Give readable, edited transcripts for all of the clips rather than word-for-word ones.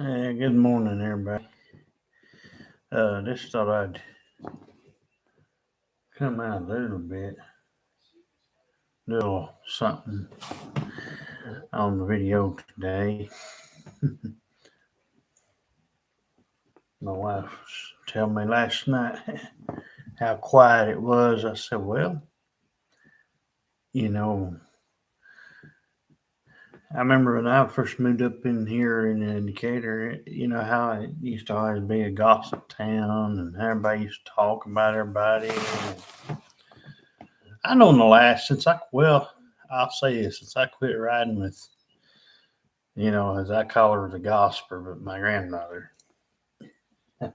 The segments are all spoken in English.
Good morning, everybody. Just thought I'd come out a little bit, do a little something on the video today. My wife told me last night how quiet it was. I said, well, you know, I remember when I first moved up in here in Decatur, how it used to always be a gossip town and everybody used to talk about everybody. I know in the last, I'll say this, since I quit riding with, as I call her the gossiper, but my grandmother, and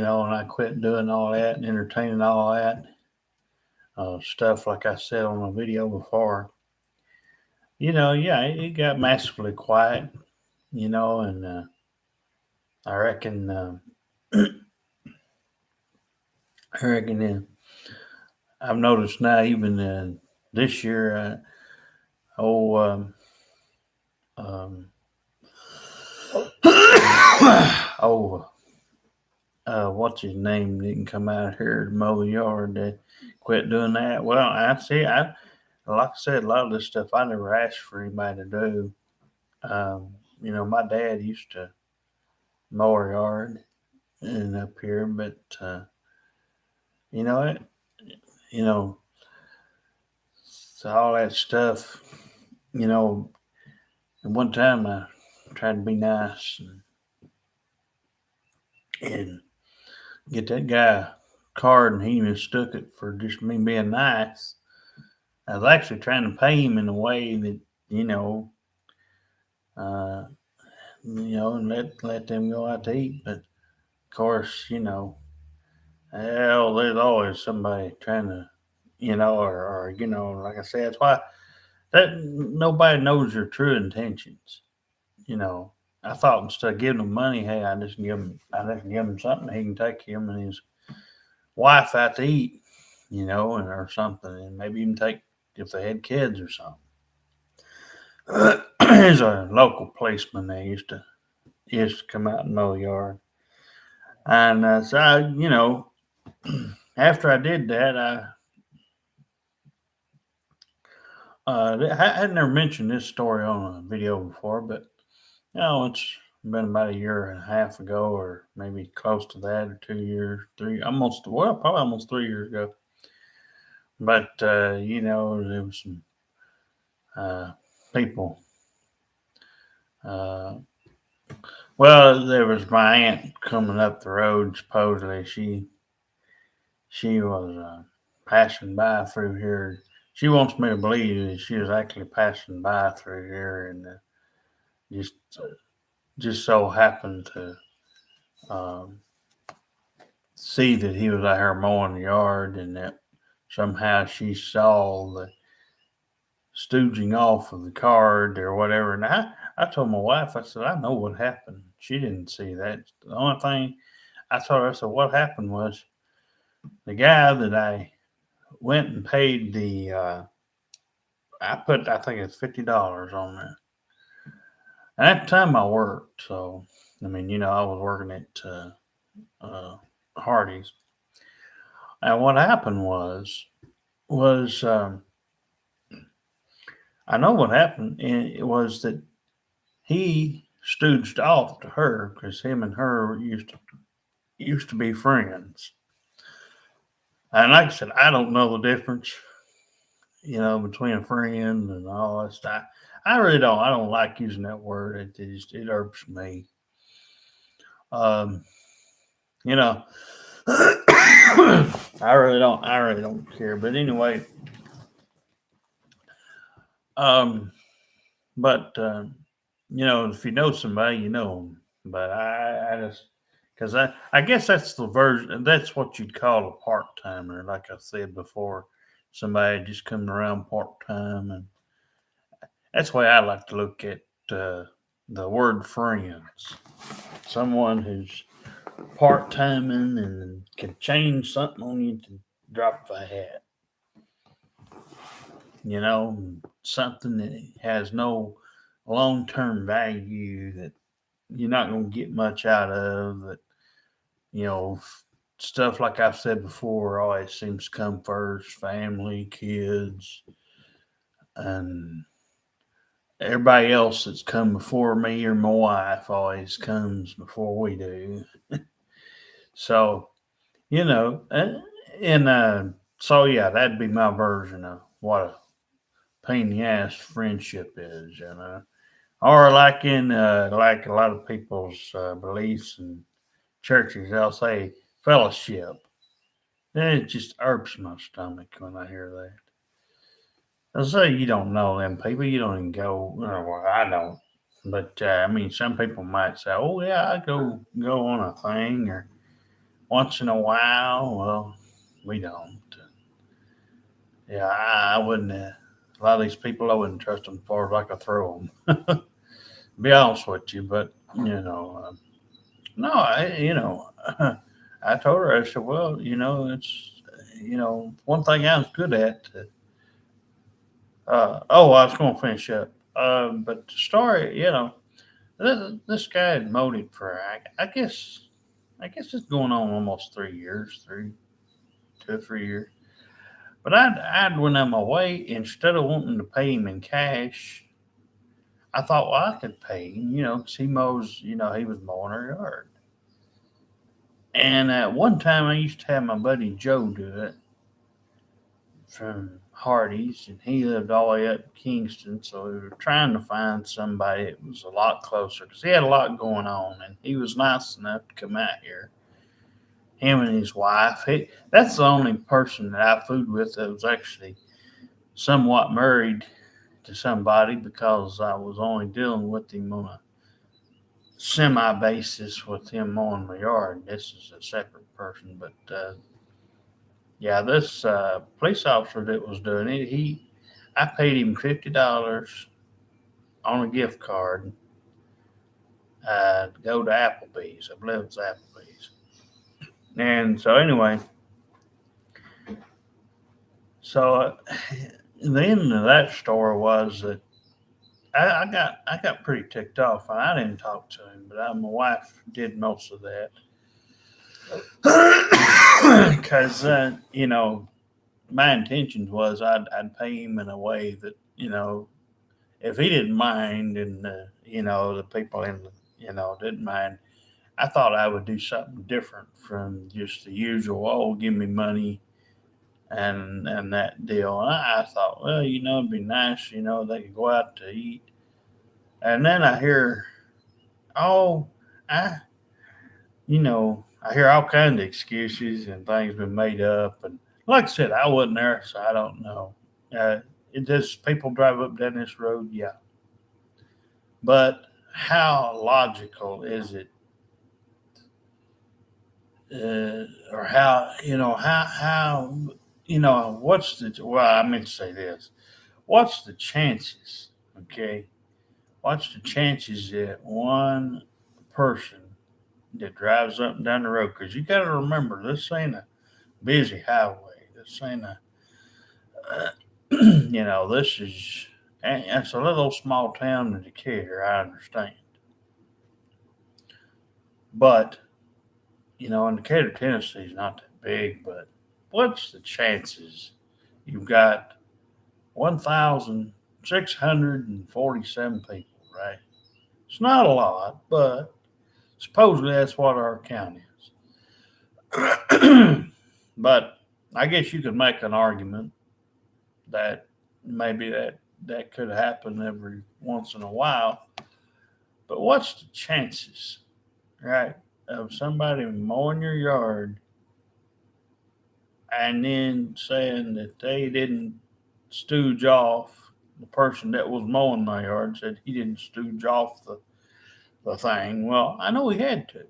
I quit doing all that and entertaining all that stuff, like I said on the video before. It got massively quiet, and I reckon, I reckon I've noticed now, even this year, oh, um, oh, what's his name didn't come out here to mow the yard. They quit doing that. Well, I see. Like I said, a lot of this stuff I never asked for anybody to do. My dad used to mow our yard and up here, but you know it. You know, so all that stuff. You know, and one time I tried to be nice and get that guy a card, and he mistook it for just me being nice. I was actually trying to pay him in a way that you know, uh, and let them go out to eat. But of course, hell, there's always somebody trying to, or like I said, that's why that nobody knows your true intentions. You know, I thought instead of giving him money, hey, I just give him something he can take him and his wife out to eat, and or something, and maybe even take if they had kids or something. There's a local policeman that used to come out and mow the yard, and after I did that, I had never mentioned this story on a video before, but it's been about a year and a half ago, or maybe close to that, or 2 years, probably almost 3 years ago. But there was some uh, people. Uh, well, there was my aunt coming up the road. Supposedly, she was passing by through here. She wants me to believe that she was actually passing by through here, and just just so happened to um, see that he was out here mowing the yard, and that somehow she saw the stooging off of the card or whatever. And I told my wife, I said, I know what happened. She didn't see that. The only thing I told her, I said, what happened was the guy that I went and paid I think it's $50 on that. And at the time I worked, so I mean, I was working at uh, Hardee's. And what happened was I know what happened, and it was that he stooged off to her because him and her used to be friends. And like I said, I don't know the difference, between a friend and all that stuff. I really don't. I don't like using that word. It irks me. Um, you know, I really don't. I really don't care. But anyway, um, but if you know somebody, you know them. But I just because I guess that's the version. That's what you'd call a part timer. Like I said before, somebody just coming around part time, and that's the way I like to look at the word friends. Someone who's part timing and can change something on you to drop of a hat. Something that has no long term value that you're not going to get much out of that. You know, stuff like I've said before always seems to come first: family, kids, and everybody else that's come before me or my wife always comes before we do. So and so yeah, that'd be my version of what a pain in the ass friendship is. Or like a lot of people's beliefs and churches, they'll say fellowship. It just irks my stomach when I hear that. They'll say you don't know them people, you don't even go. Well, I don't. But I mean, some people might say, "Oh yeah, I go on a thing or once in a while." Well, we don't. Yeah, I wouldn't. A lot of these people, I wouldn't trust them as far as I could throw them. Be honest with you, but no, I told her. I said, well, it's one thing I was good at. I was going to finish up. But the story, this guy had mowed it for I guess it's going on almost 3 years, 2 or 3 years. But I'd went on my way instead of wanting to pay him in cash. I thought, well, I could pay him, 'cause he mows, he was mowing our yard. And at one time, I used to have my buddy Joe do it from Hardy's, and he lived all the way up in Kingston. So we were trying to find somebody that was a lot closer because he had a lot going on, and he was nice enough to come out here. Him and his wife. That's the only person that I food with that was actually somewhat married to somebody because I was only dealing with him on a semi basis with him mowing my yard. This is a separate person, but yeah, this police officer that was doing it, I paid him $50 on a gift card to go to Applebee's. I believe it's Applebee's. And so anyway, so the end of that story was that I got pretty ticked off, and I didn't talk to him, but my wife did most of that because my intentions was I'd pay him in a way that if he didn't mind and the people in didn't mind, I thought I would do something different from just the usual. Oh, give me money and that deal. And I thought, well, it'd be nice. They could go out to eat, and then I hear, oh, I I hear all kinds of excuses and things been made up. And like I said, I wasn't there, so I don't know. It does people drive up down this road? Yeah. But how logical is it, or what's well, I meant to say this. What's the chances? Okay, what's the chances that one person that drives up and down the road? Because you got to remember, this ain't a busy highway. This ain't a, this is, and it's a little small town in Decatur. I understand, but in Decatur, Tennessee is not that big, but what's the chances you've got 1,647 people, right? It's not a lot, but supposedly that's what our count is. But I guess you could make an argument that maybe that could happen every once in a while. But what's the chances, right, of somebody mowing your yard and then saying that they didn't stooge off the person that was mowing my yard said he didn't stooge off the thing. Well, I know he had to.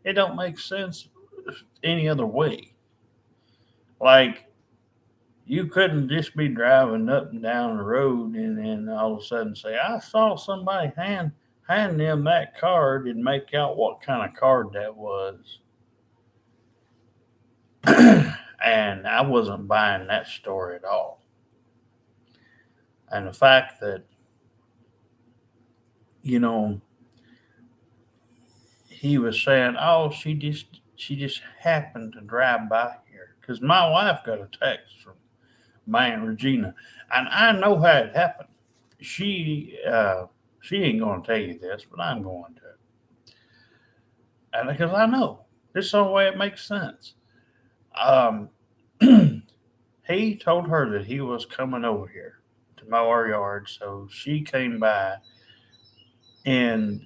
It don't make sense any other way. Like you couldn't just be driving up and down the road and then all of a sudden say, I saw somebody hand them that card and make out what kind of card that was. And I wasn't buying that story at all. And the fact that, you know, he was saying, "Oh, she just happened to drive by here," because my wife got a text from my aunt Regina, and I know how it happened. She ain't going to tell you this, but I'm going to, and because I know this is the only way it makes sense. Um, he told her that he was coming over here to mow our yard, so she came by and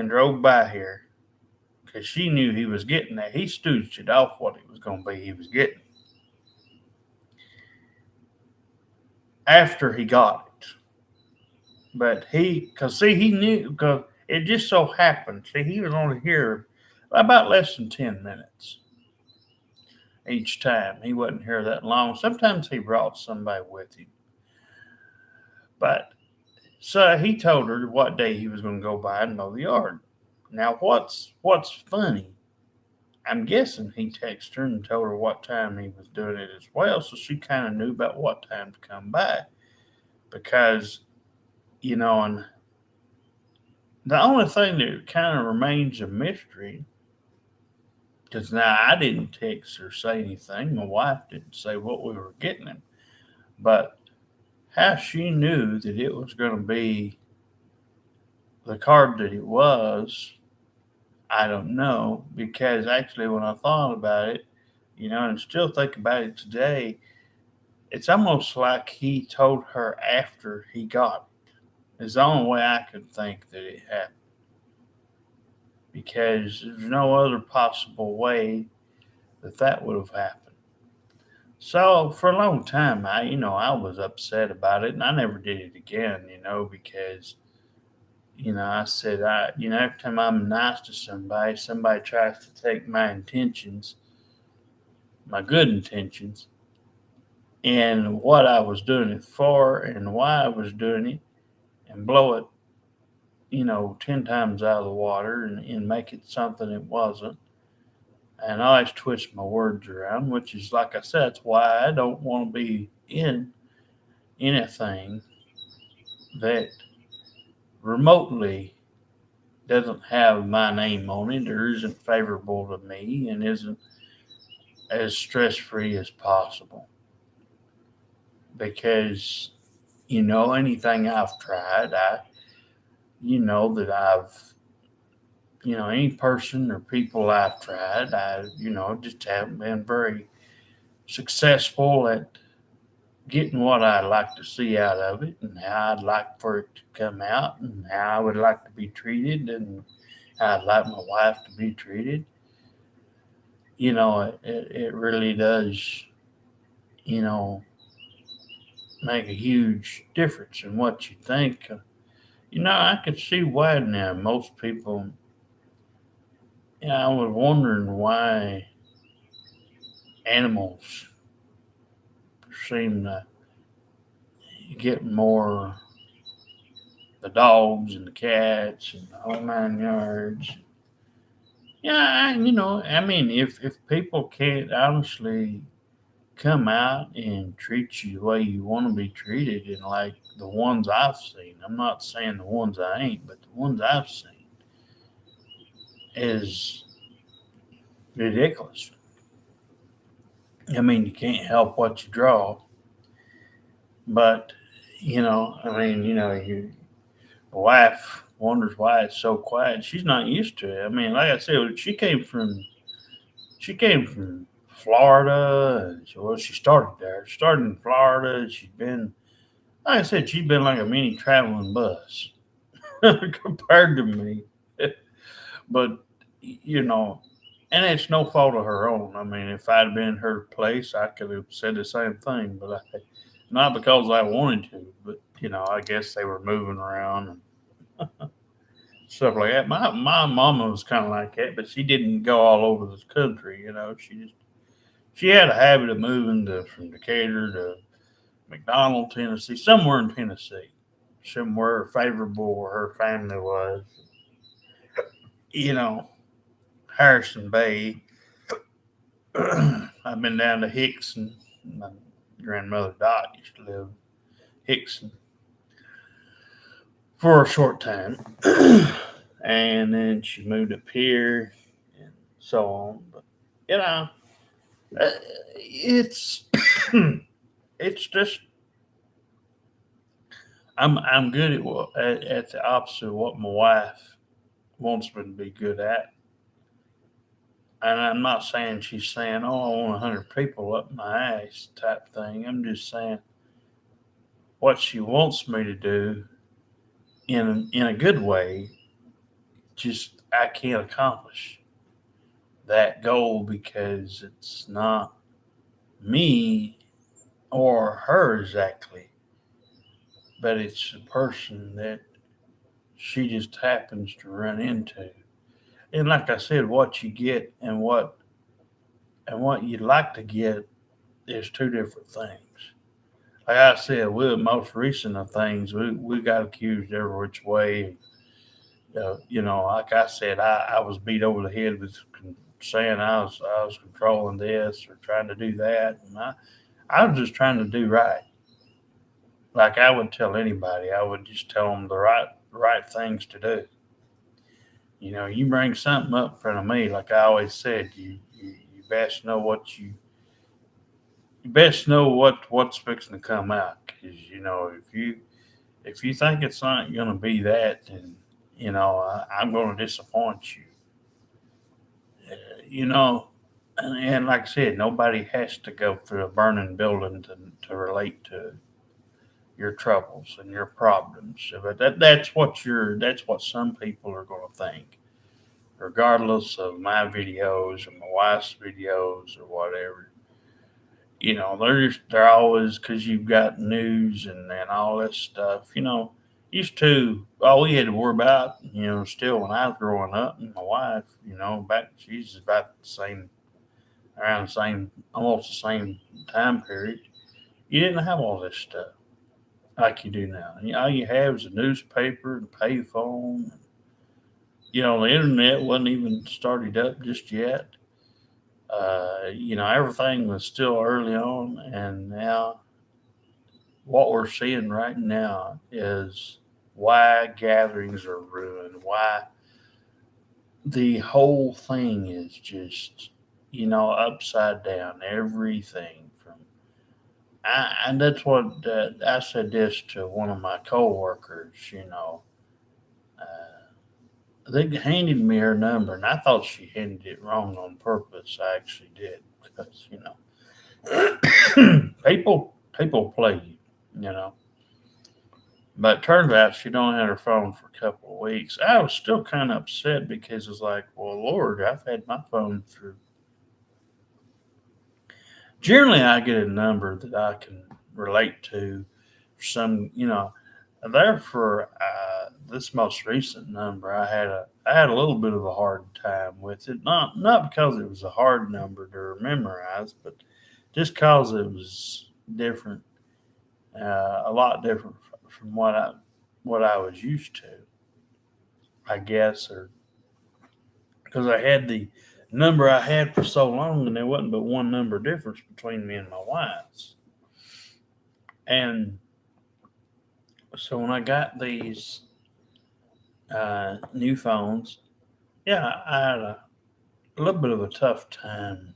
drove by here because she knew he was getting that. He stooged it off what it was going to be he was getting after he got it. But because see, he knew, because it just so happened, see, he was only here about less than 10 minutes each time. He wasn't here that long. Sometimes he brought somebody with him. But so he told her what day he was going to go by and mow the yard. Now, what's funny, I'm guessing he texted her and told her what time he was doing it as well, so she kind of knew about what time to come by. Because, and the only thing that kind of remains a mystery, because now I didn't text or say anything, my wife didn't say what we were getting him, but how she knew that it was going to be the card that it was, I don't know. Because actually, when I thought about it, and still think about it today, it's almost like he told her after he got it. It's the only way I could think that it happened. Because there's no other possible way that would have happened. So for a long time, I was upset about it, and I never did it again, because I said, every time I'm nice to somebody tries to take my intentions, my good intentions, and what I was doing it for, and why I was doing it, and blow it, 10 times out of the water, and make it something it wasn't. And I always twist my words around, which is, like I said, that's why I don't want to be in anything that remotely doesn't have my name on it or isn't favorable to me and isn't as stress free as possible. Because, anything I've tried, that any person or people I've tried, just haven't been very successful at getting what I'd like to see out of it and how I'd like for it to come out and how I would like to be treated and how I'd like my wife to be treated. It really does, you know, make a huge difference in what you think. I could see why now most people, I was wondering why animals seem to get more, the dogs and the cats and the whole 9 yards. Yeah, I mean, if people can't honestly come out and treat you the way you want to be treated, and like the ones I've seen, I'm not saying the ones I ain't, but the ones I've seen is ridiculous. I mean, you can't help what you draw, but I mean, your wife wonders why it's so quiet. She's not used to it. I mean, like I said, she came from Florida. Well, she started there. She started in Florida. She's been, like I said, she's been like a mini traveling bus compared to me. But you know, and it's no fault of her own. I mean, if I'd been in her place, I could have said the same thing. But not because I wanted to, but I guess they were moving around and stuff like that. My mama was kind of like that, but she didn't go all over the country. She had a habit of moving from Decatur to McDonald, Tennessee, somewhere in Tennessee, somewhere favorable where her family was. You know, Harrison Bay. I've been down to Hickson. My grandmother Dot used to live Hickson for a short time. and then she moved up here, and so on. But you know, it's it's just I'm good at at the opposite of what my wife wants me to be good at. And I'm not saying she's saying, "Oh, I want 100 people up my ass" type thing. I'm just saying what she wants me to do in a good way. Just I can't accomplish that goal because it's not me or her exactly, but it's the person that she just happens to run into. And like I said, what you get and what you'd like to get is two different things. Like I said, we most recent of things we got accused every which way. Like I said, I was beat over the head with saying I was controlling this or trying to do that, and I was just trying to do right. Like I would tell anybody, I would just tell them the right things to do. You bring something up in front of me, like I always said, you best know you best know what's fixing to come out. Because if you think it's not going to be that, then I'm going to disappoint you. You know, and like I said, nobody has to go through a burning building to relate to your troubles and your problems. But that's what some people are going to think, regardless of my videos or my wife's videos or whatever. They're always because you've got news and all this stuff. Used to all we had to worry about. Still when I was growing up, and my wife, back she's about the same around the same almost the same time period. You didn't have all this stuff like you do now. All you have is a newspaper and payphone. The internet wasn't even started up just yet. Everything was still early on, and now what we're seeing right now is why gatherings are ruined, why the whole thing is just, upside down. Everything from, and that's what I said this to one of my coworkers. They handed me her number, and I thought she handed it wrong on purpose. I actually did because people play you, you know. But turns out she don't have her phone for a couple of weeks. I was still kind of upset because it's like, well, Lord, I've had my phone for. Generally, I get a number that I can relate to. Some, there for this most recent number, I had a little bit of a hard time with it. Not because it was a hard number to memorize, but just because it was different, a lot different from what I was used to, I guess, or because I had the number I had for so long, and there wasn't but one number difference between me and my wife's. And so when I got these new phones, yeah, I had a little bit of a tough time,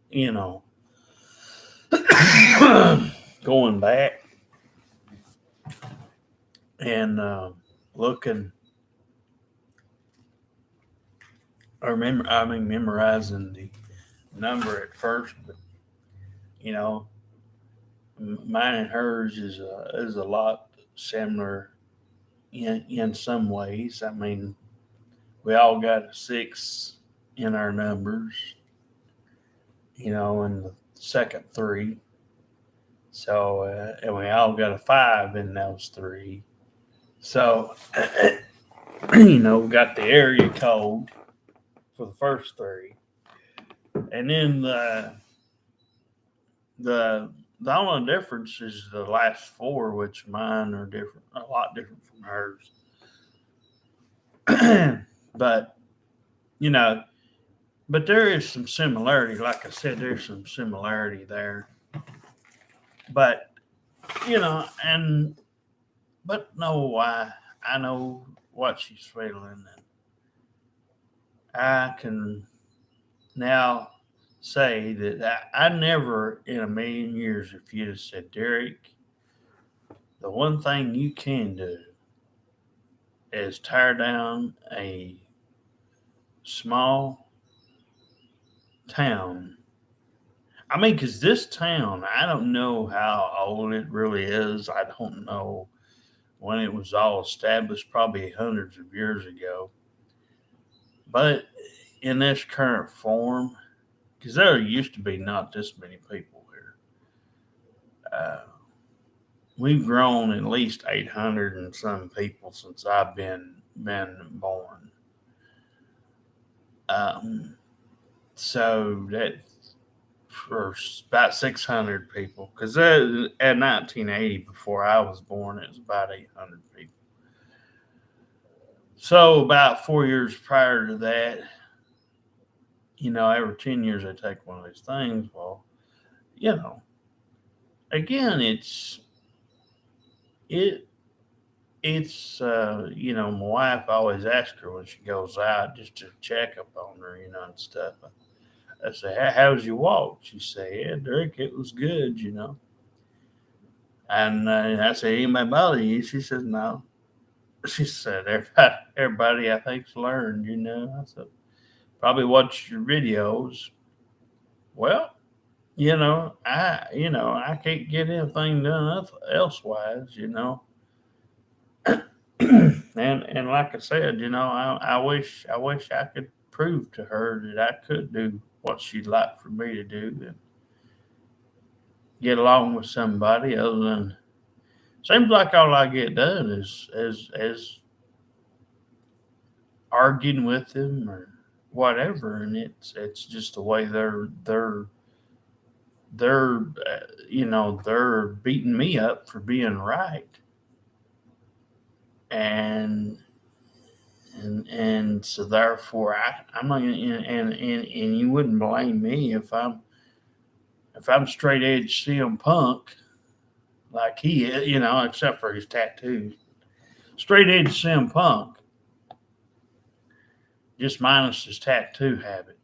you know, going back and looking. I mean, memorizing the number at first, but you know, mine and hers is a lot similar in some ways. I mean, we all got a six in our numbers, in the second three. So, and we all got a five in those three. So, we got the area code for the first three, and then the the only difference is the last four, which mine are different, a lot different from hers. but you know, but there is some similarity. Like I said, there's some similarity there. But and but no, I know what she's feeling, and I can now say that I never in a million years, if you'd have said, Derek, the one thing you can do is tear down a small town. I mean, because this town, I don't know how old it really is. I don't know when it was all established, probably hundreds of years ago. But in this current form, because there used to be not this many people here, uh, we've grown at least 800 and some people since I've been born. Um, so that for about 600 people, because at 1980, before I was born, it was about 800 people. So about 4 years prior to that, every 10 years I take one of these things. Well, you know, again, it my wife always asks her when she goes out just to check up on her, and stuff. I say, how's your walk? She say, yeah, Derek, it was good. And I say, anybody bother you? She says, no. She said, everybody I think's learned. I said, probably watch your videos. Well, I can't get anything done elsewise. And like I said, I wish I could prove to her that I could do what she'd like for me to do and get along with somebody other than seems like all I get done is arguing with them or whatever, and it's just the way they're beating me up for being right, and and so therefore I'm not gonna, and you wouldn't blame me if I'm straight edge CM Punk like he is, except for his tattoos. Straight edge CM Punk, just minus his tattoo habit.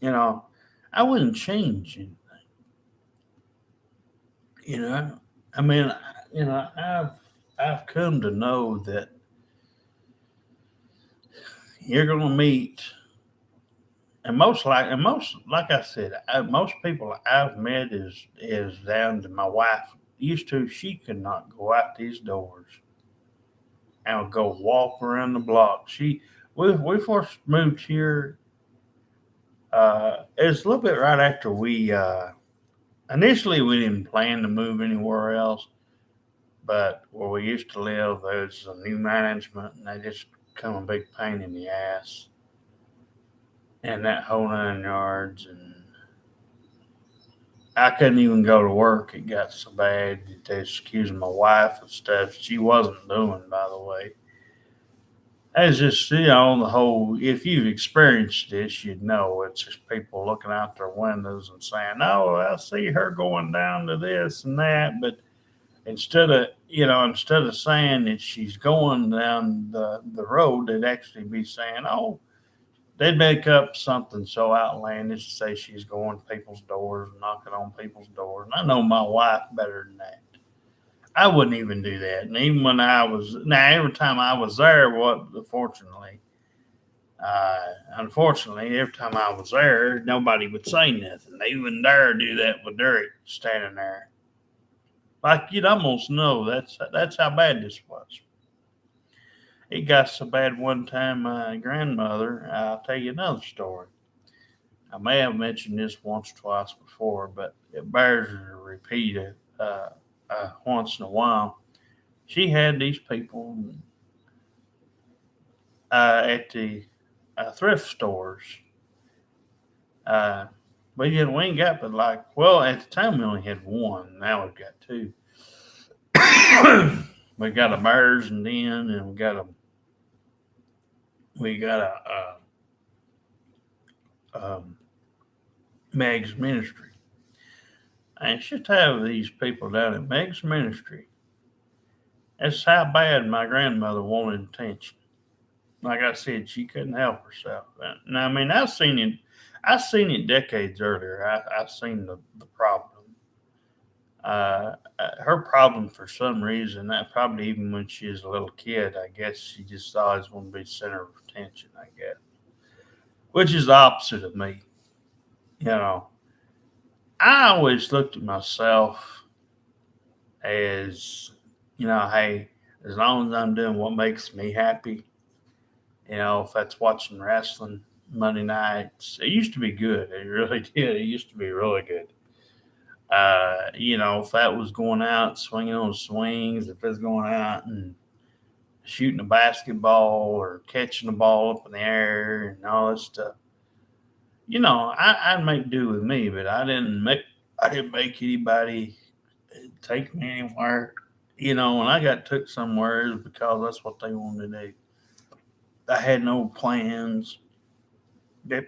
You know, I wouldn't change anything. You know, I mean, I've come to know that you're going to meet, and most like I said, most people I've met is down to my wife used to. She could not go out these doors and would go walk around the block. We first moved here. It was a little bit right after we initially we didn't plan to move anywhere else, but where we used to live, there's a new management, and they just come a big pain in the ass, and that whole 9 yards. And I couldn't even go to work. It got so bad that they was accusing my wife of stuff she wasn't doing, by the way. It's just, the whole, if you've experienced this, you'd know it's just people looking out their windows and saying, oh, I see her going down to this and that. But instead of saying that she's going down the road, they'd actually be saying, oh, they'd make up something so outlandish to say she's going to people's doors and knocking on people's doors. And I know my wife better than that. I wouldn't even do that. And even when every time I was there, unfortunately, every time I was there, nobody would say nothing. They wouldn't dare do that with Derek standing there. Like you'd almost know that's how bad this was. It got so bad one time, my grandmother, I'll tell you another story. I may have mentioned this once or twice before, but it bears a repeat once in a while. She had these people at the thrift stores. Uh, we ain't got but at the time we only had one. Now we've got two. We got a Bears and Den, and we got a Meg's Ministry. And just have these people down at Meg's Ministry That's how bad my grandmother wanted attention. Like I said, she couldn't help herself. And I mean, I seen it decades earlier. I seen the problem. Her problem for some reason, that probably even when she was a little kid, I guess she just always wanted to be center of attention. I guess, which is the opposite of me. You know, I always looked at myself as, hey, as long as I'm doing what makes me happy, if that's watching wrestling Monday nights, it used to be good. It really did. It used to be really good. If that was going out swinging on swings, if it's going out and shooting a basketball or catching the ball up in the air and all that stuff, I'd make do with me, but I didn't make anybody take me anywhere. When I got took somewhere, it was because that's what they wanted to do. I had no plans. They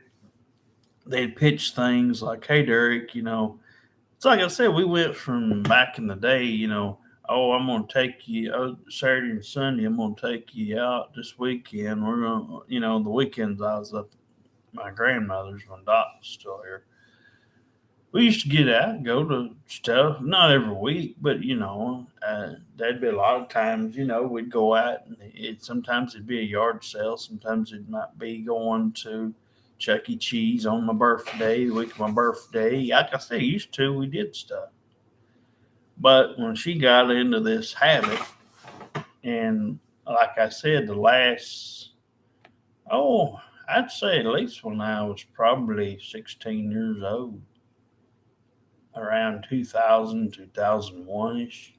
they'd pitch things like, "Hey, Derek, it's like I said, we went from back in the day, oh, I'm going to take you Saturday and Sunday. I'm going to take you out this weekend. We're going to, the weekends I was up at my grandmother's when Doc was still here. We used to get out, go to stuff, not every week, but there'd be a lot of times, we'd go out and sometimes it'd be a yard sale, sometimes it might be going to Chuck E. Cheese on my birthday, the week of my birthday. Like I said, used to, we did stuff. But when she got into this habit, and like I said, the last, oh, I'd say at least when I was probably 16 years old, around 2000, 2001 ish,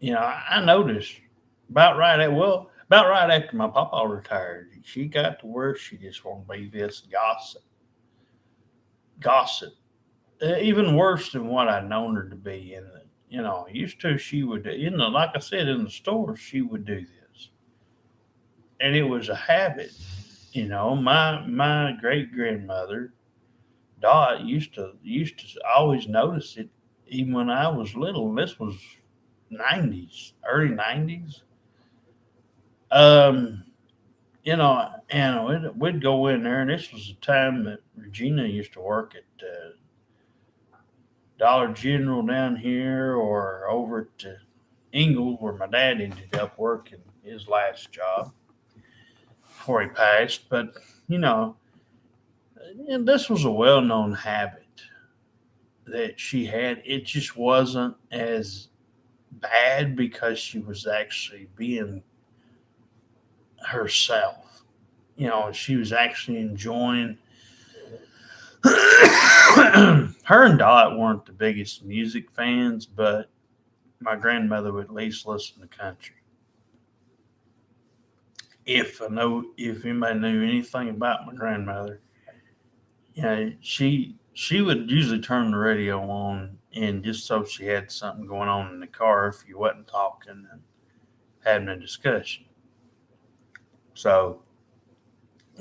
I noticed about right after my papa retired, she got to where she just wanted to be this gossip, even worse than what I'd known her to be. And used to she would, like I said, in the store she would do this, and it was a habit. My great grandmother Dot used to always notice it, even when I was little. This was '90s, early '90s. Um, and we'd go in there, and this was the time that Regina used to work at Dollar General down here, or over at Ingle, where my dad ended up working his last job before he passed. But you know, and this was a well-known habit that she had. It just wasn't as bad because she was actually being herself. She was actually enjoying. Her and Dot weren't the biggest music fans, but my grandmother would at least listen to country. If anybody knew anything about my grandmother, she would usually turn the radio on, and just so she had something going on in the car if you wasn't talking and having a discussion. So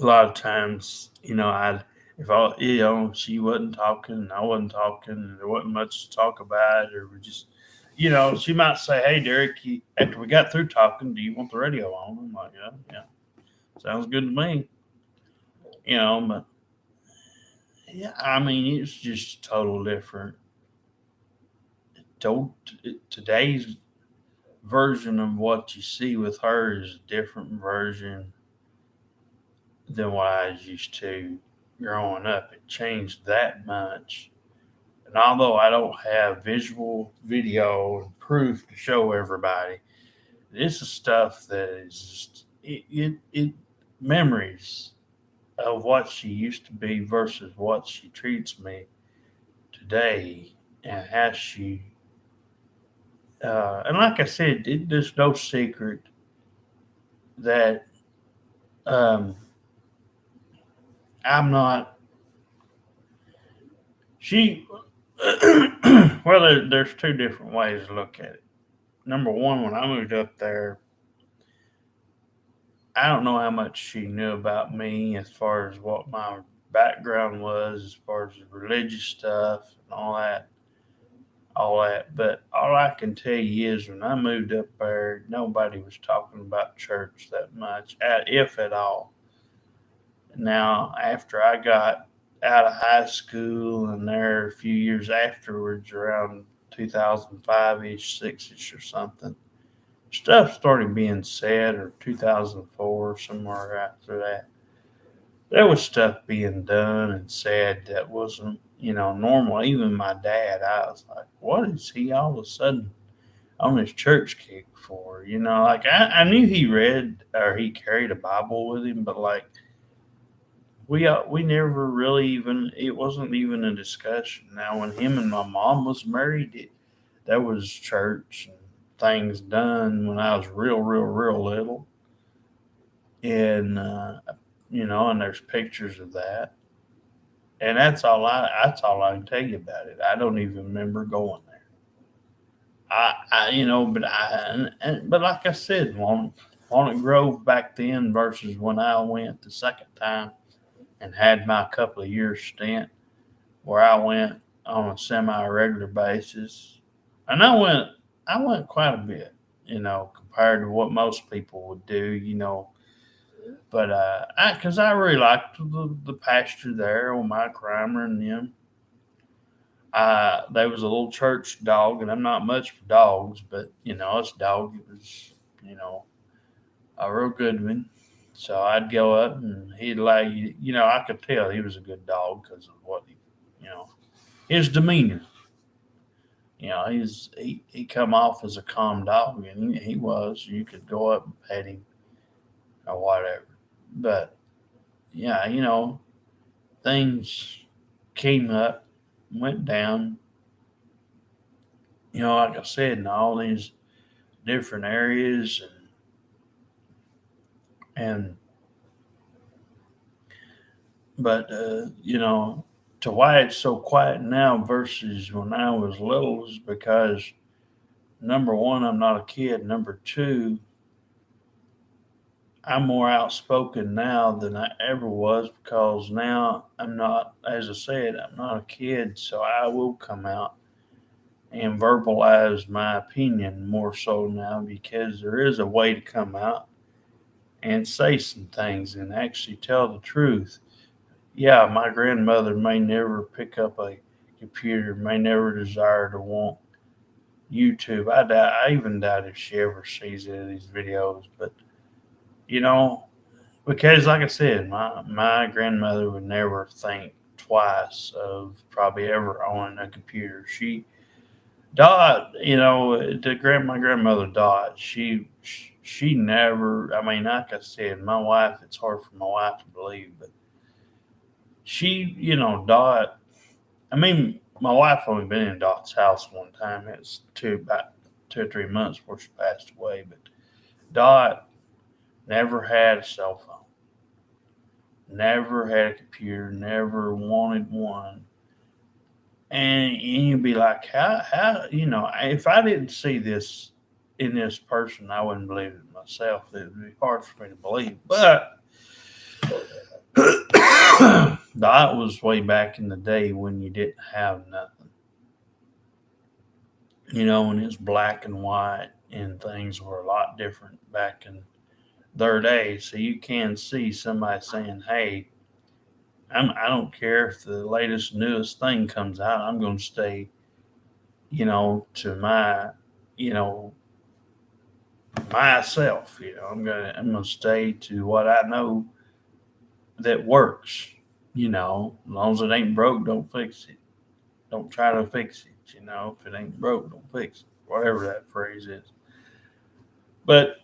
a lot of times, I if I she wasn't talking, I wasn't talking, there wasn't much to talk about, or we just she might say, "Hey, Derek, after we got through talking, do you want the radio on?" I'm like, "Yeah, yeah, sounds good to me." But yeah, I mean, it's just total different. To, today's version of what you see with her is a different version than what I was used to growing up. It changed that much. And although I don't have visual video and proof to show everybody, this is stuff that is just it memories of what she used to be versus what she treats me today, and how she and like I said, there's no secret that um, I'm not. She well, there's two different ways to look at it. Number one, when I moved up there, I don't know how much she knew about me as far as what my background was, as far as the religious stuff and all that. all that. But all I can tell you is when I moved up there, nobody was talking about church that much, if at all. Now, after I got out of high school and there a few years afterwards, around 2005 ish, 6 ish, or something, stuff started being said, or 2004, somewhere after that. There was stuff being done and said that wasn't, normal. Even my dad, I was like, what is he all of a sudden on his church kick for? Like I knew he read or he carried a Bible with him, but like we never really even, it wasn't even a discussion. Now when him and my mom was married, there was church and things done when I was real little, and and there's pictures of that, and that's all I can tell you about it. I don't even remember going there. But like I said, Walnut Grove back then versus when I went the second time and had my couple of years stint where I went on a semi-regular basis, and I went quite a bit, compared to what most people would do. But because I really liked the pasture there on my Crimer and them. There was a little church dog, and I'm not much for dogs, but this dog, it was a real good one. So I'd go up and he'd lay, I could tell he was a good dog because of what you know, his demeanor. He come off as a calm dog, and he was. You could go up and pet him or whatever. But yeah, things came up, went down. Like I said, in all these different areas, and but to why it's so quiet now versus when I was little is because number one, I'm not a kid. Number two, I'm more outspoken now than I ever was because now I'm not, as I said, I'm not a kid, so I will come out and verbalize my opinion more so now because there is a way to come out and say some things and actually tell the truth. Yeah, my grandmother may never pick up a computer, may never desire to want YouTube. I even doubt if she ever sees any of these videos, but you know, because like I said, my grandmother would never think twice of probably ever owning a computer. Dot, my grandmother Dot, she never. I mean, like I said, my wife. It's hard for my wife to believe, but Dot. I mean, my wife only been in Dot's house one time. It's about 2 or 3 months before she passed away. But Dot never had a cell phone, never had a computer, never wanted one. And you'd be like, if I didn't see this in this person, I wouldn't believe it myself. It would be hard for me to believe. But that was way back in the day when you didn't have nothing. When it's black and white and things were a lot different back in their day. So you can see somebody saying, hey, I don't care if the latest, newest thing comes out, I'm going to stay, to you know, myself. I'm gonna stay to what I know that works. As long as it ain't broke, don't fix it. Don't try to fix it. If it ain't broke, don't fix it. Whatever that phrase is. But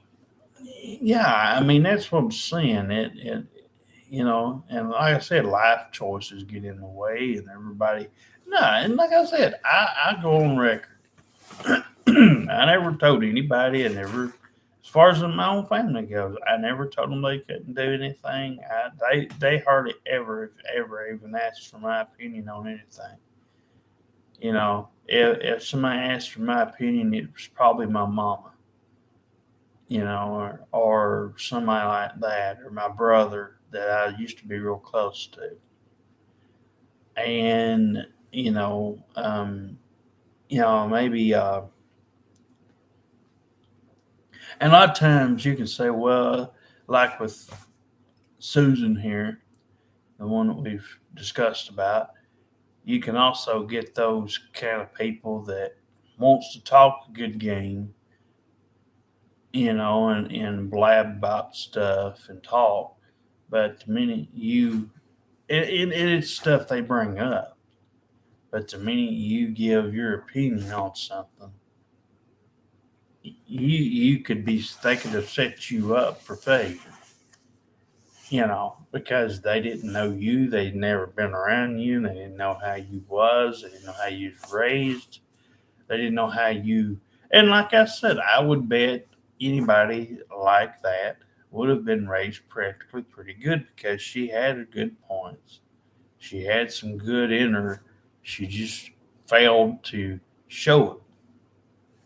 yeah, I mean that's what I'm saying. And like I said, life choices get in the way, and everybody. No, and like I said, I go on record. I never told anybody. I never, as far as my own family goes, I never told them they couldn't do anything. They hardly ever, if ever, even asked for my opinion on anything. If somebody asked for my opinion, it was probably my mama, or somebody like that, or my brother that I used to be real close to. And, maybe, and a lot of times you can say, well, like with Susan here, the one that we've discussed about, you can also get those kind of people that wants to talk a good game, and blab about stuff and talk. But the minute it's stuff they bring up. But the minute you give your opinion on something, you could be they could have set you up for failure. Because they didn't know you, they'd never been around you, they didn't know how you was, they didn't know how you was raised, they didn't know how you. And like I said, I would bet anybody like that would have been raised practically pretty good because she had good points. She had some good in her. She just failed to show it.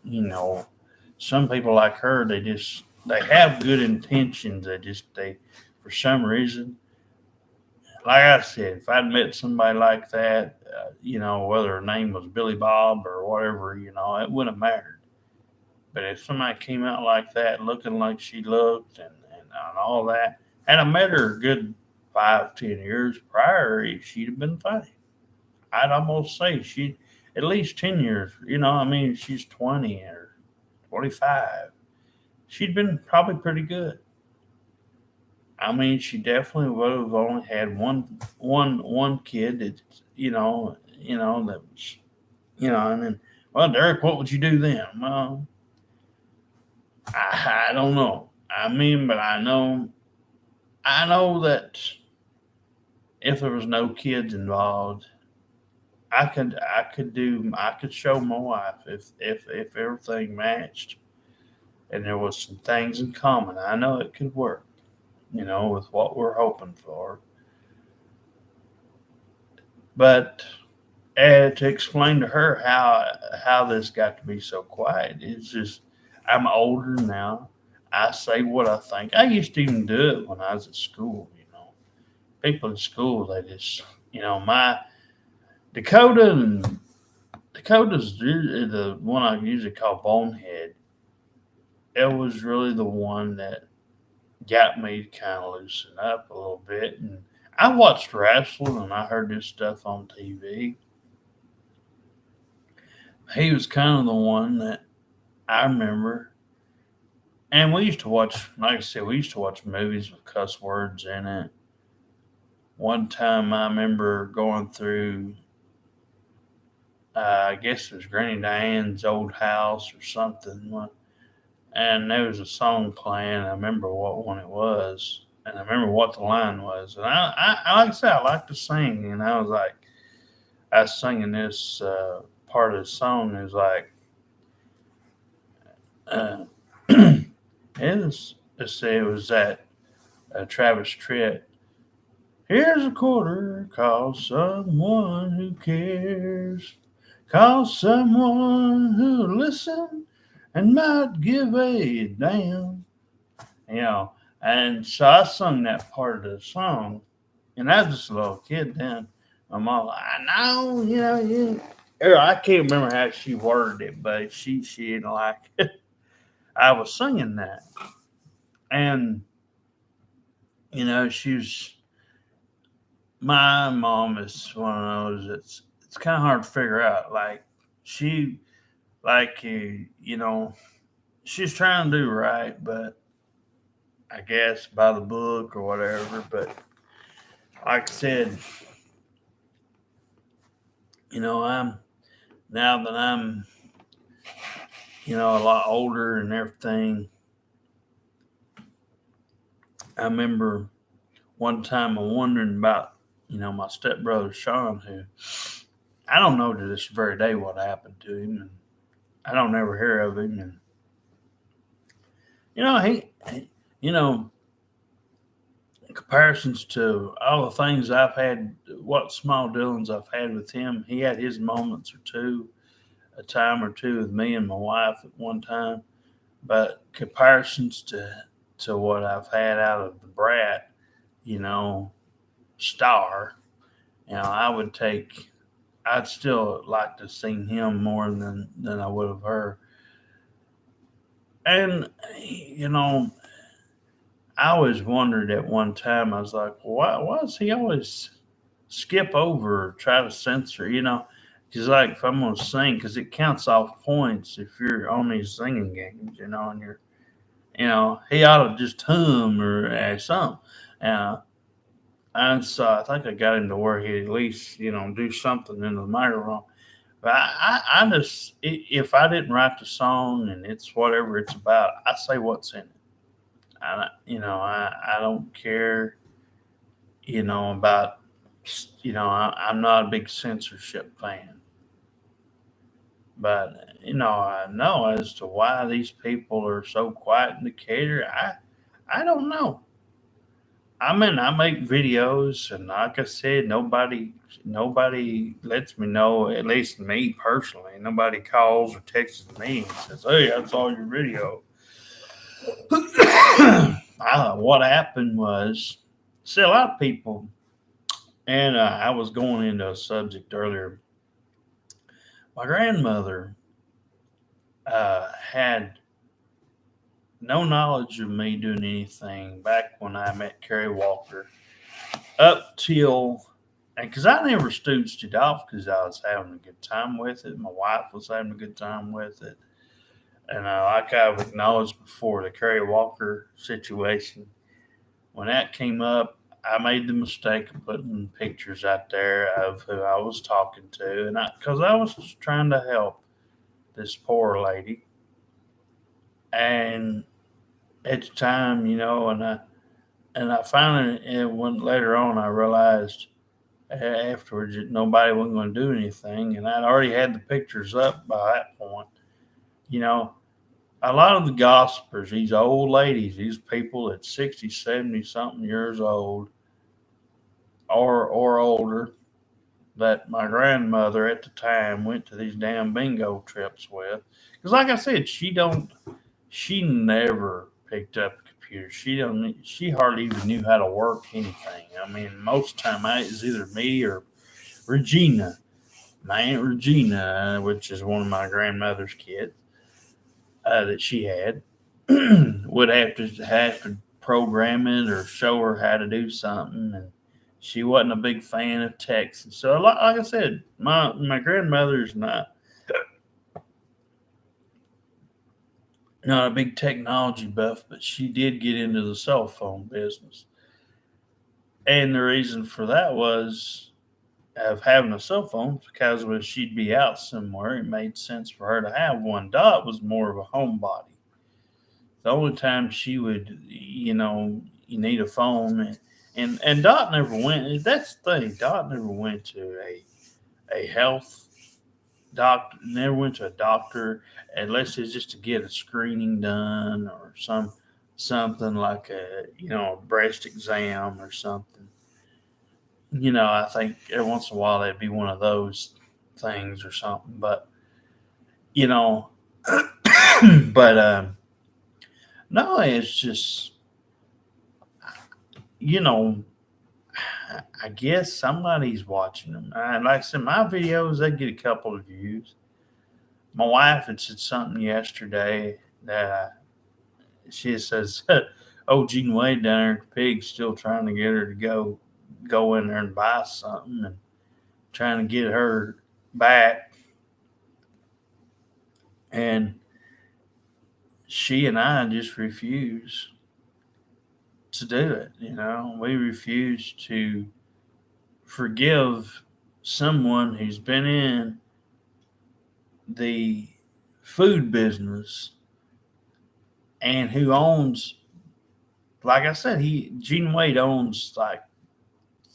You know, some people like her, they have good intentions. They for some reason, like I said, if I'd met somebody like that, whether her name was Billy Bob or whatever, it wouldn't have mattered. But if somebody came out like that, looking like she looked and all that, and I met her a good 5, 10 years prior, she'd have been fine. I'd almost say she at least 10 years. I mean, she's 20 or 25. She'd been probably pretty good. I mean, she definitely would have only had one kid that that was and then, well, Derek, what would you do then? Well, I don't know. I mean, but I know that if there was no kids involved, I could show my wife if everything matched and there was some things in common. I know it could work, with what we're hoping for. But to explain to her how this got to be so quiet, it's just I'm older now. I say what I think. I used to even do it when I was at school. People in school, they just my Dakota and Dakota's the one I usually call Bonehead. It was really the one that got me to kind of loosen up a little bit. And I watched wrestling and I heard this stuff on TV. He was kind of the one that I remember. And we used to watch, like I said, we used to watch movies with cuss words in it. One time I remember going through, I guess it was Granny Diane's old house or something. And there was a song playing. I remember what one it was, and I remember what the line was. And like I said, I like to sing, and I was singing this part of the song. Is like, uh, it was that Travis Tritt. Here's a quarter. Call someone who cares. Call someone who'll listen and might give a damn. you know. And so I sung that part of the song, and I was just a little kid then. My mom, I know, I can't remember how she worded it, but she didn't like it. I was singing that, and she was my mom is one of those. It's kind of hard to figure out. Like she, she's trying to do right, but I guess by the book or whatever. But like I said, I'm now that I'm a lot older and everything. I remember one time I wondering about my stepbrother Sean, who I don't know to this very day what happened to him, and I don't ever hear of him. And he comparisons to all the things I've had, what small dealings I've had with him. He had his moments or two, a time or two with me and my wife at one time, but comparisons to what I've had out of the brat, you know, star, I would take. I'd still like to seen him more than I would have her. And you know, I always wondered at one time. I was like, why does he always skip over or try to censor? Because like if I'm gonna sing, because it counts off points if you're on these singing games, and he ought to just hum or something. Uh, and so I think I got him to where he at least do something in the microphone. But I just if I didn't write the song and it's whatever it's about, I say what's in it. I don't care about I'm not a big censorship fan, but I know as to why these people are so quiet in Decatur. I don't know. I mean, I make videos, and like I said, nobody lets me know. At least me personally, nobody calls or texts me and says, "Hey, I saw your video." What happened was, see, a lot of people, and I was going into a subject earlier. My grandmother had no knowledge of me doing anything back when I met Carrie Walker up till, and because I never stooched it off because I was having a good time with it. My wife was having a good time with it. And like I've acknowledged before, the Carrie Walker situation, when that came up, I made the mistake of putting pictures out there of who I was talking to, and because I was just trying to help this poor lady, and at the time, and I finally, and when later on, I realized afterwards that nobody wasn't going to do anything, and I'd already had the pictures up by that point. You know, a lot of the gossipers, these old ladies, these people at 60, 70 something years old or older, that my grandmother at the time went to these damn bingo trips with. Because, like I said, she never picked up a computer. She hardly even knew how to work anything. I mean, most of the time, it was either me or Regina, my aunt Regina, which is one of my grandmother's kids that she had, would have to program it or show her how to do something, and she wasn't a big fan of texting. So, like I said, my grandmother's not a big technology buff, but she did get into the cell phone business, and the reason for that was of having a cell phone because when she'd be out somewhere, it made sense for her to have one. Dot was more of a homebody. The only time she would, you need a phone, and Dot never went. That's the thing. Dot never went to a health doctor. Never went to a doctor unless it's just to get a screening done or something like a breast exam or something. I think every once in a while that'd be one of those things or something. But you know, but no, it's just you know I guess somebody's watching them. Like I said, my videos they get a couple of views. My wife had said something yesterday that she says, "Oh, Gene Wade down there at the pig still trying to get her to go in there and buy something and trying to get her back." And she and I just refuse to do it. We refuse to forgive someone who's been in the food business and who owns, like I said, Gene Wade owns like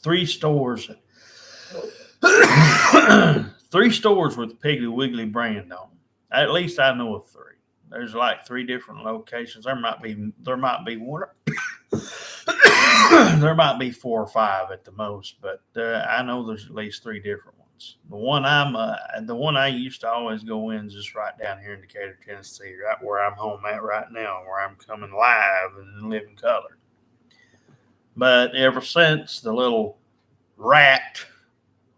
three stores, three stores with the Piggly Wiggly brand on them. At least I know of three. There's like three different locations. There might be one. There might be four or five at the most, but I know there's at least three different ones. The one I used to always go in is just right down here in Decatur, Tennessee, right where I'm home at right now, where I'm coming live and in living color. But ever since the little rat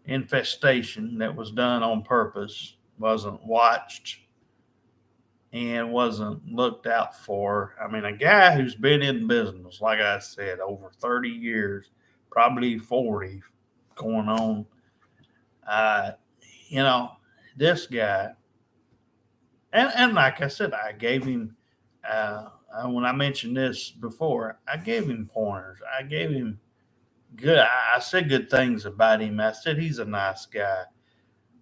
infestation that was done on purpose, wasn't watched, and wasn't looked out for. I mean, a guy who's been in business, like I said, over 30 years, probably 40 going on, uh, you know, this guy, and like I said, I gave him, when I mentioned this before, I gave him pointers. I gave him good, I said good things about him. I said he's a nice guy.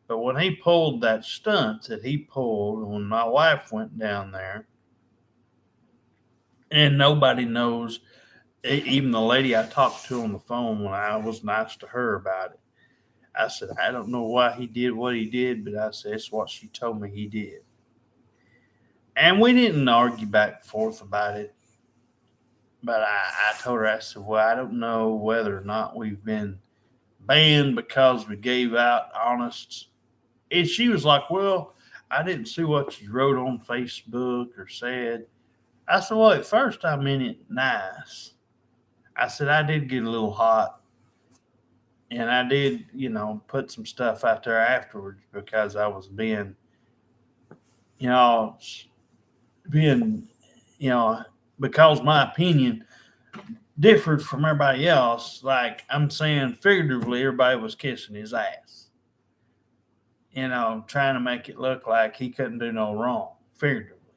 But when he pulled that stunt that he pulled when my wife went down there, and nobody knows, even the lady I talked to on the phone when I was nice to her about it, I said, I don't know why he did what he did, but I said, it's what she told me he did. And we didn't argue back and forth about it. But I told her, I said, well, I don't know whether or not we've been banned because we gave out honest. And she was like, well, I didn't see what you wrote on Facebook or said. I said, well, at first I meant it nice. I said, I did get a little hot. And I did, put some stuff out there afterwards because I was you know, being, you know, because my opinion differed from everybody else. Like I'm saying, figuratively, everybody was kissing his ass. Trying to make it look like he couldn't do no wrong, figuratively.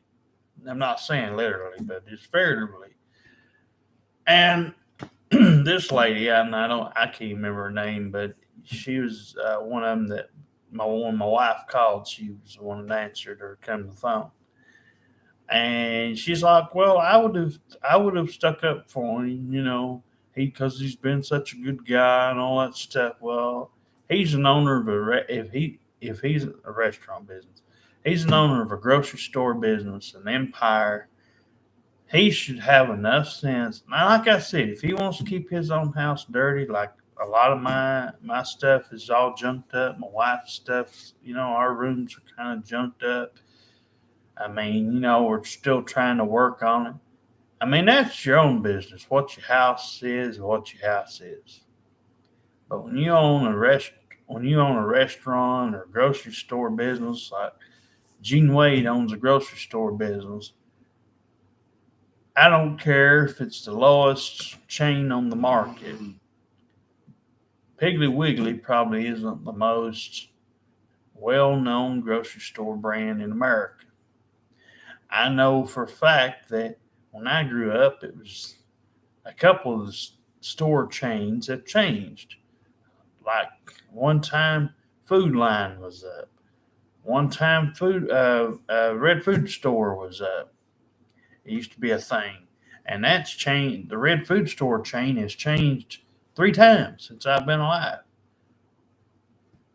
I'm not saying literally, but just figuratively. And this lady, I can't remember her name, but she was one of them that when my wife called, she was the one that answered or come to the phone. And she's like, "Well, I would have stuck up for him, because he's been such a good guy and all that stuff." Well, he's an owner of if he's a restaurant business, he's an owner of a grocery store business, an empire. He should have enough sense. Now, like I said, if he wants to keep his own house dirty, like a lot of my stuff is all junked up, my wife's stuff, our rooms are kind of junked up. I mean, we're still trying to work on it. I mean, that's your own business. What your house is, what your house is. But when you own a restaurant or grocery store business, like Gene Wade owns a grocery store business, I don't care if it's the lowest chain on the market. Piggly Wiggly probably isn't the most well-known grocery store brand in America. I know for a fact that when I grew up, it was a couple of the store chains have changed. Like one time, Food Line was up. One time, Red Food Store was up. It used to be a thing, and that's changed. The Red Food Store chain has changed 3 times since I've been alive.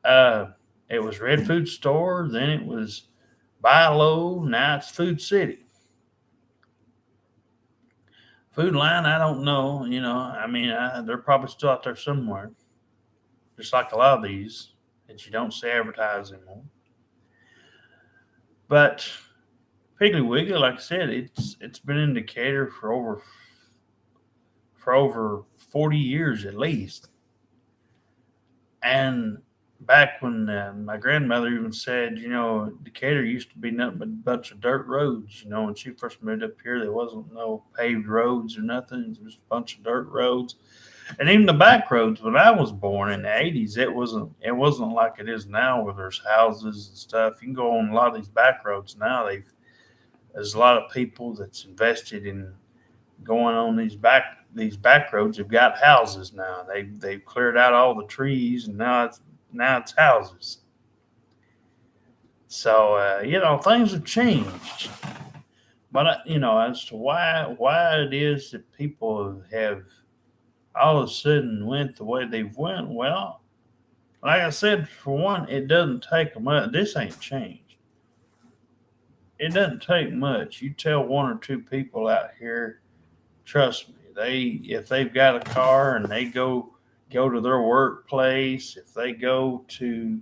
Uh, it was Red Food Store, then it was Buy Low, now it's Food City. Food Line, I don't know. I mean, they're probably still out there somewhere, just like a lot of these that you don't see advertised anymore. But Piggly Wiggly, like I said, it's been in Decatur for over 40 years at least. And back when my grandmother even said, Decatur used to be nothing but a bunch of dirt roads. When she first moved up here, there wasn't no paved roads or nothing. It was a bunch of dirt roads. And even the back roads when I was born in the 80s, it wasn't like it is now where there's houses and stuff. You can go on a lot of these back roads now. There's a lot of people that's invested in going on these back roads. Have got houses now. They've cleared out all the trees, and now it's houses. So things have changed. But as to why it is that people have all of a sudden went the way they've went, well, like I said, for one, it doesn't take much. This ain't changed. It doesn't take much. You tell one or two people out here, trust me, if they've got a car and they go to their workplace, if they go to,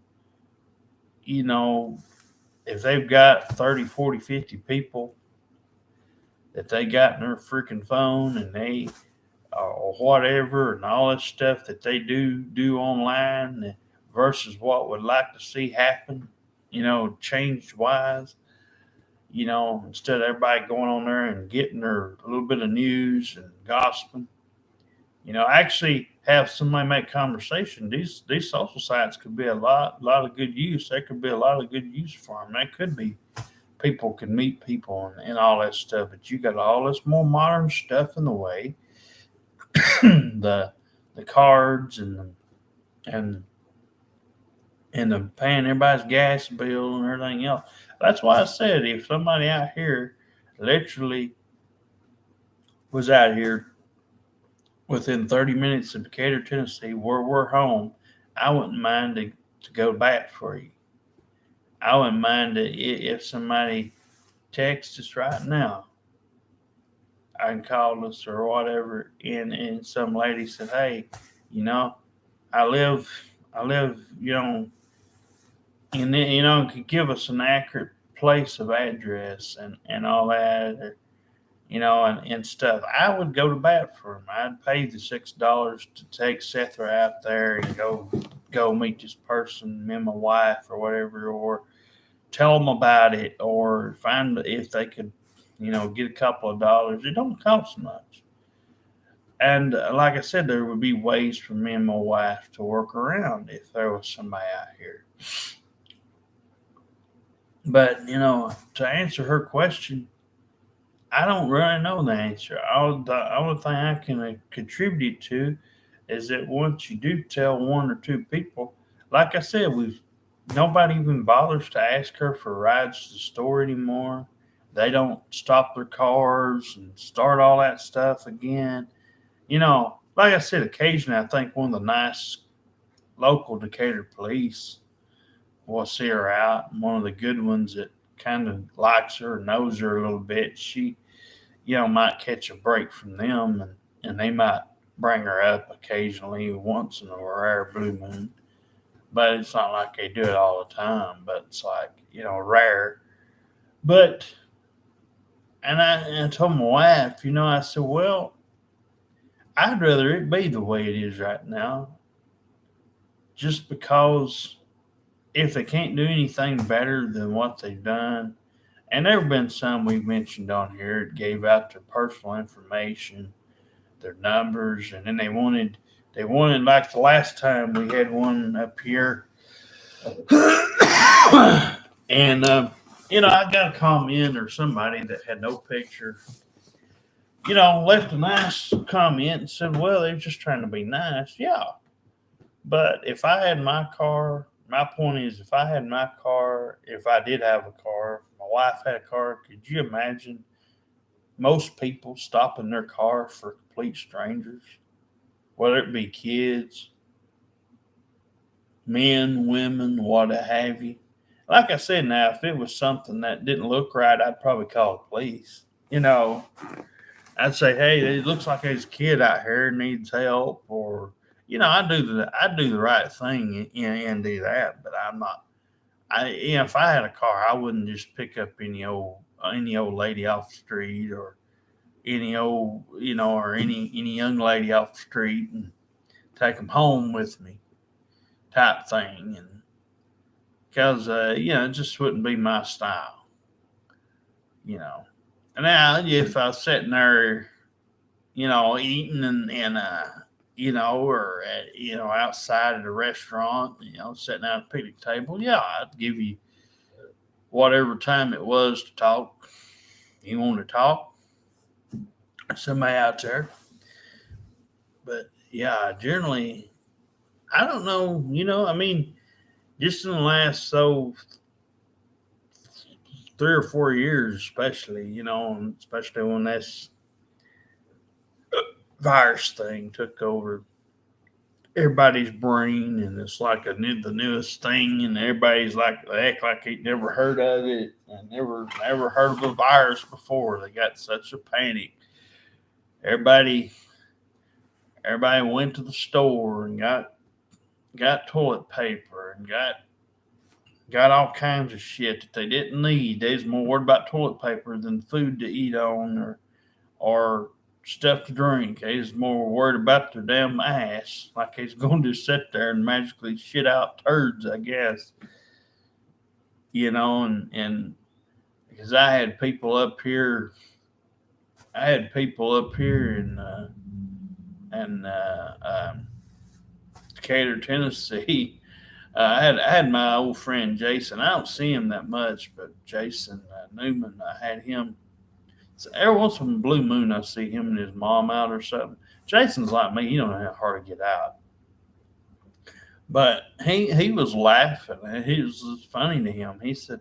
if they've got 30, 40, 50 people that they got in their freaking phone and they or whatever and all that stuff that they do online, versus what would like to see happen, change wise. Instead of everybody going on there and getting their a little bit of news and gossiping, actually have somebody make conversation. These social sites could be a lot of good use. There could be a lot of good use for them. That could be people can meet people and all that stuff. But you got all this more modern stuff in the way, the the cards and and the paying everybody's gas bill and everything else. That's why I said if somebody out here literally was out here within 30 minutes of Decatur, Tennessee, where we're home, I wouldn't mind to go back for you. I wouldn't mind if somebody texts us right now. I can call us or whatever, and some lady said, "Hey, you know, I live, I live, and then, could give us an accurate place of address and all that, or, and stuff." I would go to bat for them. I'd pay the $6 to take Sethra out there and go meet this person, me and my wife, or whatever, or tell them about it, or find if they could, get a couple of dollars. It don't cost much. And like I said, there would be ways for me and my wife to work around if there was somebody out here. But to answer her question, I don't really know the answer. The only thing I can contribute to is that once you do tell one or two people, like I said, we nobody even bothers to ask her for rides to the store anymore. They don't stop their cars and start all that stuff again. Like I said, occasionally I think one of the nice local Decatur police will see her out. One of the good ones that kind of likes her, knows her a little bit, she, might catch a break from them and they might bring her up occasionally once in a rare blue moon. But it's not like they do it all the time, but it's like, rare. But, and I told my wife, I said, well, I'd rather it be the way it is right now, just because if they can't do anything better than what they've done, and there have been some we've mentioned on here that gave out their personal information, their numbers, and then they wanted like the last time we had one up here, and I got a comment or somebody that had no picture, left a nice comment and said, well, they're just trying to be nice. Yeah, but if I had my car, my point is, if I had my car, if I did have a car, my wife had a car, could you imagine most people stopping their car for complete strangers, whether it be kids, men, women, what have you? Like I said, now, if it was something that didn't look right, I'd probably call the police. I'd say, hey, it looks like there's a kid out here who needs help, or I do the right thing and do that. But I'm not. If I had a car, I wouldn't just pick up any old lady off the street, or any old or any young lady off the street and take them home with me, type thing. And because it just wouldn't be my style. You know. And now if I was sitting there, eating or outside at a restaurant, sitting at a picnic table, yeah, I'd give you whatever time it was to talk. You want to talk, somebody out there. But yeah, generally, I don't know. I mean, just in the last 3 or 4 years, especially, and especially when this virus thing took over everybody's brain, and it's like the newest thing, and everybody's like they act like they never heard of it and never heard of a virus before. They got such a panic. Everybody everybody went to the store and got toilet paper and got all kinds of shit that they didn't need. They was more worried about toilet paper than food to eat on, or stuff to drink. They's more worried about their damn ass, like they's going to sit there and magically shit out turds, I guess. And because I had people up here in Decatur, Tennessee. I had my old friend Jason. I don't see him that much, but Jason Newman, I had him. So every once in a blue moon, I see him and his mom out or something. Jason's like me; he don't know how hard to get out. But he was laughing. And it was funny to him. He said,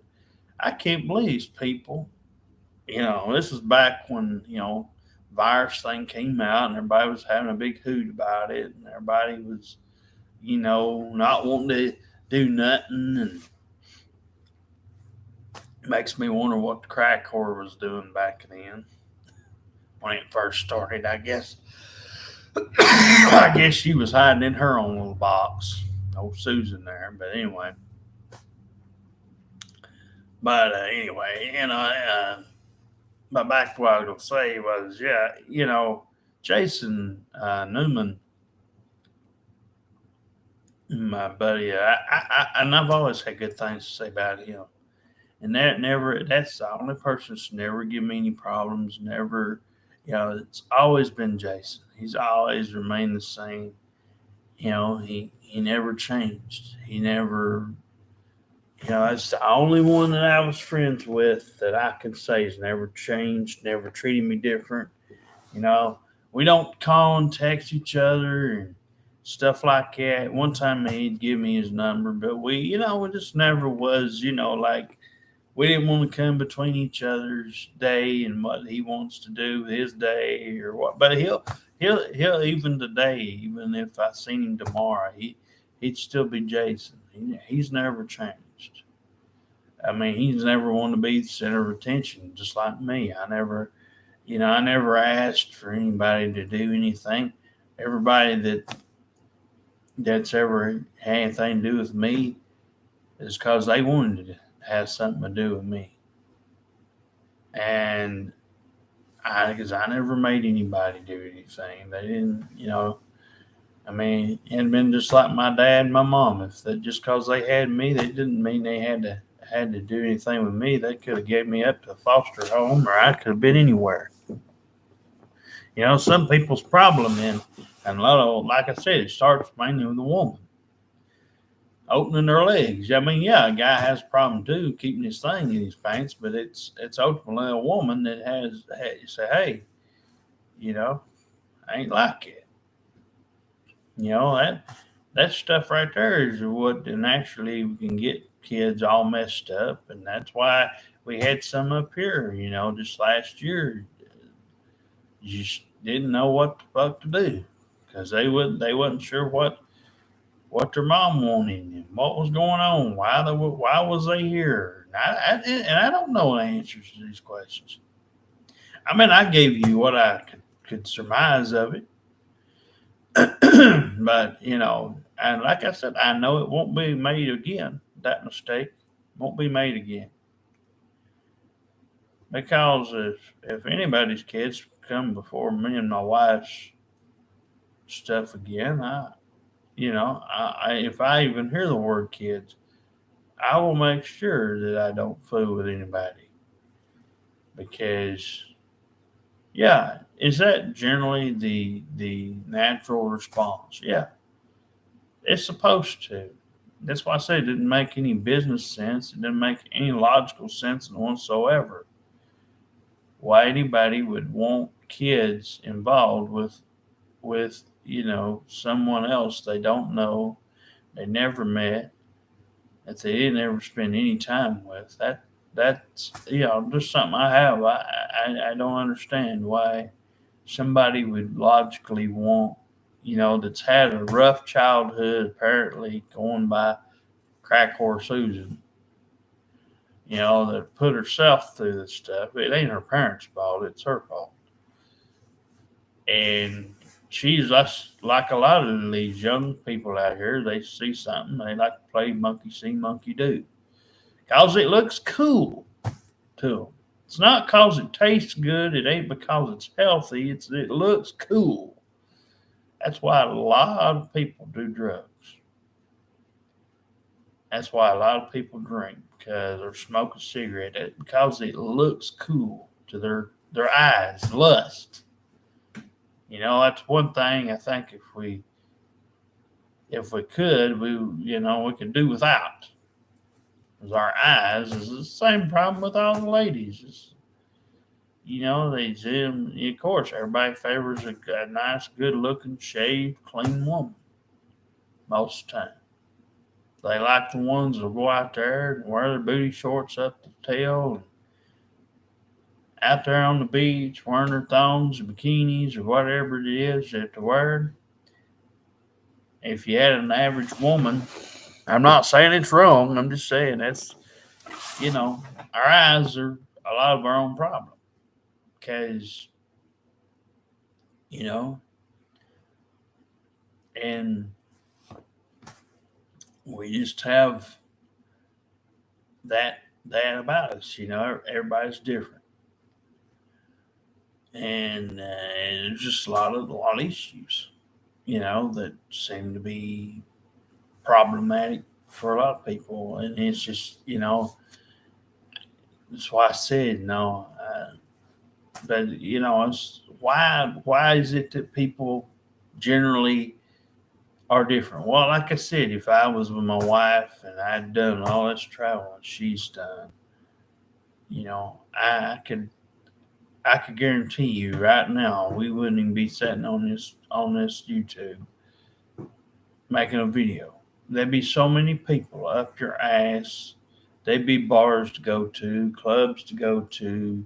"I can't believe these people. This is back when virus thing came out, and everybody was having a big hoot about it, and everybody was not wanting to do nothing, and it makes me wonder what the crack whore was doing back then when it first started. I guess I guess she was hiding in her own little box, old Susan there. But anyway, but back to what I was gonna say was, yeah, Jason Newman, my buddy, and I've always had good things to say about him. And that's the only person that's never given me any problems. Never, it's always been Jason. He's always remained the same. He never changed. He never, that's the only one that I was friends with that I can say has never changed, never treated me different. You know, we don't call and text each other and stuff like that. One time he'd give me his number, but we just never was, like we didn't want to come between each other's day and what he wants to do with his day or what. But he'll even today, even if I seen him tomorrow, he'd still be Jason. He's never changed. I mean, he's never wanted to be the center of attention, just like me. I never asked for anybody to do anything. Everybody that's ever had anything to do with me is because they wanted to have something to do with me. And because I never made anybody do anything. They didn't, I mean, it had been just like my dad and my mom. If that just because they had me, that didn't mean they had to do anything with me. They could have gave me up to a foster home, or I could have been anywhere. Some people's problem and a lot of, like I said, it starts mainly with the woman opening their legs. I mean, yeah, a guy has a problem too keeping his thing in his pants, but it's ultimately a woman that has say, hey, I ain't like it. That stuff right there is what naturally we can get kids all messed up, and that's why we had some up here. Just last year, you just didn't know what the fuck to do because they wasn't sure what their mom wanted and what was going on, why was they here, and I don't know the answers to these questions. I mean, I gave you what I could surmise of it. But and like I said, I know it won't be made again. That mistake won't be made again because if anybody's kids come before me and my wife's stuff again, if I even hear the word kids, I will make sure that I don't fool with anybody because, yeah, is that generally the natural response? Yeah, it's supposed to. That's why I say it didn't make any business sense. It didn't make any logical sense whatsoever. Why anybody would want kids involved with someone else they don't know, they never met, that they didn't ever spend any time with. That's just something I have. I don't understand why somebody would logically want that's had a rough childhood, apparently going by crack whore Susan, that put herself through this stuff. It ain't her parents' fault, it's her fault. And she's like a lot of these young people out here, they see something, they like to play monkey see, monkey do. Because it looks cool to them. It's not because it tastes good. It ain't because it's healthy. It looks cool. That's why a lot of people do drugs. That's why a lot of people drink because or smoke a cigarette because it looks cool to their eyes. Lust. That's one thing I think if we could we could do without. Is our eyes is the same problem with all the ladies. They of course everybody favors a nice, good looking, shaved, clean woman most of the time. They like the ones that go out there and wear their booty shorts up the tail and out there on the beach wearing their thongs or bikinis or whatever it is that they're wearing. If you had an average woman, I'm not saying it's wrong. I'm just saying you know, our eyes are a lot of our own problem because, you know, and we just have that about us. Everybody's different, and there's just a lot of issues, that seem to be problematic for a lot of people, and it's just that's why I said but it's why is it that people generally are different? Well, like I said, if I was with my wife and I'd done all this traveling she's done, I could guarantee you right now we wouldn't even be sitting on this YouTube making a video. There'd be so many people up your ass. There'd be bars to go to, clubs to go to,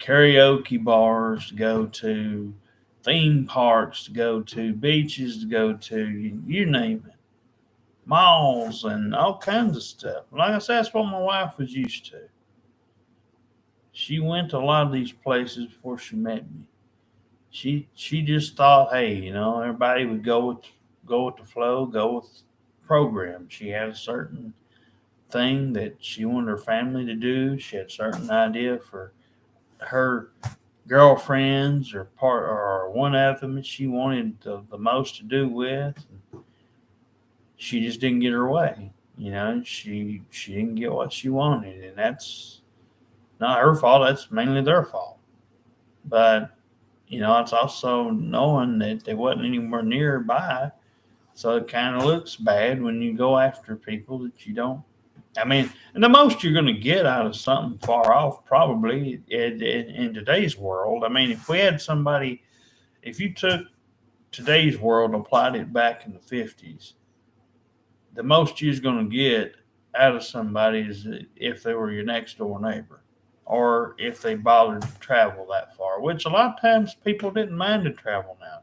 karaoke bars to go to, theme parks to go to, beaches to go to, you name it, malls and all kinds of stuff. Like I said, that's what my wife was used to. She went to a lot of these places before she met me. She just thought, hey, everybody would go with the flow, go with the program. She had a certain thing that she wanted her family to do. She had a certain idea for her girlfriends or one of them that she wanted the most to do with. She just didn't get her way. She didn't get what she wanted, and that's not her fault. That's mainly their fault. But it's also knowing that they wasn't anywhere nearby, so it kind of looks bad when you go after people that you don't. I mean, and the most you're going to get out of something far off, probably in today's world. I mean, if you took today's world and applied it back in the 50s, the most you're going to get out of somebody is if they were your next door neighbor or if they bothered to travel that far, which a lot of times people didn't mind to travel now.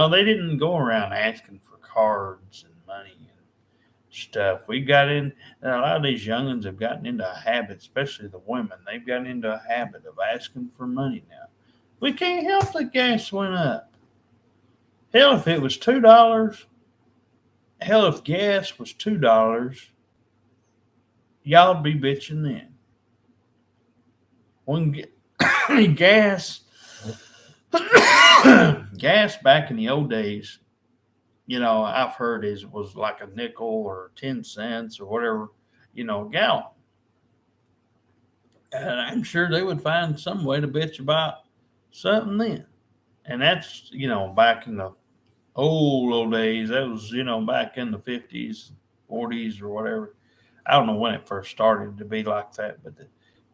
They didn't go around asking for cards and money and stuff. We got in, and a lot of these youngins have gotten into a habit, especially the women. They've gotten into a habit of asking for money now. We can't help that gas went up. Hell, if it was $2, hell, if gas was $2, y'all be bitching then. When gas, gas back in the old days, I've heard was like a nickel or 10 cents or whatever, a gallon. And I'm sure they would find some way to bitch about something then. And that's, back in the old days. That was, back in the 50s, 40s or whatever. I don't know when it first started to be like that, but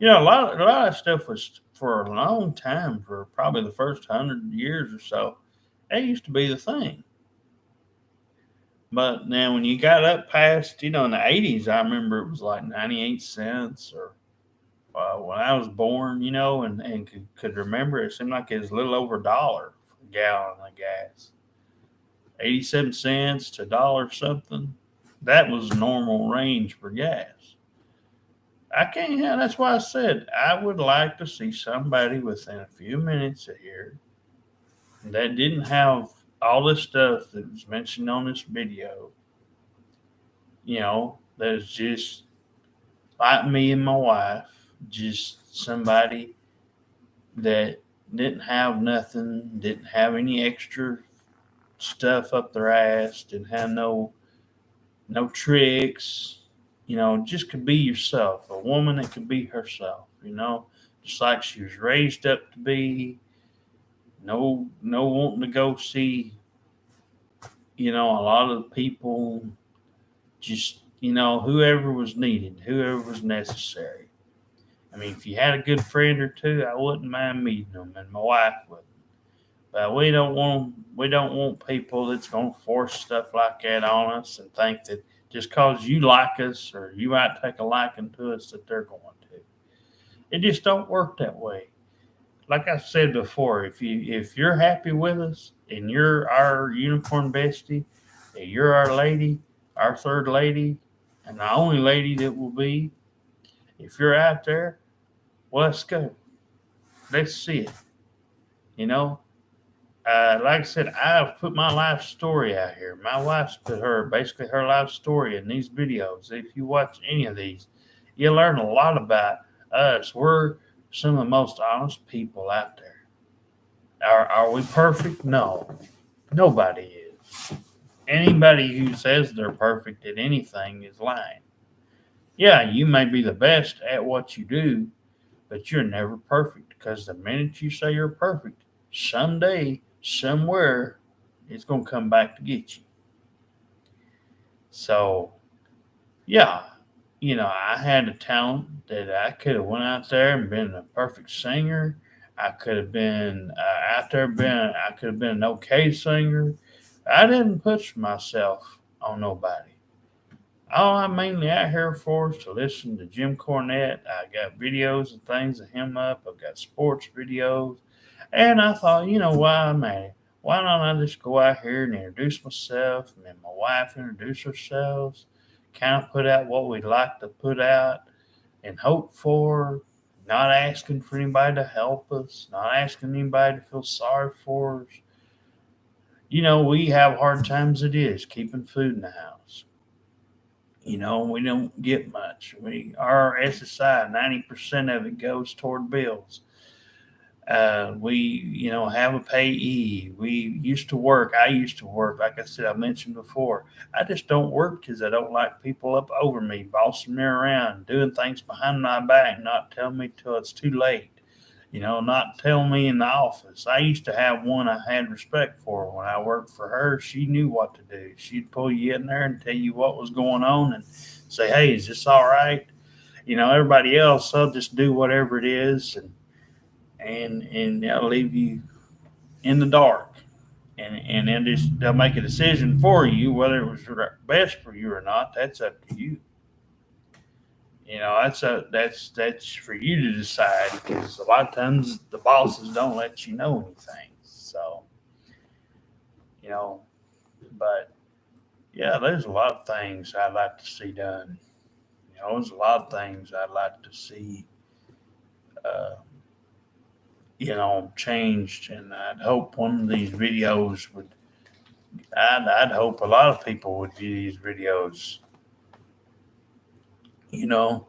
a lot of stuff was for a long time, for probably the first 100 years or so. That used to be the thing. But now, when you got up past, in the 80s, I remember it was like 98 cents, or when I was born, and could remember it seemed like it was a little over $1 for a gallon of gas. 87 cents to $1 something. That was normal range for gas. I can't have, that's why I said I would like to see somebody within a few minutes of here that didn't have all this stuff that was mentioned on this video, that's just like me and my wife, just somebody that didn't have nothing, didn't have any extra stuff up their ass, didn't have no tricks, just could be yourself. A woman that could be herself, just like she was raised up to be. No wanting to go see, a lot of the people, just, whoever was needed, whoever was necessary. I mean, if you had a good friend or two, I wouldn't mind meeting them, and my wife would. But we don't want people that's gonna force stuff like that on us and think that just cause you like us or you might take a liking to us that they're going to. It just don't work that way. Like I said before, if you're happy with us and you're our unicorn bestie, and you're our lady, our third lady, and the only lady that will be, if you're out there, well, let's go. Let's see it. You know, like I said, I've put my life story out here. My wife's put basically her life story in these videos. If you watch any of these, you learn a lot about us. We're some of the most honest people out there. Are we perfect? No, nobody is. Anybody who says they're perfect at anything is lying. Yeah, you may be the best at what you do, but you're never perfect because the minute you say you're perfect, someday, somewhere, it's going to come back to get you. So, yeah, I had a talent that I could have went out there and been a perfect singer. I could have been out there, I could have been an okay singer. I didn't push myself on nobody. All I'm mainly out here for is to listen to Jim Cornette. I got videos and things of him up. I've got sports videos. And I thought, why, man? Why don't I just go out here and introduce myself and then my wife introduce ourselves, kind of put out what we'd like to put out and hope for, not asking for anybody to help us, not asking anybody to feel sorry for us. We have hard times it is keeping food in the house. We don't get much. Our SSI, 90% of it goes toward bills. We, have a payee. We used to work. I used to work. Like I said, I mentioned before, I just don't work because I don't like people up over me, bossing me around, doing things behind my back, not telling me till it's too late. Not telling me in the office. I used to have one I had respect for when I worked for her. She knew what to do. She'd pull you in there and tell you what was going on and say, "Hey, is this all right?" Everybody else, they'll just do whatever it is and they'll leave you in the dark. And then they'll make a decision for you whether it was best for you or not. That's up to you. That's for you to decide because a lot of times the bosses don't let you know anything. So you know, but yeah, there's a lot of things I'd like to see done. There's a lot of things I'd like to see, uh, changed, and I'd hope one of these videos would. I'd hope a lot of people would view these videos. You know,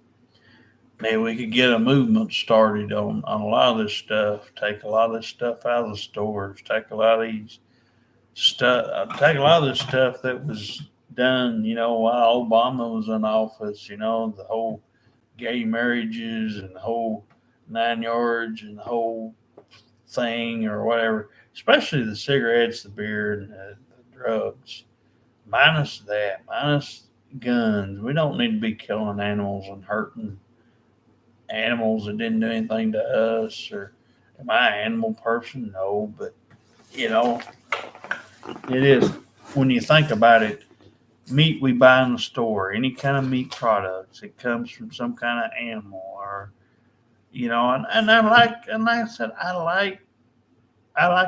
maybe we could get a movement started on a lot of this stuff. Take a lot of this stuff out of the stores. Take a lot of this stuff that was done. While Obama was in office. The whole gay marriages and the whole 9 yards and the whole thing or whatever. Especially the cigarettes, the beer, and the drugs. Minus that. Minus guns. We don't need to be killing animals and hurting animals that didn't do anything to us. Or am I an animal person? No, but you know, it is when you think about it. Meat we buy in the store, any kind of meat products, it comes from some kind of animal, or and like I said, I like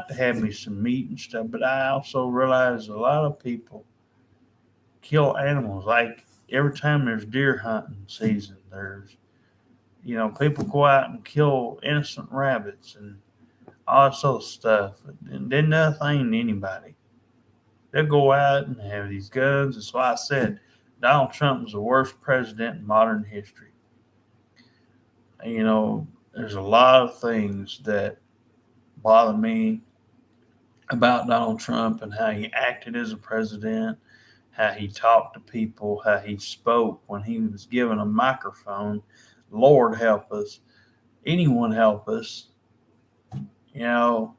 to have me some meat and stuff, but I also realize a lot of people kill animals. Like every time there's deer hunting season, there's people go out and kill innocent rabbits and all this other stuff. And did nothing to anybody. They'll go out and have these guns. That's why I said Donald Trump was the worst president in modern history. There's a lot of things that bother me about Donald Trump and how he acted as a president, how he talked to people, how he spoke when he was given a microphone. Lord help us. Anyone help us. You know,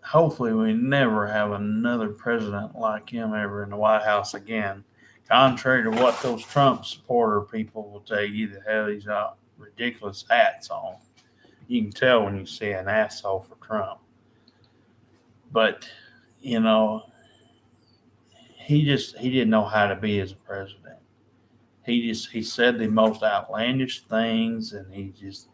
Hopefully we never have another president like him ever in the White House again. Contrary to what those Trump supporter people will tell you, that have these ridiculous hats on. You can tell when you see an asshole for Trump. But, you know, he didn't know how to be as a president. He said the most outlandish things, and he just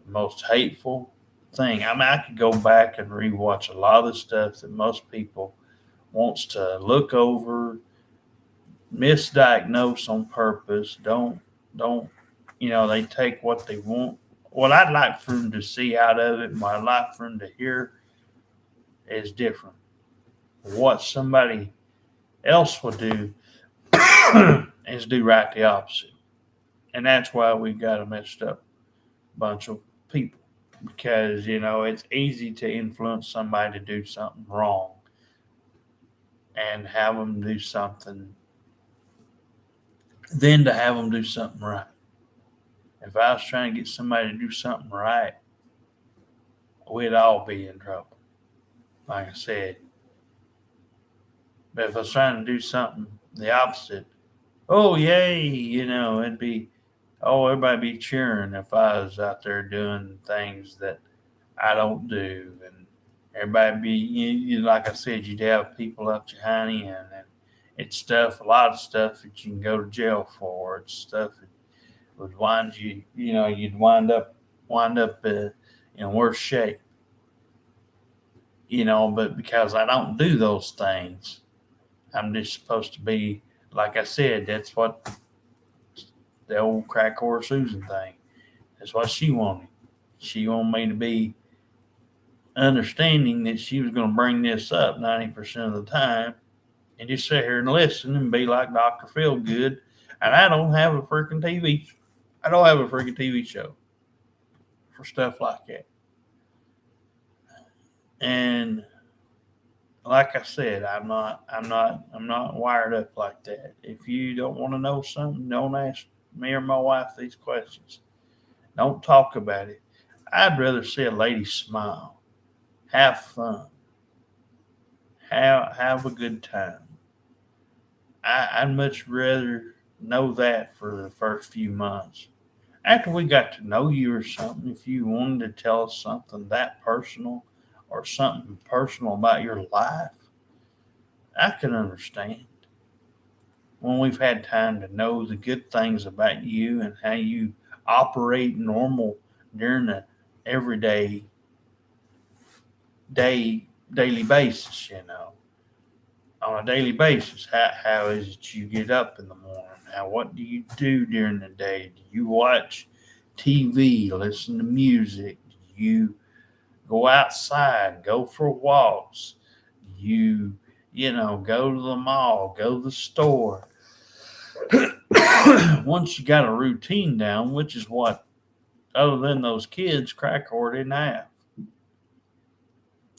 the most hateful thing. I mean, I could go back and rewatch a lot of the stuff that most people wants to look over, misdiagnose on purpose. Don't they take what they want. What I'd like for them to see out of it, and what I'd like for them to hear is different. What somebody else would do is do right the opposite. And that's why we got a messed up bunch of people. Because, it's easy to influence somebody to do something wrong and have them do something, then to have them do something right. If I was trying to get somebody to do something right, we'd all be in trouble, like I said. But if I was trying to do something the opposite, oh, yay, it'd be, oh, everybody be cheering if I was out there doing things that I don't do. And everybody be, like I said, you'd have people up your honey, and it's stuff, a lot of stuff that you can go to jail for. It's stuff that would wind you, you'd wind up in worse shape, but because I don't do those things, I'm just supposed to be, like I said, that's what the old crack whore Susan thing, that's what she wanted. She wanted me to be understanding that she was going to bring this up 90% of the time and just sit here and listen and be like Dr. Feelgood. And I don't have a freaking TV. I don't have a freaking TV show for stuff like that. And like I said, I'm not wired up like that. If you don't want to know something, don't ask me or my wife these questions. Don't talk about it. I'd rather see a lady smile, have fun, have a good time. I'd much rather know that for the first few months. After we got to know you or something, if you wanted to tell us something that personal or something personal about your life, I can understand. When we've had time to know the good things about you and how you operate normal during the everyday daily basis, on a daily basis. How is it you get up in the morning? What do you do during the day? Do you watch TV, listen to music? Do you go outside, go for walks? Do you go to the mall, go to the store? Once you got a routine down, which is what, other than those kids, crack whore didn't have.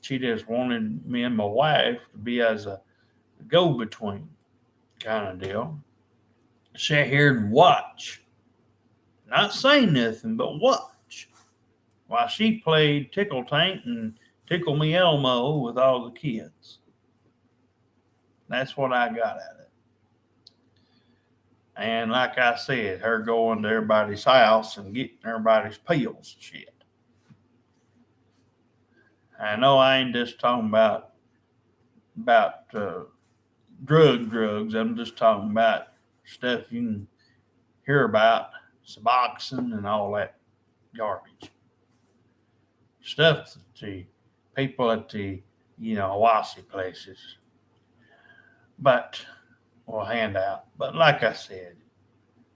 She just wanted me and my wife to be as a go between kind of deal. Sit here and watch. Not say nothing, but watch. While she played Tickle Tank and Tickle Me Elmo with all the kids. That's what I got at it. And like I said, her going to everybody's house and getting everybody's pills and shit. I know I ain't just talking about drugs. I'm just talking about stuff you can hear about, Suboxone and all that garbage. Stuff that the people at the, Wasi places, but will hand out. But like I said,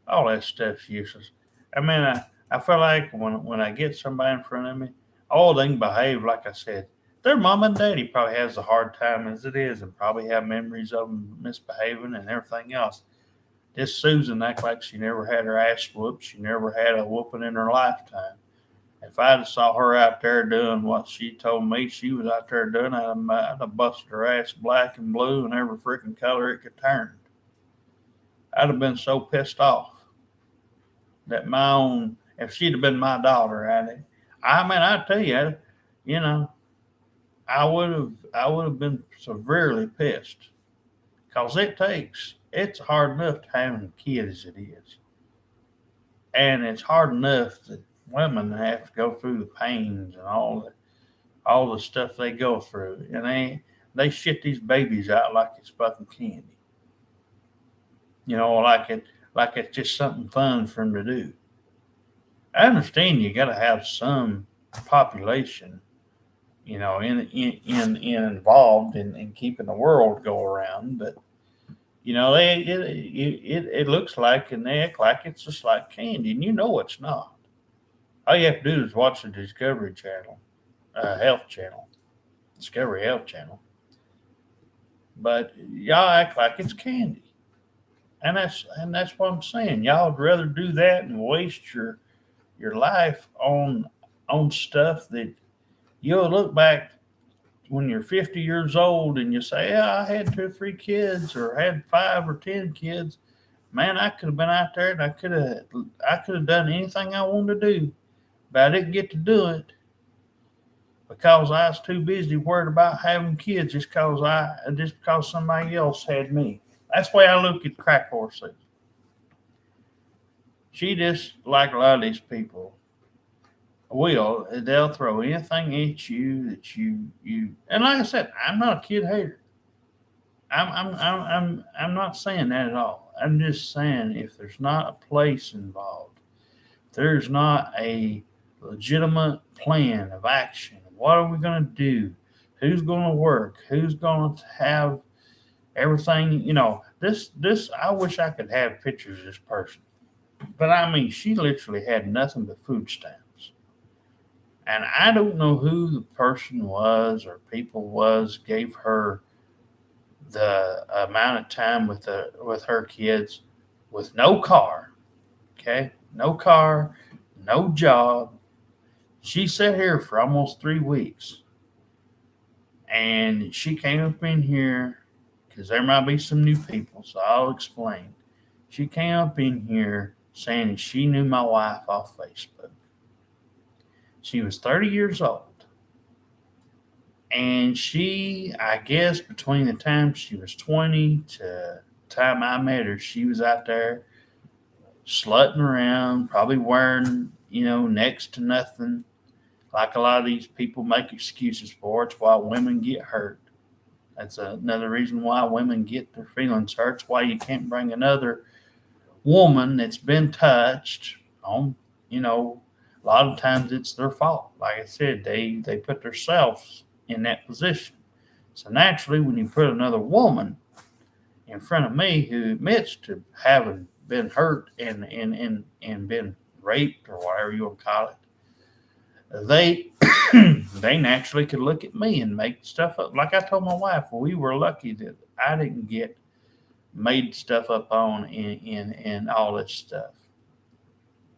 all that stuff's useless. I mean, I feel like when I get somebody in front of me, all they can behave like I said. Their mom and daddy probably has a hard time as it is, and probably have memories of them misbehaving and everything else. This Susan act like she never had her ass whooped. She never had a whooping in her lifetime. If I'd have saw her out there doing what she told me she was out there doing, I'd have busted her ass black and blue and every freaking color it could turn. I'd have been so pissed off that my own, if she'd have been my daughter, I mean, I tell you, you know, I would have been severely pissed because it's hard enough to having kids as it is, and it's hard enough that women have to go through the pains and all the stuff they go through, and they shit these babies out like it's fucking candy, like it's just something fun for them to do. I understand you got to have some population, in involved in keeping the world go around, but it looks like and they act like it's just like candy, and it's not. All you have to do is watch the Discovery Channel, Health Channel, Discovery Health Channel, but y'all act like it's candy, and that's what I'm saying. Y'all would rather do that and waste your life on stuff that you'll look back when you're 50 years old and you say, "Yeah, I had 2 or 3 kids, or had 5 or 10 kids. Man, I could have been out there and I could have done anything I wanted to do, but I didn't get to do it because I was too busy worried about having kids just because somebody else had me." That's the way I look at crack horses. She just like a lot of these people they'll throw anything at you that you and like I said, I'm not a kid hater. I'm not saying that at all. I'm just saying if there's not a place involved, if there's not a legitimate plan of action. What are we going to do? Who's going to work? Who's going to have everything? This. I wish I could have pictures of this person, but I mean, she literally had nothing but food stamps. And I don't know who the person was or people was gave her the amount of time with her kids with no car. Okay, no car, no job. She sat here for almost 3 weeks, and she came up in here because there might be some new people, so I'll explain. She came up in here saying that she knew my wife off Facebook. She was 30 years old. And she, I guess, between the time she was 20 to the time I met her, she was out there slutting around, probably wearing, next to nothing, like a lot of these people make excuses for. It's why women get hurt. That's another reason why women get their feelings hurt. It's why you can't bring another woman that's been touched on, a lot of times it's their fault. Like I said, they put themselves in that position. So naturally, when you put another woman in front of me who admits to having been hurt and been raped or whatever you want to call it, they they naturally could look at me and make stuff up. Like I told my wife, we were lucky that I didn't get made stuff up on in all this stuff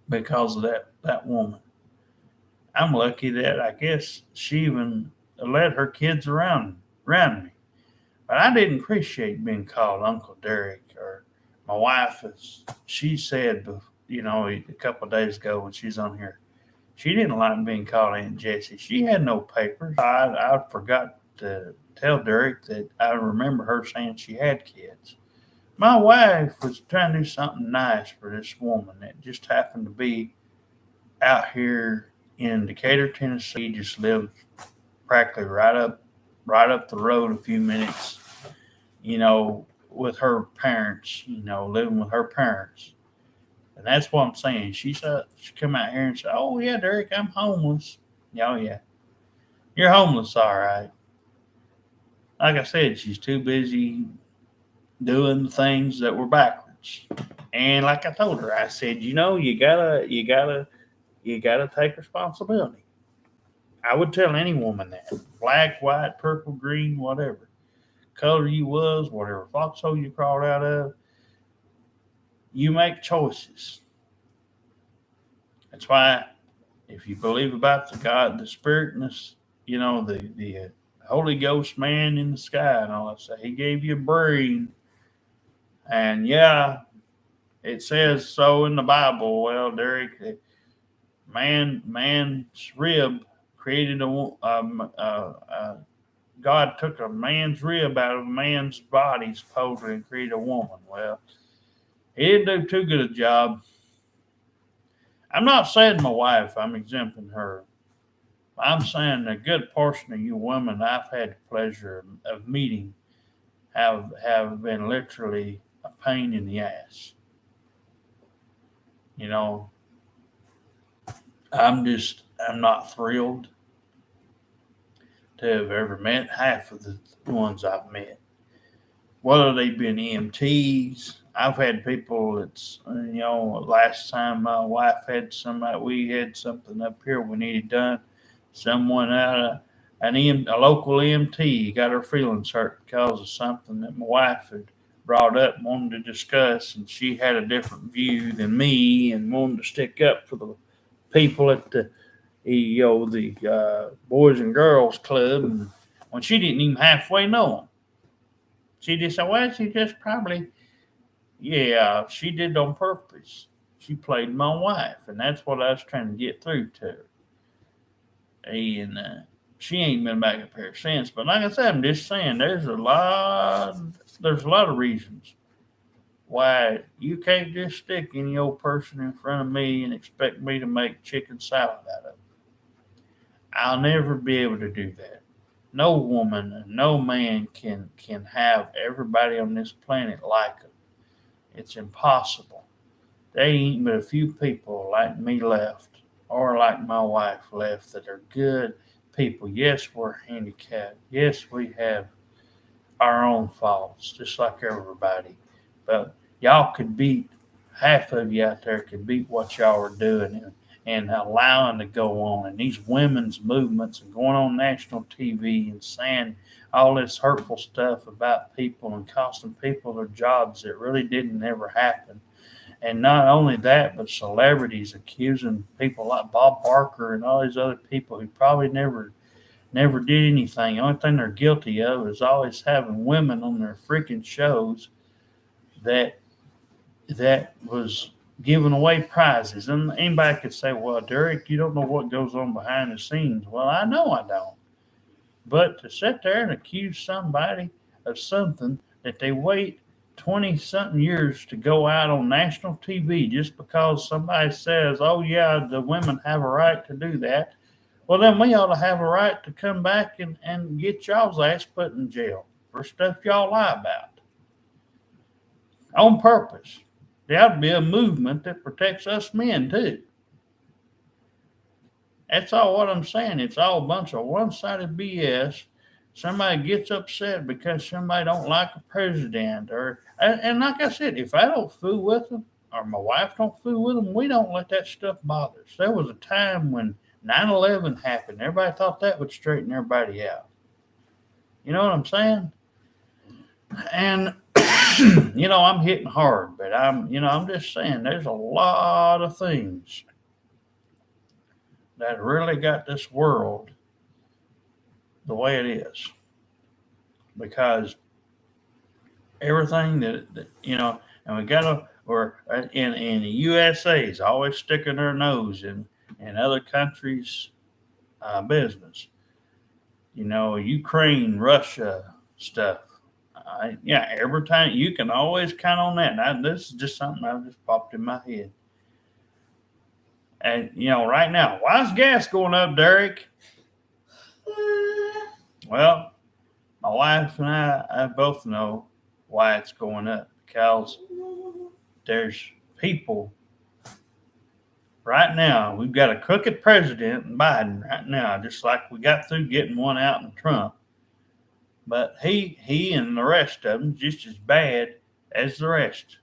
because of that woman. I'm lucky that I guess she even let her kids around me. But I didn't appreciate being called Uncle Derek, or my wife, as she said, a couple of days ago when she's on here. She didn't like being called Aunt Jessie. She had no papers. I forgot to tell Derek that I remember her saying she had kids. My wife was trying to do something nice for this woman that just happened to be out here in Decatur, Tennessee. Just lived practically right up the road a few minutes, with her parents, living with her parents. And that's what I'm saying. She come out here and said, "Oh yeah, Derek, I'm homeless." Yeah, oh yeah, you're homeless, all right. Like I said, she's too busy doing the things that were backwards. And like I told her, I said, you gotta take responsibility. I would tell any woman that. Black, white, purple, green, whatever. Color you was, whatever foxhole you crawled out of, you make choices. That's why If you believe about the God, the Spirit, and the Holy Ghost man in the sky and all that stuff, He gave you a brain, and yeah, it says so in the Bible. Well, Derek, man's rib created God took a man's rib out of a man's body supposedly and created a woman. Well, He didn't do too good a job. I'm not saying my wife, I'm exempting her. I'm saying a good portion of you women I've had the pleasure of meeting have been literally a pain in the ass. You know, I'm not thrilled to have ever met half of the ones I've met. Whether they've been EMTs, I've had people that's, last time my wife had somebody, we had something up here we needed done. Someone out of a local EMT got her feelings hurt because of something that my wife had brought up and wanted to discuss, and she had a different view than me and wanted to stick up for the people at the Boys and Girls Club, and when she didn't even halfway know them. She just said, well, she just probably, yeah, she did it on purpose. She played my wife, and that's what I was trying to get through to her. And she ain't been back up here since. But like I said, I'm just saying, there's a lot of reasons why you can't just stick any old person in front of me and expect me to make chicken salad out of it. I'll never be able to do that. No woman and no man can have everybody on this planet like them. It's impossible. There ain't but a few people like me left, or like my wife left, that are good people. Yes, we're handicapped. Yes, we have our own faults, just like everybody. But y'all could beat half of you out there could beat what y'all are doing and allowing to go on. And these women's movements and going on national TV and saying all this hurtful stuff about people and costing people their jobs that really didn't ever happen. And not only that, but celebrities accusing people like Bob Barker and all these other people who probably never did anything. The only thing they're guilty of is always having women on their freaking shows that was giving away prizes. And anybody could say, well, Derek, you don't know what goes on behind the scenes. Well, I know I don't. But to sit there and accuse somebody of something that they wait 20 something years to go out on national TV just because somebody says, oh, yeah, the women have a right to do that. Well, then we ought to have a right to come back and get y'all's ass put in jail for stuff y'all lie about on purpose. There ought to be a movement that protects us men, too. That's all what I'm saying. It's all a bunch of one-sided BS. Somebody gets upset because somebody don't like a president, and like I said, if I don't fool with them or my wife don't fool with them, we don't let that stuff bother us. There was a time when 9/11 happened. Everybody thought that would straighten everybody out. You know what I'm saying? And I'm hitting hard, but I'm just saying there's a lot of things that really got this world the way it is. Because everything and we gotta, or in the USA is always sticking their nose in other countries' business. Ukraine, Russia stuff. Yeah, every time you can always count on that. Now, this is just something that just popped in my head. And right now, why is gas going up, Derek? Well, my wife and I both know why it's going up because there's people right now. We've got a crooked president in Biden right now, just like we got through getting one out in Trump. But he and the rest of them just as bad as the rest.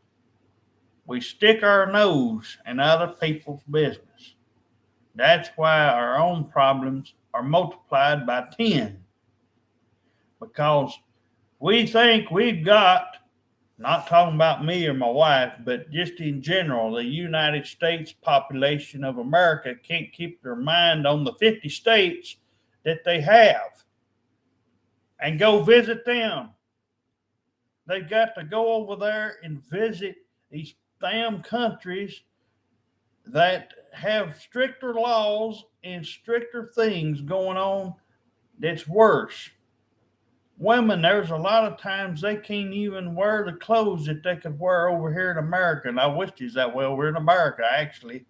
We stick our nose in other people's business. That's why our own problems are multiplied by 10. Because we think we've got Not talking about me or my wife, but just in general, the United States population of America can't keep their mind on the 50 states that they have and go visit them. They got to go over there and visit these damn countries that have stricter laws and stricter things going on that's worse. Women, there's a lot of times they can't even wear the clothes that they could wear over here in America. And I wish it's that way over in America, actually.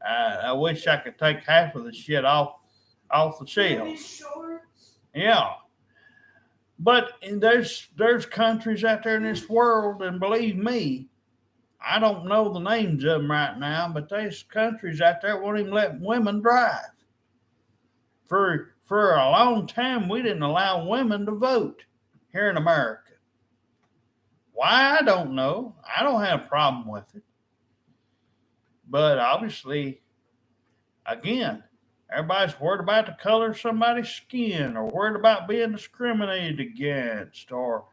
I wish I could take half of the shit off the shelves. Yeah. But there's countries out there in this world, and believe me, I don't know the names of them right now, but there's countries out there that won't even let women drive. For a long time, we didn't allow women to vote here in America. Why? I don't know. I don't have a problem with it. But obviously, again, everybody's worried about the color of somebody's skin, or worried about being discriminated against, or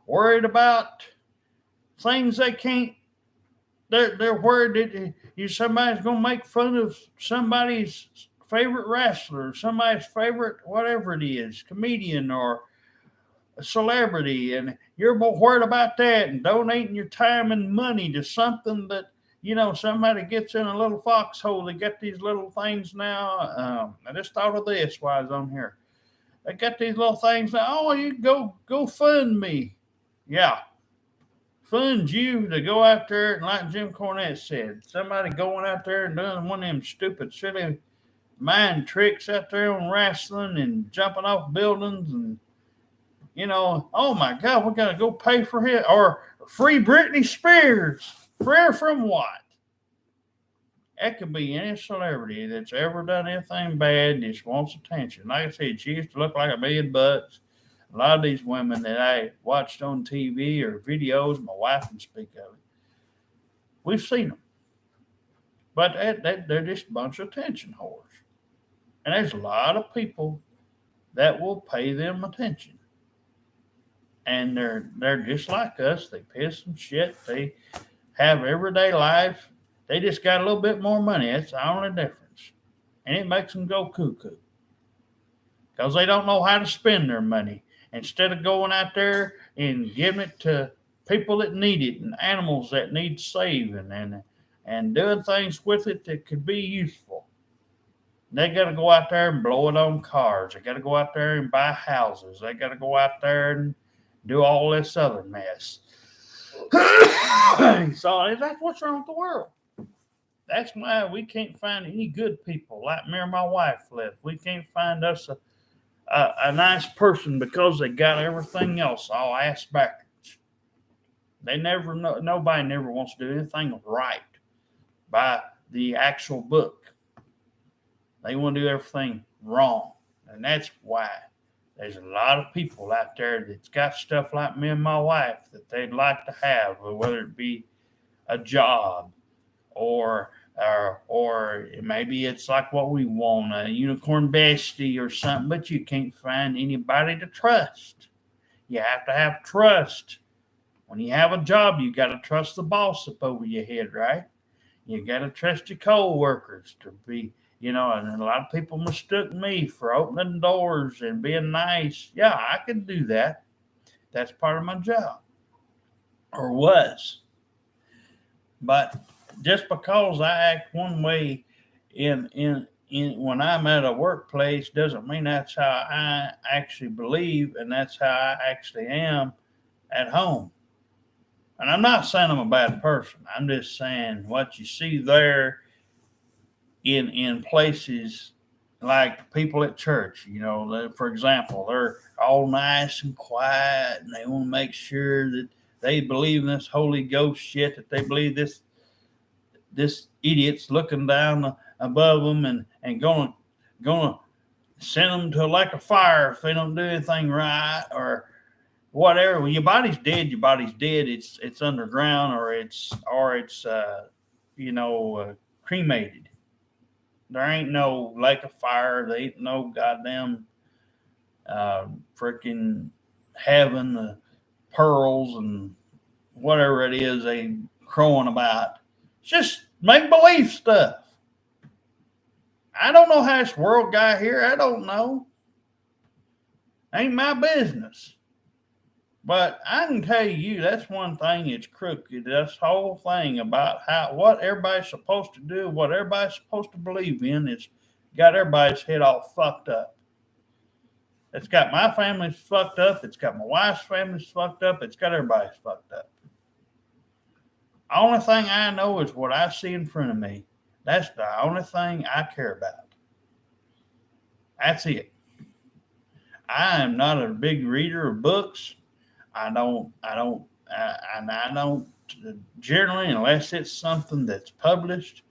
worried about things they can't. They're worried that somebody's going to make fun of somebody's favorite wrestler, somebody's favorite whatever it is, comedian or a celebrity, and you're more worried about that and donating your time and money to something that somebody gets in a little foxhole. They get these little things now. I just thought of this while I was on here. They got these little things now. Oh, you go fund me. Yeah, fund you to go out there and, like Jim Cornette said, somebody going out there and doing one of them stupid, silly mind tricks out there on wrestling and jumping off buildings and oh my God, we gotta go pay for it, or free Britney Spears. Free from what? That could be any celebrity that's ever done anything bad and just wants attention. Like I said, she used to look like $1,000,000. A lot of these women that I watched on TV or videos, my wife can speak of it. We've seen them, but they're just a bunch of attention whores. And there's a lot of people that will pay them attention. And they're just like us. They piss and shit. They have everyday life. They just got a little bit more money. That's the only difference. And it makes them go cuckoo. Because they don't know how to spend their money. Instead of going out there and giving it to people that need it and animals that need saving and doing things with it that could be useful. They got to go out there and blow it on cars. They got to go out there and buy houses. They got to go out there and do all this other mess. So that's what's wrong with the world. That's why we can't find any good people like me or my wife left. We can't find us a nice person because they got everything else all ass backwards. Nobody never wants to do anything right by the actual book. They want to do everything wrong. And that's why there's a lot of people out there that's got stuff like me and my wife that they'd like to have, whether it be a job or maybe it's like what we want, a unicorn bestie or something, but you can't find anybody to trust. You have to have trust. When you have a job, you got to trust the boss up over your head, right? You got to trust your co-workers to be, and a lot of people mistook me for opening doors and being nice. Yeah, I could do that. That's part of my job, or was. But just because I act one way in when I'm at a workplace doesn't mean that's how I actually believe and that's how I actually am at home. And I'm not saying I'm a bad person. I'm just saying what you see there in places like people at church, for example, they're all nice and quiet and they want to make sure that they believe in this Holy Ghost shit, that they believe this idiot's looking down above them and gonna send them to a lake of fire if they don't do anything right or whatever. When your body's dead, your body's dead. It's underground or it's cremated. There ain't no lake of fire. There ain't no goddamn freaking heaven, pearls and whatever it is they crowing about. It's just make believe stuff. I don't know how this world got here. I don't know. Ain't my business. But I can tell you that's one thing that's crooked. This whole thing about how what everybody's supposed to do, what everybody's supposed to believe in, is got everybody's head all fucked up. It's got my family's fucked up. It's got my wife's family's fucked up. It's got everybody's fucked up. The only thing I know is what I see in front of me. That's the only thing I care about. That's it. I am not a big reader of books. I don't generally, unless it's something that's published,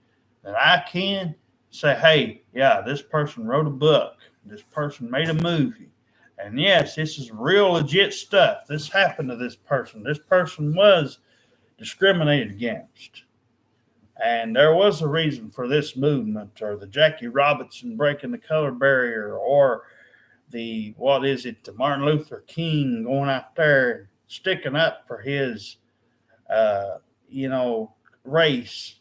that I can say, hey, yeah, this person wrote a book, this person made a movie, and yes, this is real legit stuff. This happened to this person. This person was discriminated against. And there was a reason for this movement, or the Jackie Robinson breaking the color barrier, or the Martin Luther King going out there and sticking up for his uh, race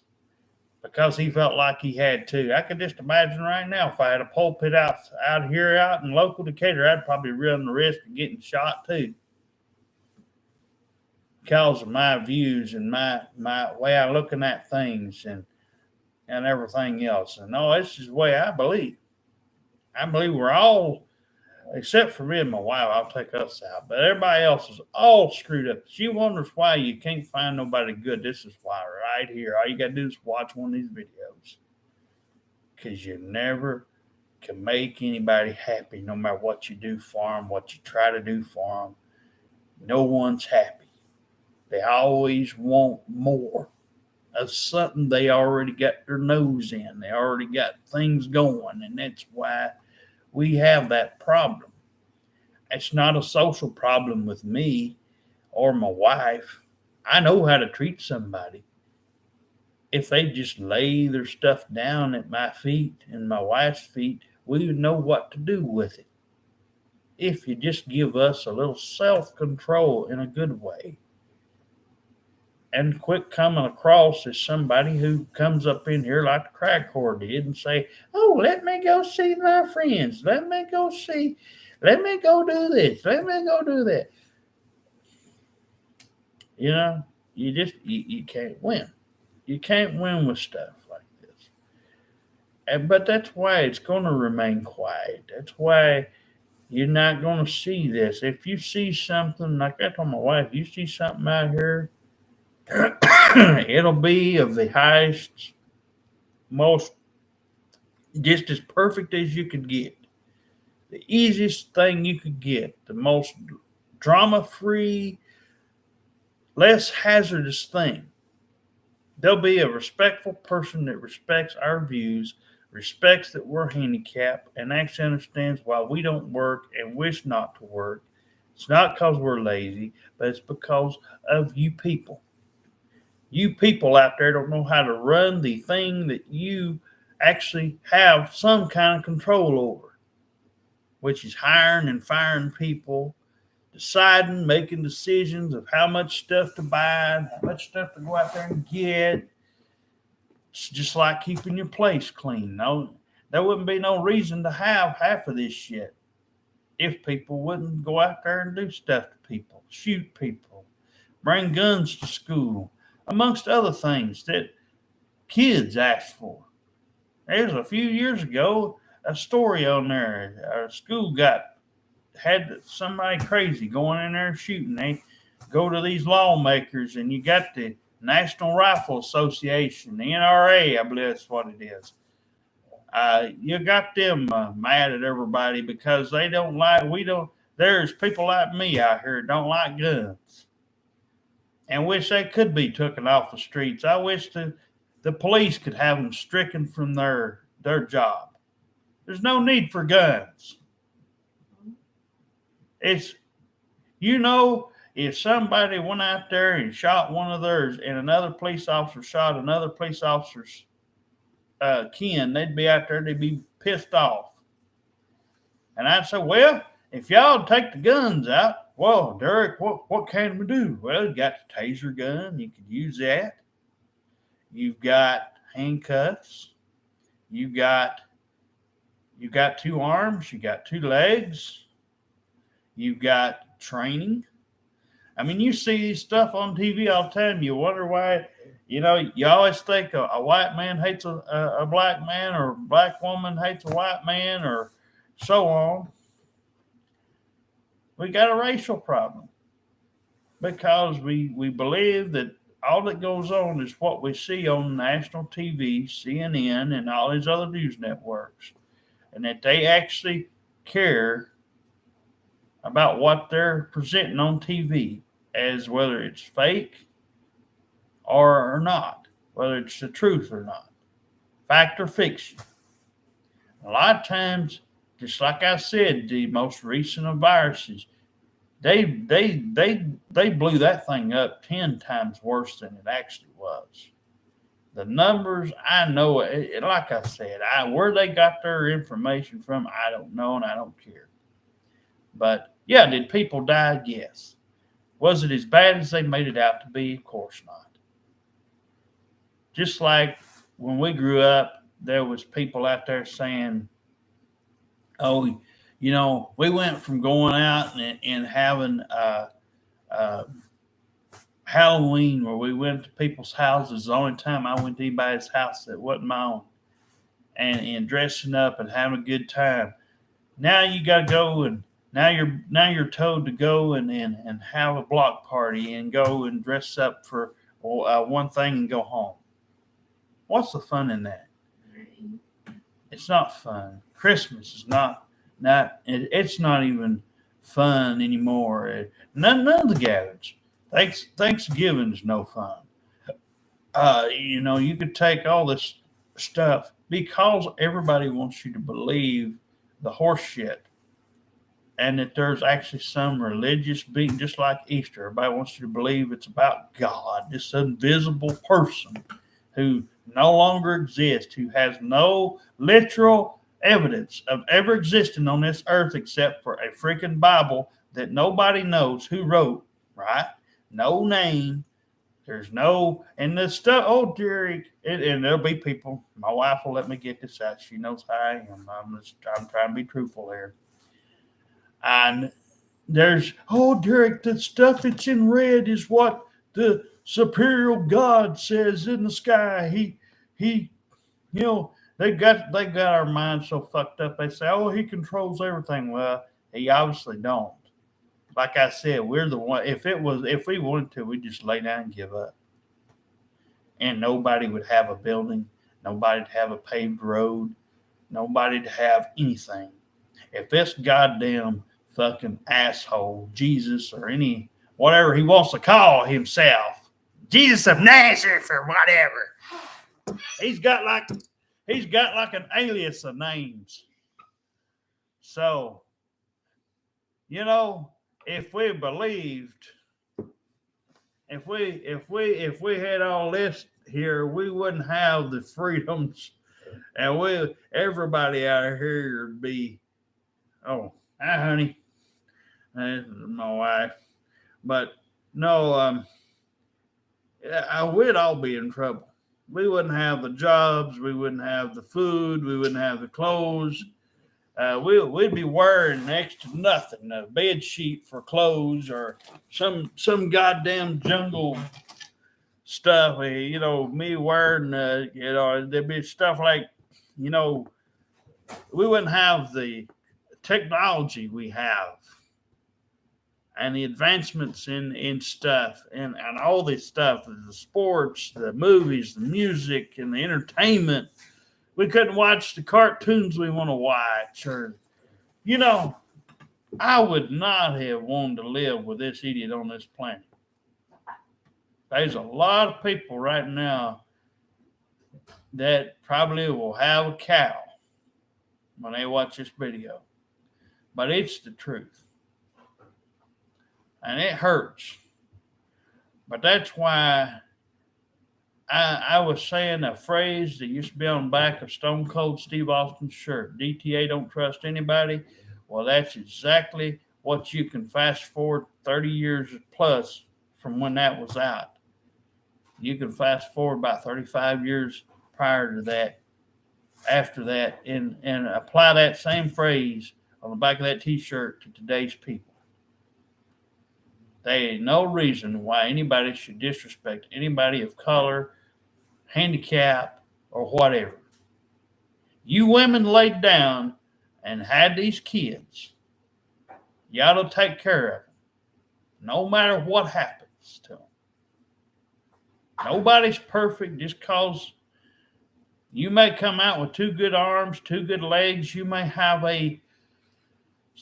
because he felt like he had to. I could just imagine right now if I had a pulpit out here out in local Decatur, I'd probably run the risk of getting shot too. Because of my views and my way of looking at things and everything else. And no, this is the way I believe. I believe we're all, except for me and my wife, I'll take us out. But everybody else is all screwed up. She wonders why you can't find nobody good. This is why right here. All you got to do is watch one of these videos. Because you never can make anybody happy no matter what you do for them, what you try to do for them. No one's happy. They always want more of something they already got their nose in. They already got things going, and that's why we have that problem. It's not a social problem with me or my wife. I know how to treat somebody. If they just lay their stuff down at my feet and my wife's feet, we would know what to do with it. If you just give us a little self control in a good way. And quit coming across as somebody who comes up in here like the crack whore did and say, oh, let me go see my friends. Let me go do this. Let me go do that. You can't win. You can't win with stuff like this. But that's why it's going to remain quiet. That's why you're not going to see this. If you see something, like I told my wife, you see something out here, it'll be of the highest, most, just as perfect as you could get. The easiest thing you could get, the most drama free, less hazardous thing. There'll be a respectful person that respects our views, respects that we're handicapped, and actually understands why we don't work and wish not to work. It's not because we're lazy, but it's because of you people. You people out there don't know how to run the thing that you actually have some kind of control over, which is hiring and firing people, deciding, making decisions of how much stuff to buy, how much stuff to go out there and get. It's just like keeping your place clean. No, there wouldn't be no reason to have half of this shit if people wouldn't go out there and do stuff to people, shoot people, bring guns to school, amongst other things that kids ask for. There's a few years ago a story on there. Our school had somebody crazy going in there and shooting. They go to these lawmakers, and you got the National Rifle Association, the NRA, I believe that's what it is. You got them mad at everybody because there's people like me out here that don't like guns and wish they could be taken off the streets. I wish the police could have them stricken from their job. There's no need for guns. It's, if somebody went out there and shot one of theirs and another police officer shot another police officer's kin, they'd be out there, they'd be pissed off. And I'd say, well, if y'all take the guns out, Well, Derek, what can we do? Well, you got the taser gun. You could use that. You've got handcuffs. You got you got two arms. You got two legs. You've got training. I mean, you see stuff on TV all the time. You wonder why. You always think a white man hates a black man, or a black woman hates a white man, or so on. We got a racial problem because we believe that all that goes on is what we see on national TV, CNN, and all these other news networks, and that they actually care about what they're presenting on TV, as whether it's fake or not, whether it's the truth or not, fact or fiction. A lot of times, just like I said, the most recent of viruses, they blew that thing up 10 times worse than it actually was. The numbers, I know, like I said, where they got their information from, I don't know, and I don't care. But yeah, did people die? Yes. Was it as bad as they made it out to be? Of course not. Just like when we grew up, there was people out there saying, "Oh, we went from going out and having uh, Halloween where we went to people's houses. The only time I went to anybody's house that wasn't my own, and dressing up and having a good time. Now you got to go, and now you're told to go and have a block party and go and dress up for one thing and go home. What's the fun in that? It's not fun. Christmas is it's not even fun anymore. None of the gatherings. Thanksgiving's no fun. You could take all this stuff because everybody wants you to believe the horse shit, and that there's actually some religious being, just like Easter. Everybody wants you to believe it's about God, this invisible person who no longer exists, who has no literal evidence of ever existing on this earth except for a freaking Bible that nobody knows who wrote, right? No name. There's no, and the stuff, oh, dear, and there'll be people, my wife will let me get this out. She knows how I am. I'm trying to be truthful here. And there's, oh, Derek, the stuff that's in red is what the superior God says in the sky. He, they got our minds so fucked up. They say, oh, he controls everything. Well, he obviously don't. Like I said, we're the one. If we wanted to, we'd just lay down and give up, and nobody would have a building, nobody'd have a paved road, nobody'd have anything. If this goddamn fucking asshole Jesus, or any whatever he wants to call himself, Jesus of Nazareth or whatever, he's got like an alias of names. So, if we believed, if we had all this here, we wouldn't have the freedoms, and everybody out here would be, oh, hi honey, this is my wife, but no, we'd all be in trouble. We wouldn't have the jobs, we wouldn't have the food, we wouldn't have the clothes. We'd be wearing next to nothing, a bed sheet for clothes, or some goddamn jungle stuff. Me wearing, there'd be stuff like, we wouldn't have the technology we have, and the advancements in stuff, and all this stuff, the sports, the movies, the music, and the entertainment. We couldn't watch the cartoons we want to watch, or, I would not have wanted to live with this idiot on this planet. There's a lot of people right now that probably will have a cow when they watch this video, but it's the truth, and it hurts. But that's why I was saying a phrase that used to be on the back of Stone Cold Steve Austin's shirt. DTA don't trust anybody. Well, that's exactly what you can fast forward 30 years plus from when that was out. You can fast forward about 35 years prior to that, after that, and apply that same phrase on the back of that t-shirt to today's people. There ain't no reason why anybody should disrespect anybody of color, handicap, or whatever. You women laid down and had these kids. You ought to take care of them, no matter what happens to them. Nobody's perfect. Just cause you may come out with two good arms, two good legs, you may have a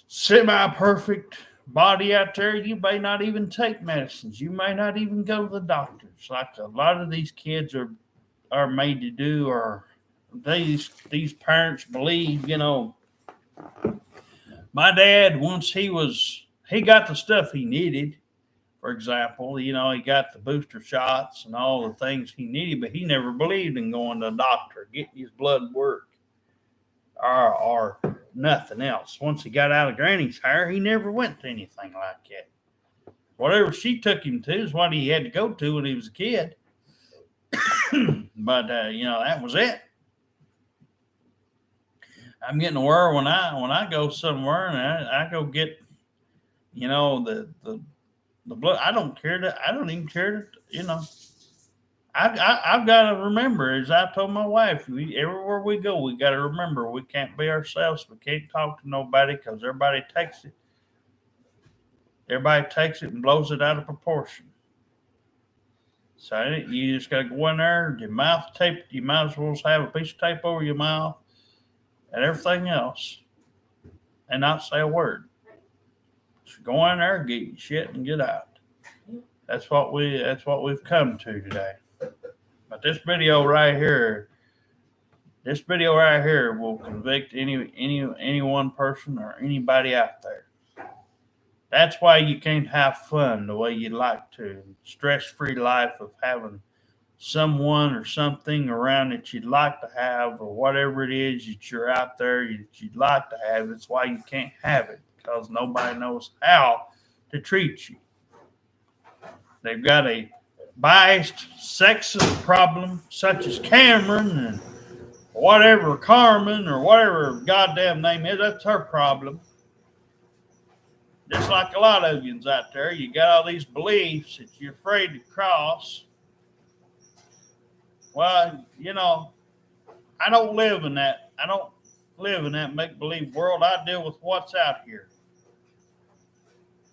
semi-perfect body out there. You may not even take medicines. You may not even go to the doctors, like a lot of these kids are made to do, or these parents believe. My dad, once he got the stuff he needed. For example, he got the booster shots and all the things he needed, but he never believed in going to a doctor, getting his blood work, or nothing else. Once he got out of Granny's hair, he never went to anything like that. Whatever she took him to is what he had to go to when he was a kid. But that was it. I'm getting aware when I go somewhere and I go get the blood. I don't care that. I don't even care that. I've got to remember, as I told my wife, everywhere we go, we got to remember we can't be ourselves. We can't talk to nobody because everybody takes it. Everybody takes it and blows it out of proportion. So you just got to go in there, your mouth taped. You might as well have a piece of tape over your mouth and everything else, and not say a word. Just go in there, get your shit, and get out. That's what we've come to today. But this video right here will convict any one person or anybody out there. That's why you can't have fun the way you'd like to. Stress-free life of having someone or something around that you'd like to have, or whatever it is that you're out there that you'd like to have. It's why you can't have it, because nobody knows how to treat you. They've got a biased sexist problem, such as Cameron and whatever, Carmen or whatever her goddamn name is. That's her problem. Just like a lot of yous out there, you got all these beliefs that you're afraid to cross. Well, I don't live in that. I don't live in that make-believe world. I deal with what's out here.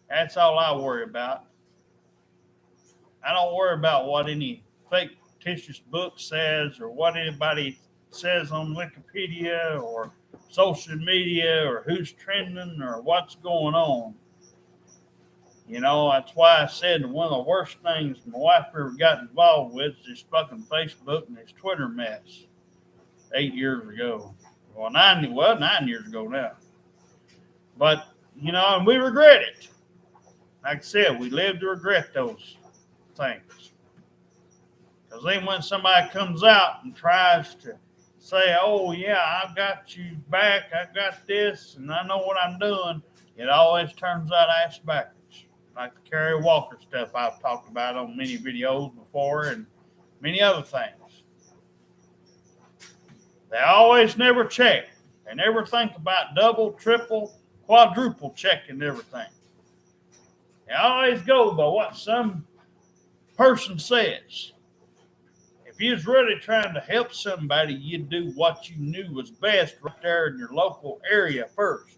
That's all I worry about. I don't worry about what any fictitious book says or what anybody says on Wikipedia or social media or who's trending or what's going on. That's why I said one of the worst things my wife ever got involved with is this fucking Facebook and this Twitter mess 8 years ago. Well, 9 years ago now. But, and we regret it. Like I said, we live to regret those things. Because then when somebody comes out and tries to say, oh, yeah, I've got you back, I've got this, and I know what I'm doing, it always turns out ass backwards. Like the Kerry Walker stuff I've talked about on many videos before and many other things. They always never check. They never think about double, triple, quadruple checking everything. They always go by what some person says. If you was really trying to help somebody, you'd do what you knew was best right there in your local area first.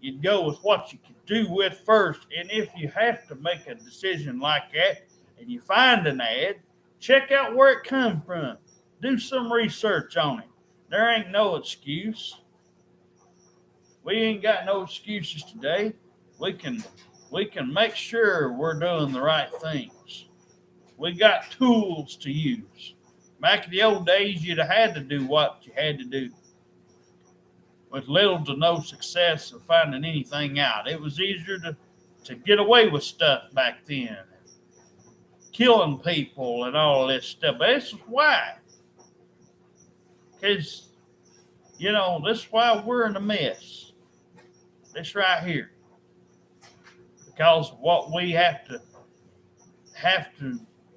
You'd go with what you could do with first. And if you have to make a decision like that and you find an ad, check out where it come from. Do some research on it. There ain't no excuse. We ain't got no excuses today. We can make sure we're doing the right things. We got tools to use. Back in the old days, you'd have had to do what you had to do. With little to no success of finding anything out. It was easier to get away with stuff back then. Killing people and all this stuff. But this is why. Because, this is why we're in a mess. This right here. because of what we have to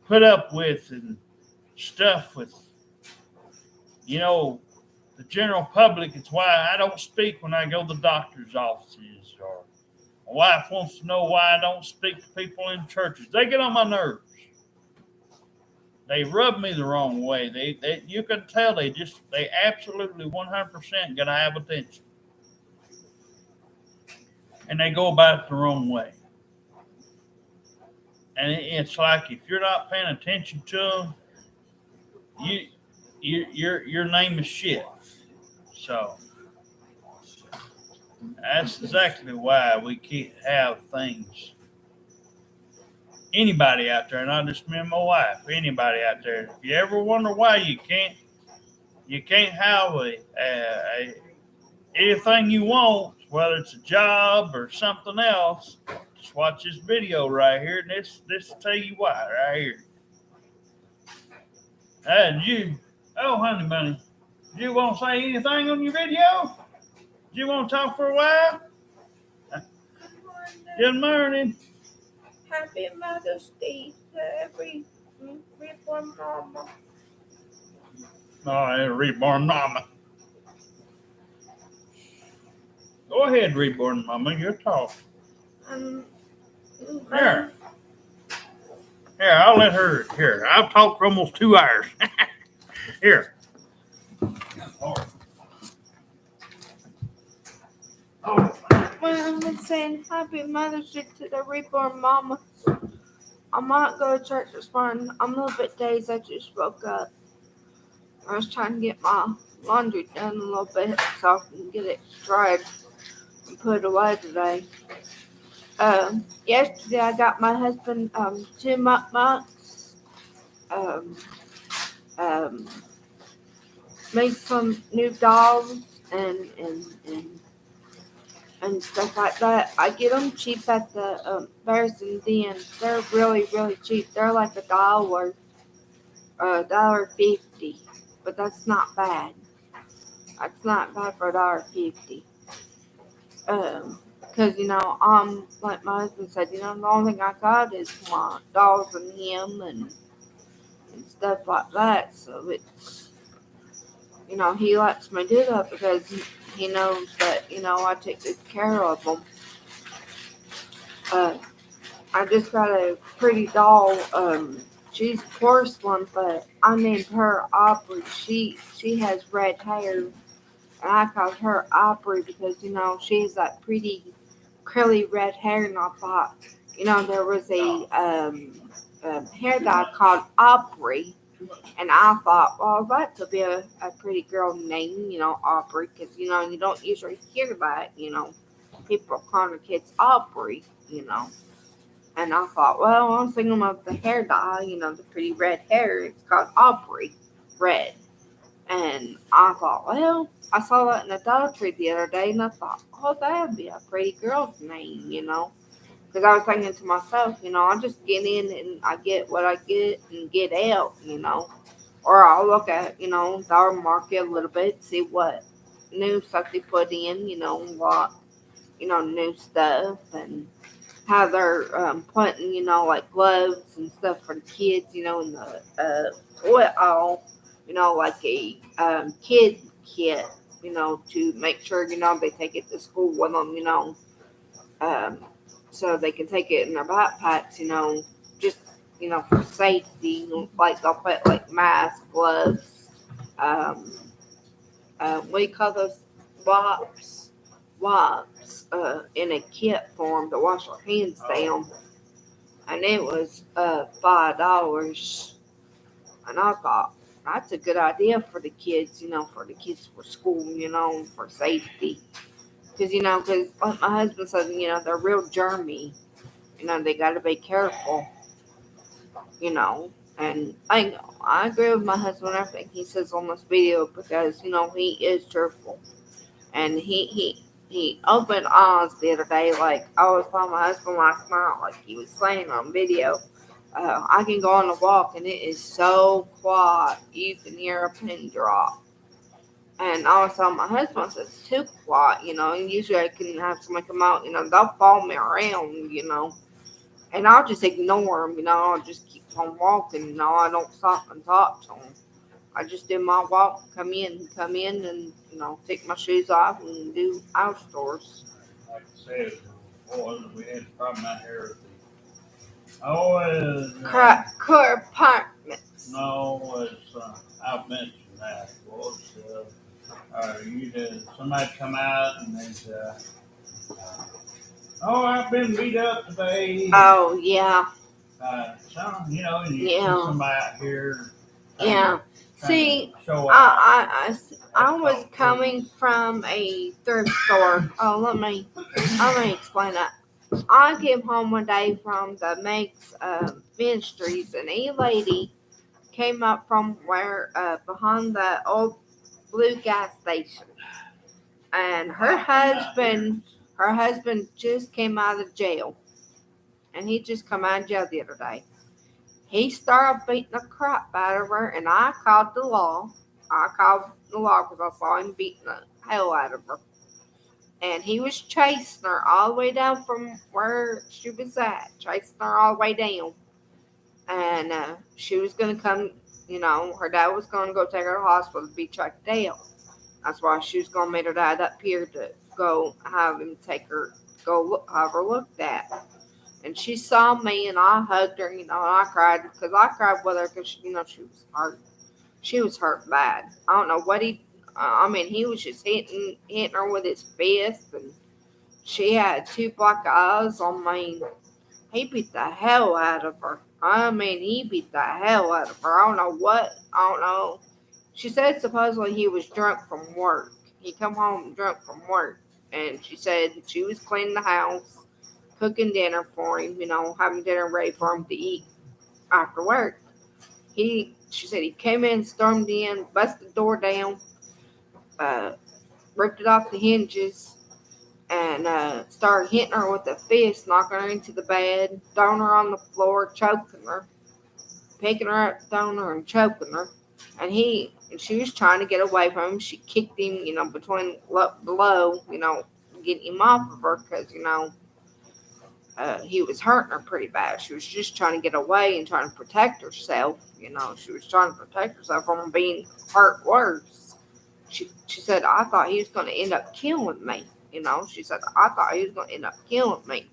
put up with and stuff with, you know, the general public. It's why I don't speak when I go to the doctor's offices, or my wife wants to know why I don't speak to people in churches. They get on my nerves. They rub me the wrong way. They you can tell they absolutely 100% gonna have attention, and they go about it the wrong way. And it's like if you're not paying attention to them, you your name is shit. So that's exactly why we can't have things. Anybody out there, not just me and my wife. Anybody out there. If you ever wonder why you can't have a anything you want, whether it's a job or something else, just watch this video right here, and this will tell you why right here. And you, oh honey bunny, do you want to say anything on your video? Do you want to talk for a while? Good morning. Happy Mother's Day to every reborn mama. Oh, reborn mama. Go ahead, reborn mama. You're talking. Um, Here. Here, I'll let her. Here, I've talked for almost 2 hours. Here. Oh. Well, I'm saying Happy Mother's Day to the reborn mama. I might go to church this morning. I'm a little bit dazed. I just woke up. I was trying to get my laundry done a little bit so I can get it dried and put away today. Yesterday I got my husband 2 months. Um, um, made some new dolls and stuff like that. I get them cheap at the Bears and Den. They're really really cheap. They're like $1.50, but that's not bad. That's not bad for $1.50. Because like my husband said, the only thing I got is my dolls and him and stuff like that. So it's he lets me do that because he knows that I take good care of them. I just got a pretty doll. She's porcelain, but I named her Aubrey. She has red hair, and I called her Aubrey because she's that pretty curly red hair. And I thought, there was a hair dye called Aubrey, and I thought, well, that could be a pretty girl name, Aubrey, because you don't usually hear that, people calling their kids Aubrey. And I thought, well, I'm thinking of the hair dye, the pretty red hair. It's called Aubrey Red. And I thought, well, I saw that in the Dollar Tree the other day, and I thought, oh, that would be a pretty girl's name, Because I was thinking to myself, I just get in and I get what I get and get out, Or I'll look at, Dollar Market a little bit, see what new stuff they put in, what, new stuff and how they're putting, like gloves and stuff for the kids, in the toy aisle, like a kid kit, to make sure, they take it to school with them, um, so they can take it in their backpacks, just, for safety, like they'll put like masks, gloves, what do you call those wipes in a kit form to wash our hands down, and it was $5, and I thought that's a good idea for the kids, for school, for safety, because like my husband said, they're real germy, they got to be careful, and I agree with my husband. I think he says on this video because he is truthful. And he opened eyes the other day, like I was telling my husband last night, like he was saying on video. I can go on a walk and it is so quiet, you can hear a pin drop. And also, my husband says it's too quiet, and usually I can have somebody come out, they'll follow me around. And I'll just ignore them, I'll just keep on walking, I don't stop and talk to them. I just do my walk, come in, and, take my shoes off and do outdoors. Like I said, boy, we had a problem out here with the, oh, Car apartments. no, it's, I've mentioned that, well, you did, somebody come out and they, oh, I've been beat up today. Oh, yeah, And you see yeah, somebody out here yeah. trying to See, show off. I That's was called coming thieves. from a thrift store. Oh, let me explain that. I came home one day from the Meg's Ministries, and a lady came up from where behind the old blue gas station, and her husband just came out of jail, and he just come out of jail the other day. He started beating the crap out of her, and I called the law. I called the law because I saw him beating the hell out of her. And he was chasing her all the way down from where she was at, chasing her all the way down. And she was going to come, her dad was going to go take her to the hospital to be checked out. That's why she was going to meet her dad up here to go have him take her, have her looked at. And she saw me, and I hugged her, and I cried because I cried with her because, she was hurt. She was hurt bad. I don't know what he was just hitting her with his fist, and she had two black eyes. He beat the hell out of her. He beat the hell out of her. I don't know what. I don't know. She said supposedly he was drunk from work. He come home drunk from work, and she said she was cleaning the house, cooking dinner for him. Having dinner ready for him to eat after work. She said he came in, stormed in, busted the door down, uh, ripped it off the hinges, and started hitting her with a fist, knocking her into the bed, throwing her on the floor, choking her, picking her up, throwing her, and choking her. And she was trying to get away from him. She kicked him, between below, getting him off of her because, he was hurting her pretty bad. She was just trying to get away and trying to protect herself. She was trying to protect herself from being hurt worse. She said, I thought he was going to end up killing me. She said, I thought he was going to end up killing me.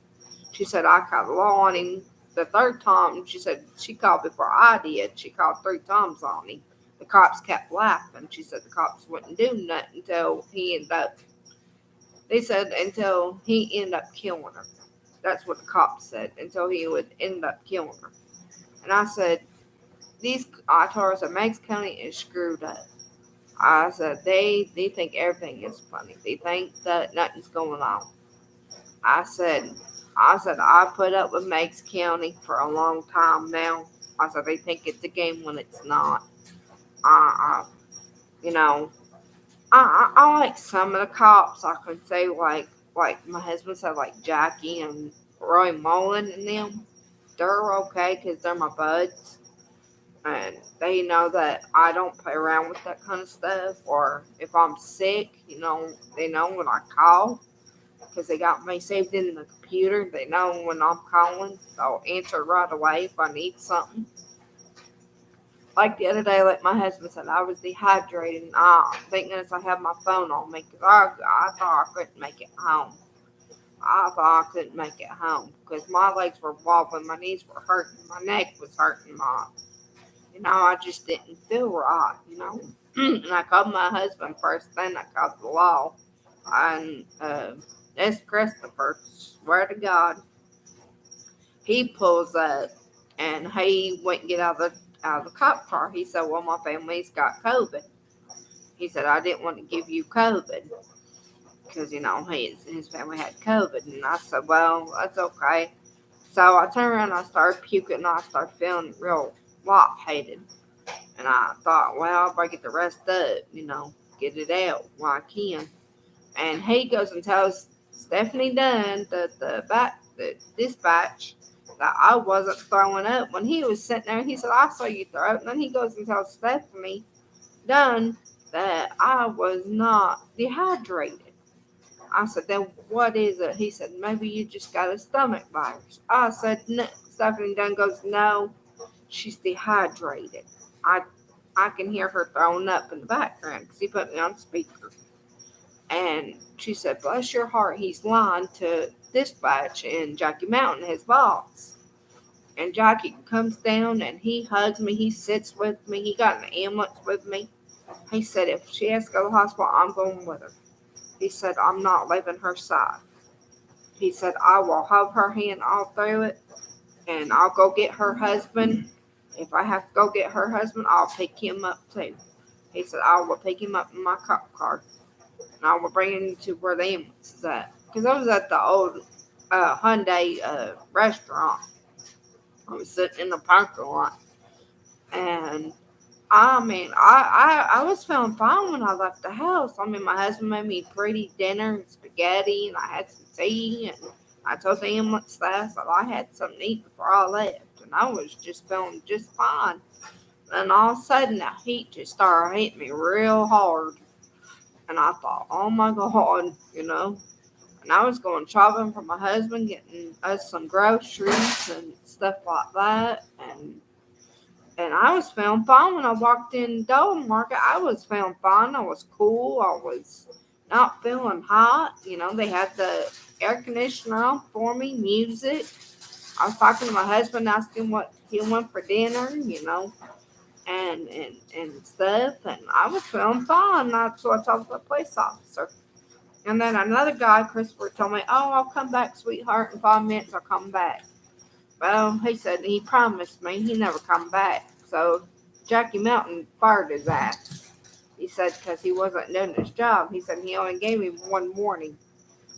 She said, I called the law on him the third time. She said, she called before I did. She called 3 times on him. The cops kept laughing. She said the cops wouldn't do nothing until he ended up killing her. That's what the cops said, until he would end up killing her. And I said, I told her, I said, Meigs County is screwed up. I said, they think everything is funny. They think that nothing's going on. I said, I put up with Meigs County for a long time now. I said, they think it's a game when it's not. I you know, I like some of the cops. I can say like my husband said, like Jackie and Roy Mullen and them. They're okay because they're my buds, and they know that I don't play around with that kind of stuff. Or if I'm sick, they know when I call because they got me saved in the computer. They know when I'm calling, I'll answer right away if I need something. Like the other day, like my husband said, I was dehydrated, and thank goodness I had my phone on me because I thought I couldn't make it home. I thought I couldn't make it home because my legs were wobbling, my knees were hurting, my neck was hurting, I just didn't feel right. And I called my husband first thing. I called the law, and this Christopher, swear to God, he pulls up, and he went and get out of the cop car. He said, "Well, my family's got COVID." He said, "I didn't want to give you COVID because his family had COVID." And I said, "Well, that's okay." So I turned around, and I started puking, and I started feeling real lightheaded. And I thought, well, if I get the rest up, get it out while I can. And he goes and tells Stephanie Dunn, the dispatch, that I wasn't throwing up when he was sitting there. He said, I saw you throw up. And then he goes and tells Stephanie Dunn that I was not dehydrated. I said, then what is it? He said, maybe you just got a stomach virus. I said, no. Stephanie Dunn goes, no, she's dehydrated. I I can hear her throwing up in the background because he put me on speaker. And she said, bless your heart, he's lying to dispatch and Jackie Mountain, his boss. And Jackie comes down and he hugs me. He sits with me. He got an ambulance with me. He said, if she has to go to the hospital, I'm going with her. He said, I'm not leaving her side. He said, I will hold her hand all through it and I'll go get her husband. If I have to go get her husband, I'll pick him up too. He said, I will pick him up in my cop car and I will bring him to where the ambulance is at. Because I was at the old Hyundai restaurant. I was sitting in the parking lot. And I mean, I was feeling fine when I left the house. I mean, my husband made me pretty dinner and spaghetti, and I had some tea, and I told the ambulance staff that I had something to eat before I left, and I was just feeling just fine. And all of a sudden, the heat just started hitting me real hard, and I thought, oh my God, you know. And I was going shopping for my husband, getting us some groceries and stuff like that, and I was feeling fine when I walked in the door market. I was feeling fine. I was cool. I was not feeling hot. You know, they had the air conditioner on for me, music. I was talking to my husband, asking what he wanted for dinner, you know, and stuff. And I was feeling fine. That's what I told the police officer. And then another guy, Christopher, told me, oh, I'll come back, sweetheart. In 5 minutes, I'll come back. Well, he said he promised me he never come back. So Jackie Mountain fired his ass. He said because he wasn't doing his job. He said he only gave him one warning.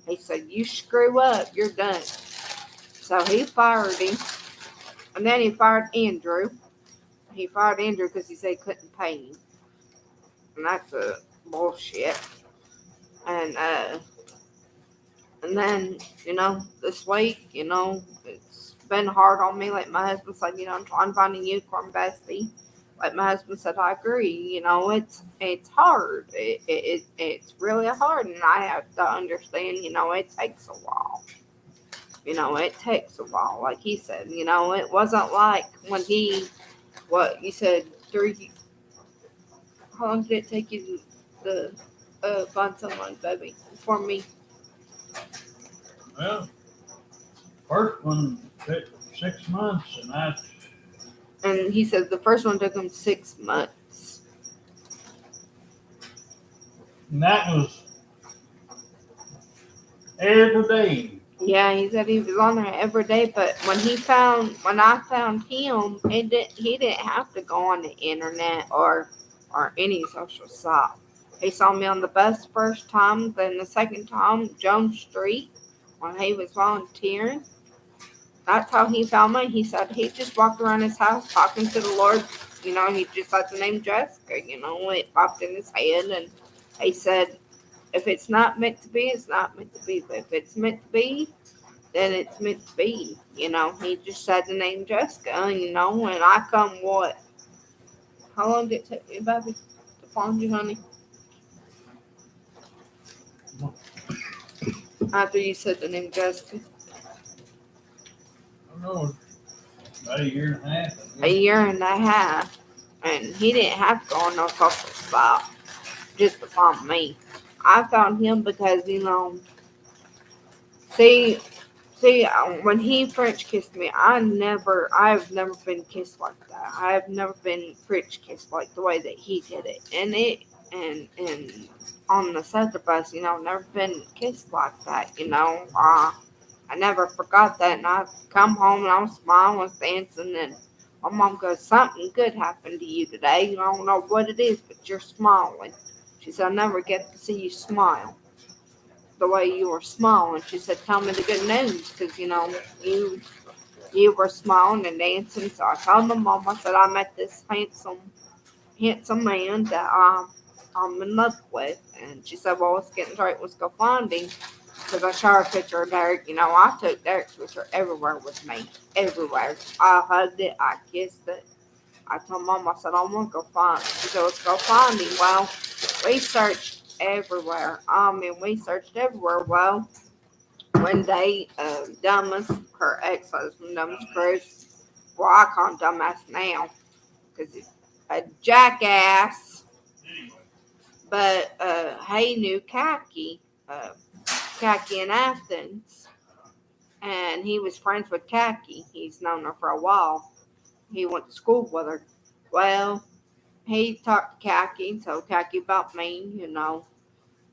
He said, you screw up, you're done. So he fired him. And then he fired Andrew. He fired Andrew because he said he couldn't pay him. And that's a bullshit. And and then, you know, this week, you know, it's been hard on me. Like my husband said, you know, I'm trying to find a unicorn bestie. Like my husband said, I agree. You know, it's hard. It's really hard, and I have to understand. You know, it takes a while. You know, it takes a while. Like he said, you know, it wasn't like when he, what you said, 3. How long did it take you to find someone, baby, for me? Well, first one took 6 months, And he said the first one took him 6 months. and that was every day. Yeah, he said he was on there every day, but when I found him, he didn't have to go on the internet or any social site. He saw me on the bus first time, then the second time, Jones Street, when he was volunteering. That's how he found me. He said he just walked around his house talking to the Lord. You know, he just said the name Jessica, you know, it popped in his head, and he said, if it's not meant to be, it's not meant to be. But if it's meant to be, then it's meant to be. You know, he just said the name Jessica, you know, and I come what? How long did it take me, baby, to find you, honey? After you said the name Jessica? I don't know, about a year and a half. A year and a half. And he didn't have to go on no social site just to find me. I found him because, you know, see, when he French kissed me, I've never been kissed like that. I have never been French kissed like the way that he did it. And on the Southern bus, you know, never been kissed like that, you know. I never forgot that. And I come home and I was smiling, I was dancing, and my mom goes, something good happened to you today. You don't know what it is, but you're smiling. She said, I never get to see you smile the way you were smiling. She said, tell me the good news, because, you know, you were smiling and dancing. So I told my mom, I said, I met this handsome man that I'm in love with. And she said, well, let's get straight. Let's go find him. Because I showed her a picture of Derek. You know, I took Derek's picture everywhere with me. Everywhere. I hugged it. I kissed it. I told Mom, I said, I want to go find him. She said, let's go find him. Well, we searched everywhere. We searched everywhere. Well, one day, Dumbest, her ex-husband, Dumbest Chris, well, I call him Dumbass now because he's a jackass, but he knew Kaki in Athens, and he was friends with Kaki. He's known her for a while. He went to school with her. Well, he talked to Kaki and told Kaki about me.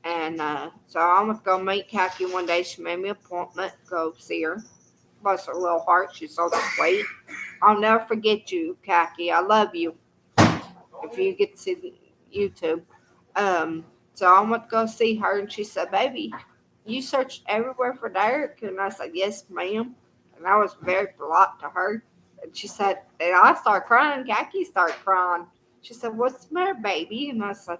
And so I went to go meet Kaki one day. She made me an appointment, go see her. Bless her little heart, she's so sweet. I'll never forget you, Kaki. I love you. If you get to see YouTube. So I went to go see her, and she said, "Baby, you searched everywhere for Derek?" And I said, "Yes, ma'am." And I was very polite to her. And she said, and I started crying. Kaki started crying. She said, "What's the matter, baby?" And I said,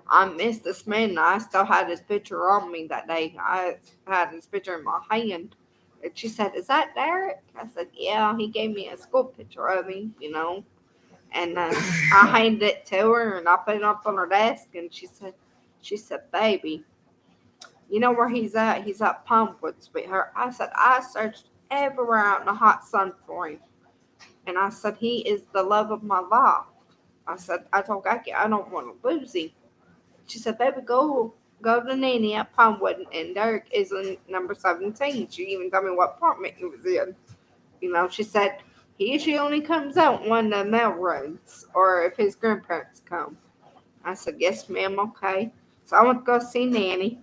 I missed this man. And I still had his picture on me that day. I had his picture in my hand. And she said, "Is that Derek?" I said, "Yeah." He gave me a school picture of him. And I handed it to her, and I put it up on her desk. And she said, "Baby, you know where he's at? He's at Palmwood, sweetheart." I said, "I searched everywhere out in the hot sun for him." And I said, "He is the love of my life." I told Gaki, I don't want to lose him. She said, "Baby, go to Nanny at Palmwood, and Derek is in number 17. She even told me what apartment he was in. She said, "He usually only comes out one of the mail roads, or if his grandparents come." I said, "Yes, ma'am, okay." So I went to go see Nanny.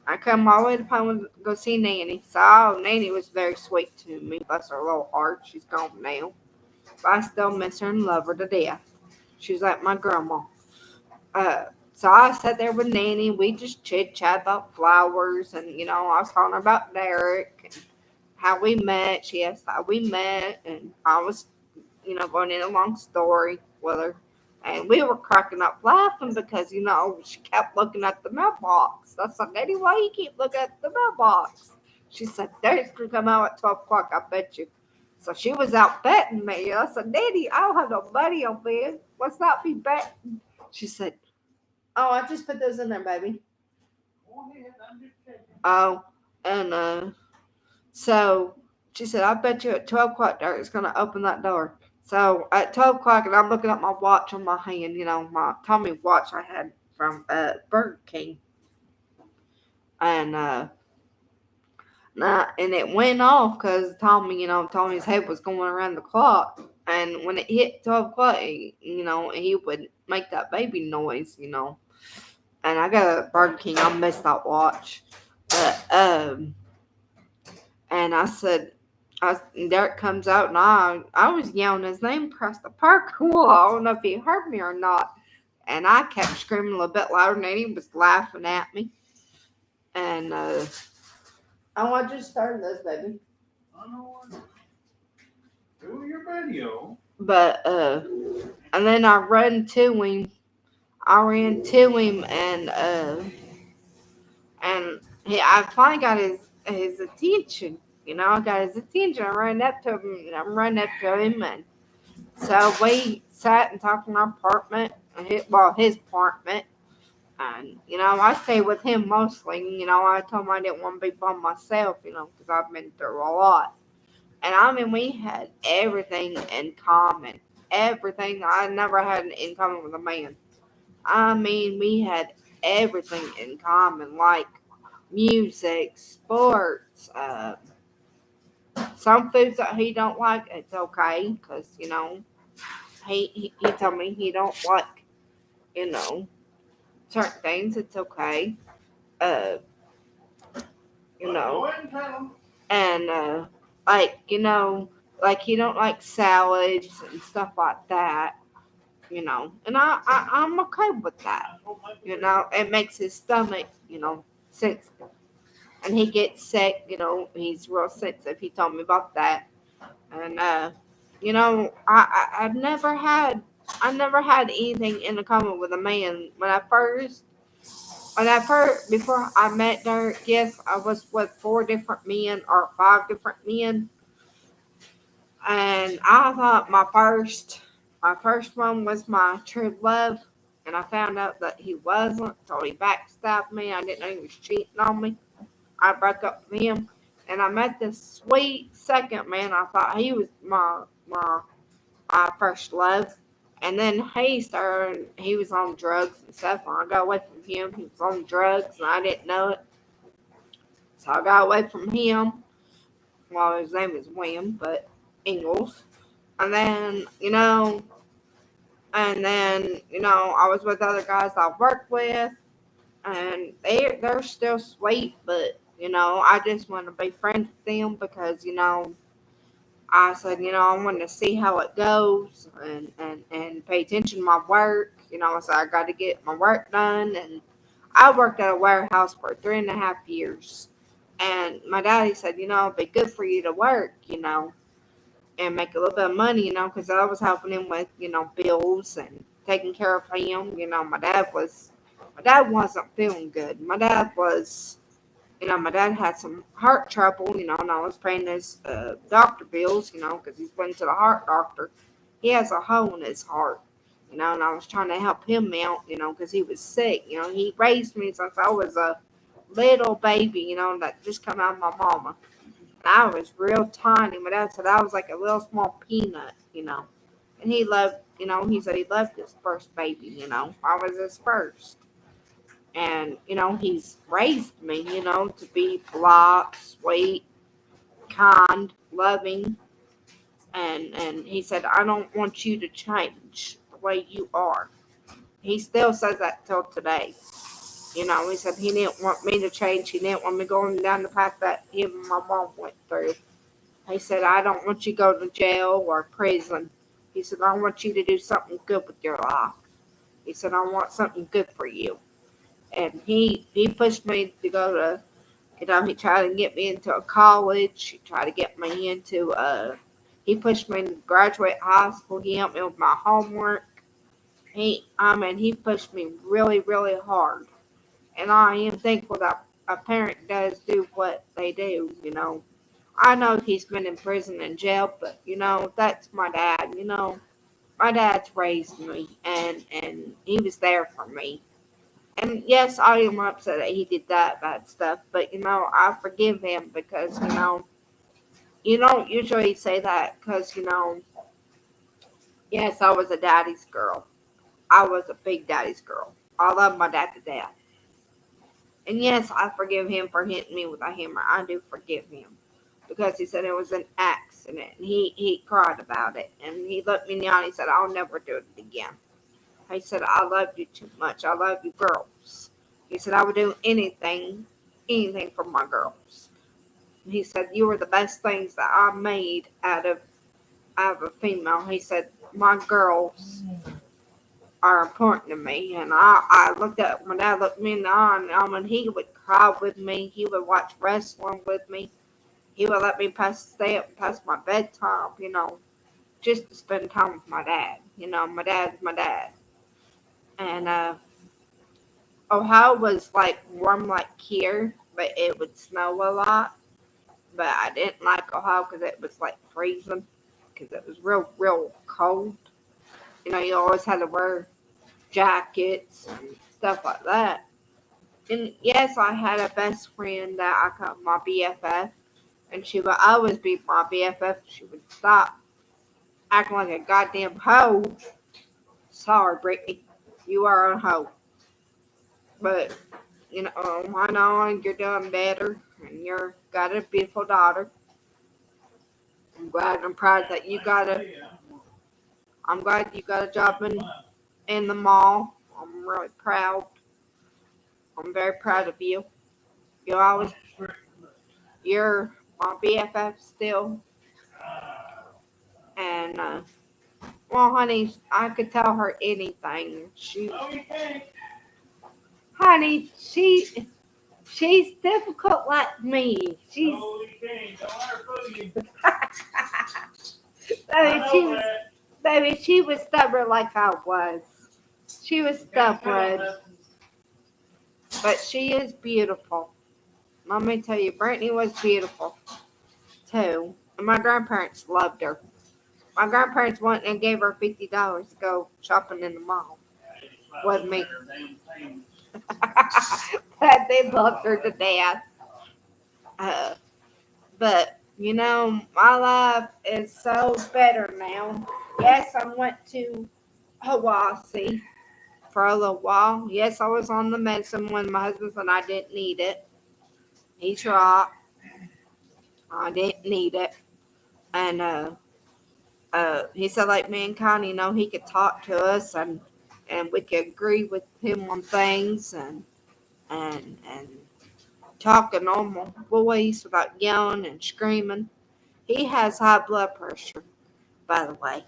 I come all the way to Palmwood to go see Nanny. So Nanny was very sweet to me. Bless her little heart. She's gone now. But I still miss her and love her to death. She's like my grandma. Uh, so I sat there with Nanny. We just chit chat about flowers, and I was telling her about Derek and how we met. She asked how we met, and I was, going in a long story with her. And we were cracking up laughing because, she kept looking at the mailbox. I said, "Nanny, why you keep looking at the mailbox?" She said, "Derek's going to come out at 12 o'clock, I bet you." So she was out betting me. I said, "Nanny, I don't have no money on me. Let's not be betting." She said, "Oh, I just put those in there, baby." Oh, and so she said, "I bet you at 12 o'clock, Derek's going to open that door." So at 12 o'clock, and I'm looking at my watch on my hand, my Tommy watch I had from Burger King. And and it went off because Tommy's head was going around the clock. And when it hit 12 o'clock, he would make that baby noise. And I got a Burger King. I missed that watch. But, and I said, Derek comes out, and I was yelling his name across the parking lot. I don't know if he heard me or not. And I kept screaming a little bit louder, and he was laughing at me. And I just started this, baby. I know. Do your video. But and then I ran to him. I ran to him, and I finally got his attention. I got his attention. I ran up to him, and I'm running up to him, and so we sat and talked in our apartment, his apartment. And, I stayed with him mostly. I told him I didn't want to be by myself, because I've been through a lot. And we had everything in common. Everything. I never had in common with a man. We had everything in common, like music, sports, some foods that he don't like. It's okay, because, he told me he don't like, you know, certain things. It's okay. Uh, you know, Go ahead and tell them. and like like he don't like salads and stuff like that. And I'm okay with that. It makes his stomach, sensitive, and he gets sick. He's real sensitive. He told me about that, and I never had anything in common with a man when I first before I met Derek. Yes, I was with 4 different men or 5 different men. And I thought my first one was my true love, and I found out that he wasn't. So he backstabbed me. I didn't know he was cheating on me. I broke up with him, and I met this sweet second man. I thought he was my first love. And then he was on drugs and stuff. And I got away from him. He was on drugs, and I didn't know it. So I got away from him. Well, his name is William, but Ingalls. And then, I was with other guys I worked with, and they're still sweet, but I just want to be friends with them because I said, I want to see how it goes and pay attention to my work. I said I got to get my work done, and I worked at a warehouse for 3.5 years. And my daddy said, it'd be good for you to work, and make a little bit of money, because I was helping him with, bills and taking care of him. My dad wasn't feeling good. My dad had some heart trouble, and I was paying his doctor bills, because he's been to the heart doctor. He has a hole in his heart, and I was trying to help him out, because he was sick. He raised me since I was a little baby, that just come out of my mama. I was real tiny. My dad said I was like a little small peanut, And he said he loved his first baby, I was his first. And, he's raised me, to be polite, sweet, kind, loving. And he said, I don't want you to change the way you are. He still says that till today. He said he didn't want me to change. He didn't want me going down the path that him and my mom went through. He said, I don't want you to go to jail or prison. He said, I want you to do something good with your life. He said, I want something good for you. And he pushed me to go to, he tried to get me into a college. He tried to get me he pushed me to graduate high school. He helped me with my homework. He pushed me really, really hard. And I am thankful that a parent does do what they do, I know he's been in prison and jail, but that's my dad. My dad's raised me, and he was there for me. And yes, I am upset that he did that bad stuff, but I forgive him because you don't usually say that because yes, I was a daddy's girl. I was a big daddy's girl. I love my dad to death. And yes, I forgive him for hitting me with a hammer. I do forgive him because he said it was an accident. And he cried about it. And he looked me in the eye and he said, I'll never do it again. He said, I love you too much. I love you girls. He said, I would do anything for my girls. And he said, you were the best things that I made out of a female. He said, my girls are important to me. And I looked at my dad looked me in the eye, and he would cry with me. He would watch wrestling with me. He would let me stay up past my bedtime, just to spend time with my dad. My dad's my dad. And Ohio was like warm like here, but it would snow a lot. But I didn't like Ohio because it was like freezing, because it was real, real cold. You always had to wear jackets and stuff like that. And yes, I had a best friend that I called my BFF, and she would always be my BFF. She would stop acting like a goddamn hoe. Sorry, Brittany, you are a hoe. But I know you're doing better, and you're got a beautiful daughter. I'm proud that you got a. I'm glad you got a job in the mall. I'm really proud. I'm very proud of you. You always You're my BFF still, and well, honey, I could tell her anything. Honey, she's difficult like me. Baby, she was stubborn like I was. She was stubborn, but she is beautiful. Let me tell you, Brittany was beautiful too, and my grandparents loved her. My grandparents went and gave her $50 to go shopping in the mall with me. But they loved her to death. Uh, but my life is so better now. Yes, I went to Hawaii for a little while. Yes, I was on the medicine when my husband said I didn't need it. He's right. I didn't need it. And he said, like me and Connie, he could talk to us and we could agree with him on things and talk a normal voice without yelling and screaming. He has high blood pressure, by the way.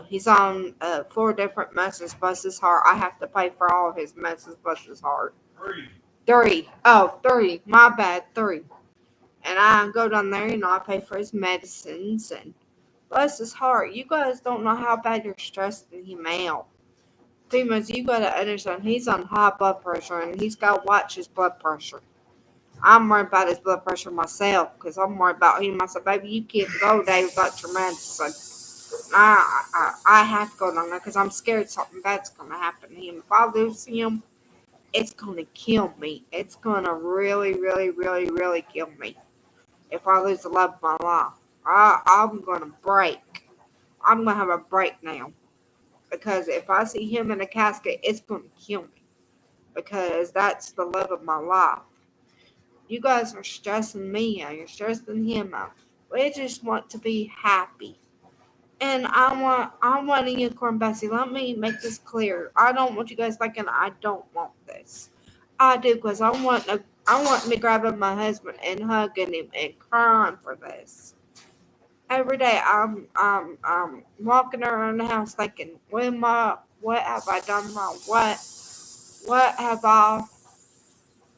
He's on 4 different messes bless his heart. I have to pay for all his messes bless his heart. Three. Oh, three. My bad. Three. And I go down there, I pay for his medicines and bless his heart. You guys don't know how bad you're stressing him out. Females, you gotta understand he's on high blood pressure and he's gotta watch his blood pressure. I'm worried about his blood pressure myself because I'm worried about him. I said, baby, you can't go there without your medicine. I have to go down there because I'm scared something bad's gonna happen to him. If I lose him, it's gonna kill me. It's gonna really, really, really, really kill me. If I lose the love of my life, I'm gonna break. I'm gonna have a break now because if I see him in a casket, it's gonna kill me because that's the love of my life. You guys are stressing me out. You're stressing him out. We just want to be happy. And I want a unicorn Bessie. Let me make this clear. I don't want you guys thinking I don't want this. I do because I want me grabbing my husband and hugging him and crying for this. Every day I'm walking around the house thinking, what have I done wrong? What have I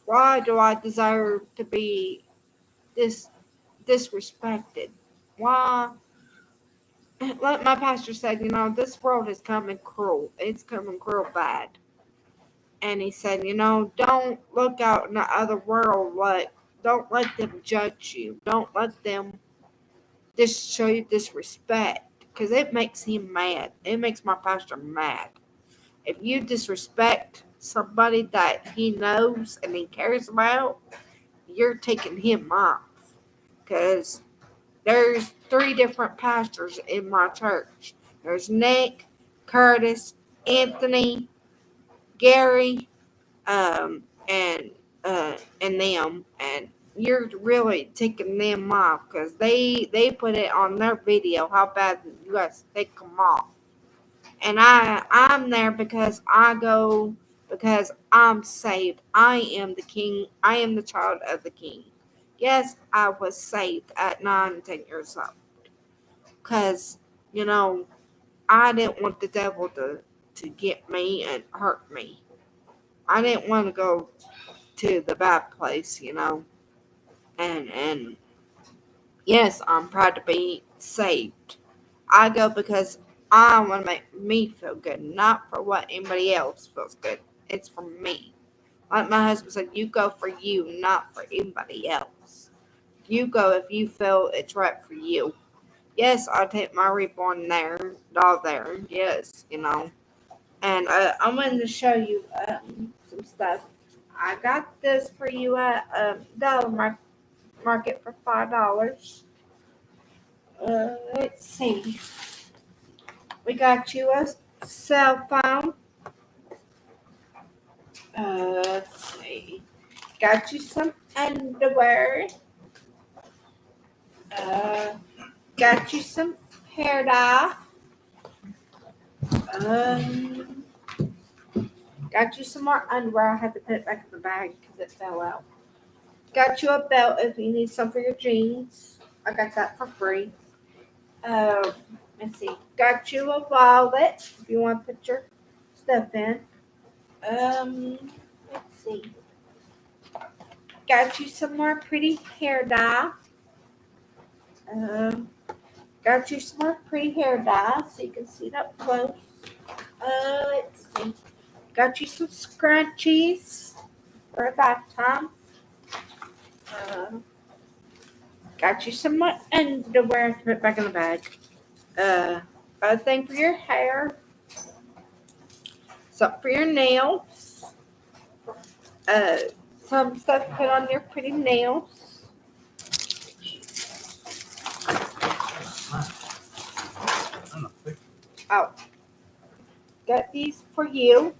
why do I deserve to be this disrespected? Why like my pastor said, this world is coming cruel. It's coming cruel bad. And he said, don't look out in the other world don't let them judge you. Don't let them just show you disrespect. Because it makes him mad. It makes my pastor mad. If you disrespect somebody that he knows and he cares about, you're taking him off. Because there's 3 different pastors in my church. There's Nick, Curtis, Anthony, Gary, and them, and you're really taking them off because they put it on their video how bad you guys take them off. And I'm there because I'm saved. I am the king. I am the child of the king. Yes, I was saved at 9 and 10 years old because you know I didn't want the devil to get me and hurt me. I didn't want to go to the bad place. And yes, I'm proud to be saved. I go because I want to make me feel good, not for what anybody else feels good. It's for me. Like my husband said, you go for you, not for anybody else. You go if you feel it's right for you. Yes, I'll take my reborn there, doll there. Yes. And I'm going to show you some stuff. I got this for you at Market for $5. Let's see. We got you a cell phone. Let's see. Got you some underwear. Uh, got you some hair dye. Um, got you some more underwear. I had to put it back in the bag because it fell out. Got you a belt if you need some for your jeans. I got that for free. Uh, let's see. Got you a wallet if you want to put your stuff in. Um, let's see. Got you some more pretty hair dye. Um, got you some more pretty hair dye so you can see it up close. Let's see. Got you some scrunchies for that time. Uh, got you some more underwear to put back in the bag. Uh, a thing for your hair, something for your nails, uh, some stuff to put on your pretty nails. Oh, got these for you.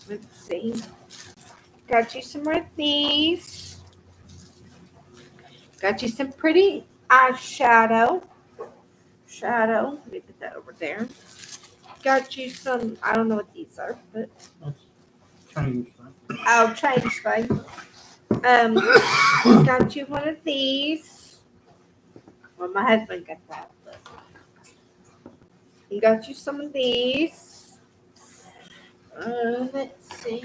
Let's see. Got you some more of these. Got you some pretty eyeshadow. Let me put that over there. Got you some, I don't know what these are, but I'll change things. Got you one of these. Well, my husband got that. But got you some of these. Let's see.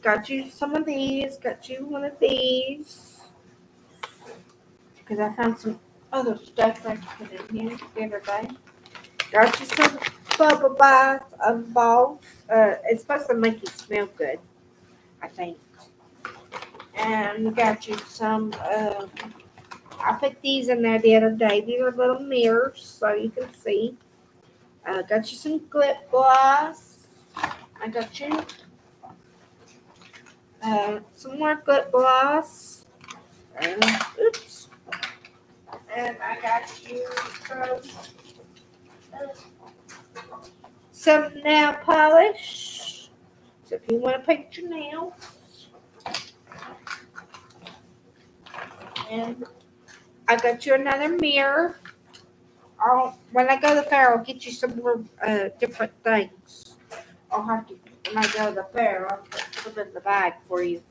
Got you some of these. Got you one of these. Because I found some other stuff I can put in here the other day. Got you some bubble bath balls. It's supposed to make you smell good, I think. And got you some. I put these in there the other day. These are little mirrors so you can see. Got you some lip gloss. I got you some more lip gloss. Oops. And I got you some nail polish. So if you want to paint your nails. And I got you another mirror. When I go to the fair, I'll get you some more different things. I'll have to, when I go to the fair, I'll put them in the bag for you.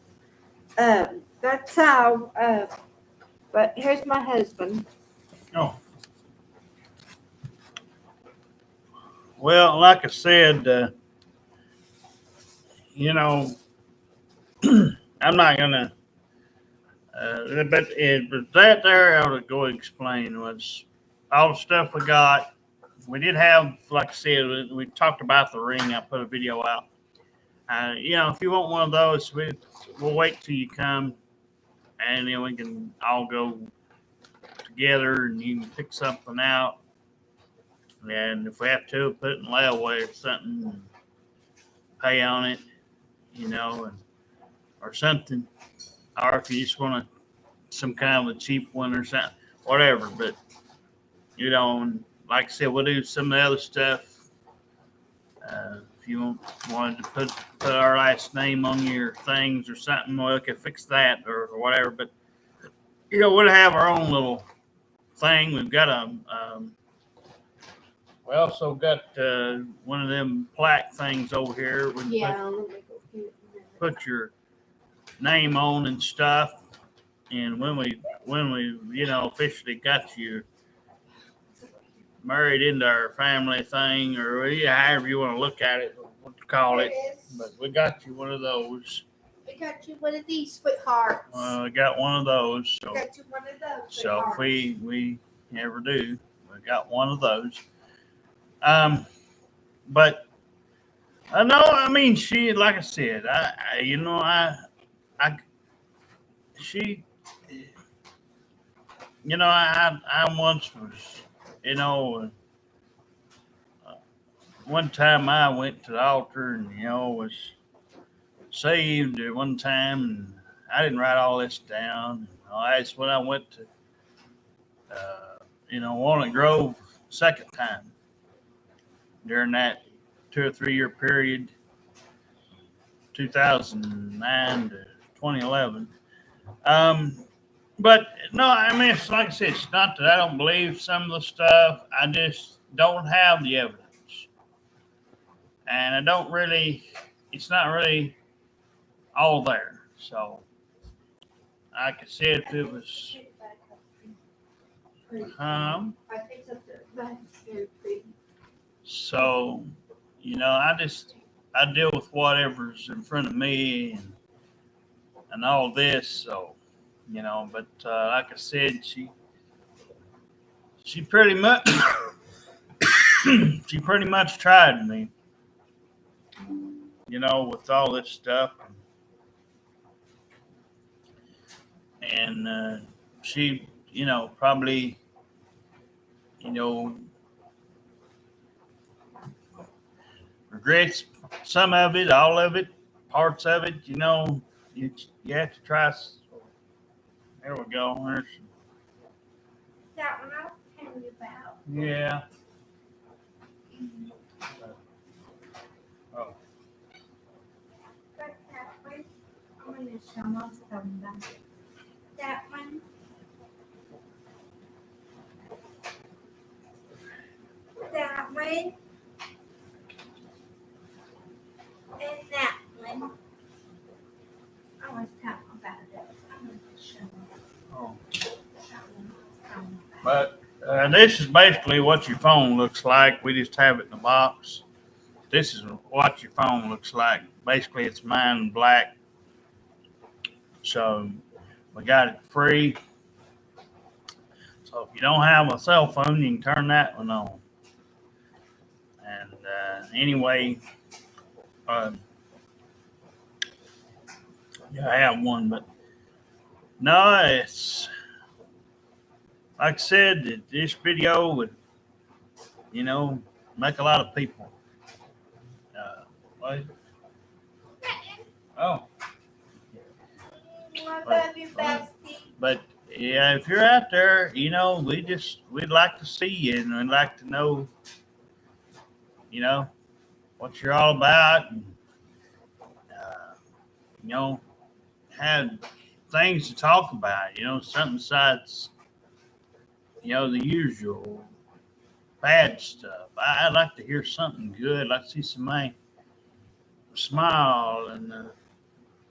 That's how, but here's my husband. Oh, well, like I said, you know, I'm not gonna. But it was that there I would go explain was all the stuff we got. We did have, like I said, we talked about the ring. I put a video out. If you want one of those, we'll wait till you come, and then we can all go together, and you can pick something out. And if we have to, put it in layaway or something, and pay on it, and or something. Or if you just want some kind of a cheap one or something, whatever. But and like I said, we'll do some of the other stuff. If you wanted to put our last name on your things or something, we could fix that or whatever. But we'll have our own little thing. We've got we also got one of them plaque things over here. We Yeah. put your name on and stuff. And when we officially got you married into our family thing, or however you want to look at it, what to call it. But we got you one of those. We got you one of these sweethearts. We got one of those. We got you one of those. So if we ever do, we got one of those. But I know. I mean, she, like I said, I she, I once was, you know. One time I went to the altar and was saved at one time, and I didn't write all this down. That's when I went to Walnut Grove second time during that 2 or 3 year period, 2009 to 2011. But no, I mean, it's like I said, it's not that I don't believe some of the stuff. I just don't have the evidence, and I don't really. It's not really all there. So, like I said, if it was, I think that's very pretty. so, I deal with whatever's in front of me and all this. So, but like I said, she pretty much she pretty much tried me, with all this stuff, and she, probably you know, regrets some of it, all of it, parts of it. You have to try. There we go. There's, That one I was telling you about. yeah. Oh, But that one, I'm going to show most of them. That one, that one, and that one. I was talking about it. I'm going to show them. oh. Show them. But this is basically what your phone looks like. We just have it in the box. This is what your phone looks like. Basically, it's mine black. So we got it free. So if you don't have a cell phone, you can turn that one on. And anyway, uh, yeah, I have one, but no, it's like I said, this video would, you know, make a lot of people. What? Oh, I but, love you, bestie. but yeah, if you're out there, we'd like to see you, and we'd like to know, you know, what you're all about, and uh, you know, have things to talk about. Something besides, the usual bad stuff. I'd like to hear something good. I'd like to see somebody smile and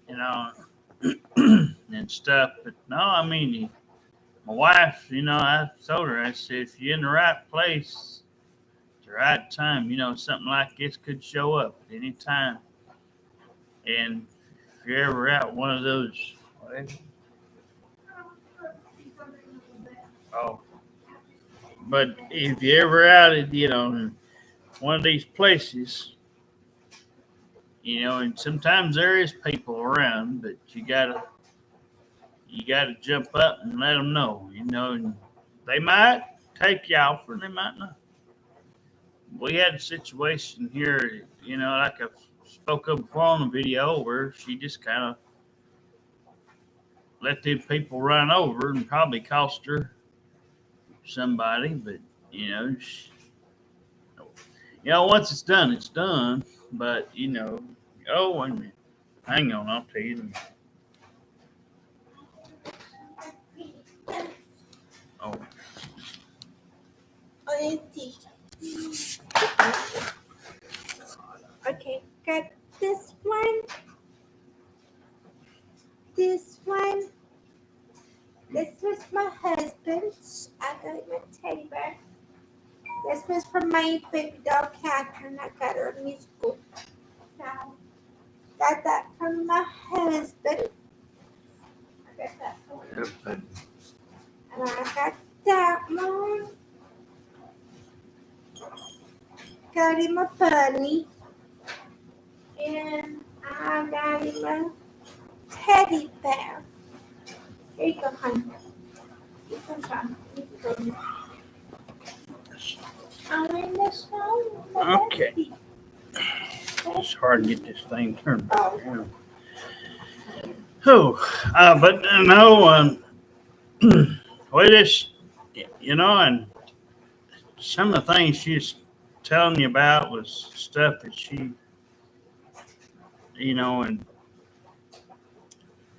you know and stuff. But no, I mean, my wife. I told her. I said, if you're in the right place, at the right time, something like this could show up at any time. And if you're ever out one of those, oh, but if you're ever out at one of these places, and sometimes there is people around, but you gotta jump up and let them know, and they might take you off or they might not. We had a situation here, like I spoke of before on the video, where she just kind of let them people run over and probably cost her somebody, but you know, she, once it's done, it's done. But oh wait a minute, hang on, I'll tell you. Oh, Okay, got this one, this one. This was my husband's. I got him a teddy bear. This was from my baby dog Catherine. I got her a musical. Now, got that from my husband. I got that from him. And I got that one. Got him a bunny. And I got him a teddy bear. Here you go, honey. Here you go, Sean. Here you go. I'm in the snow. okay. It's hard to get this thing turned around. But no, we just, and some of the things she's telling you about was stuff that she, and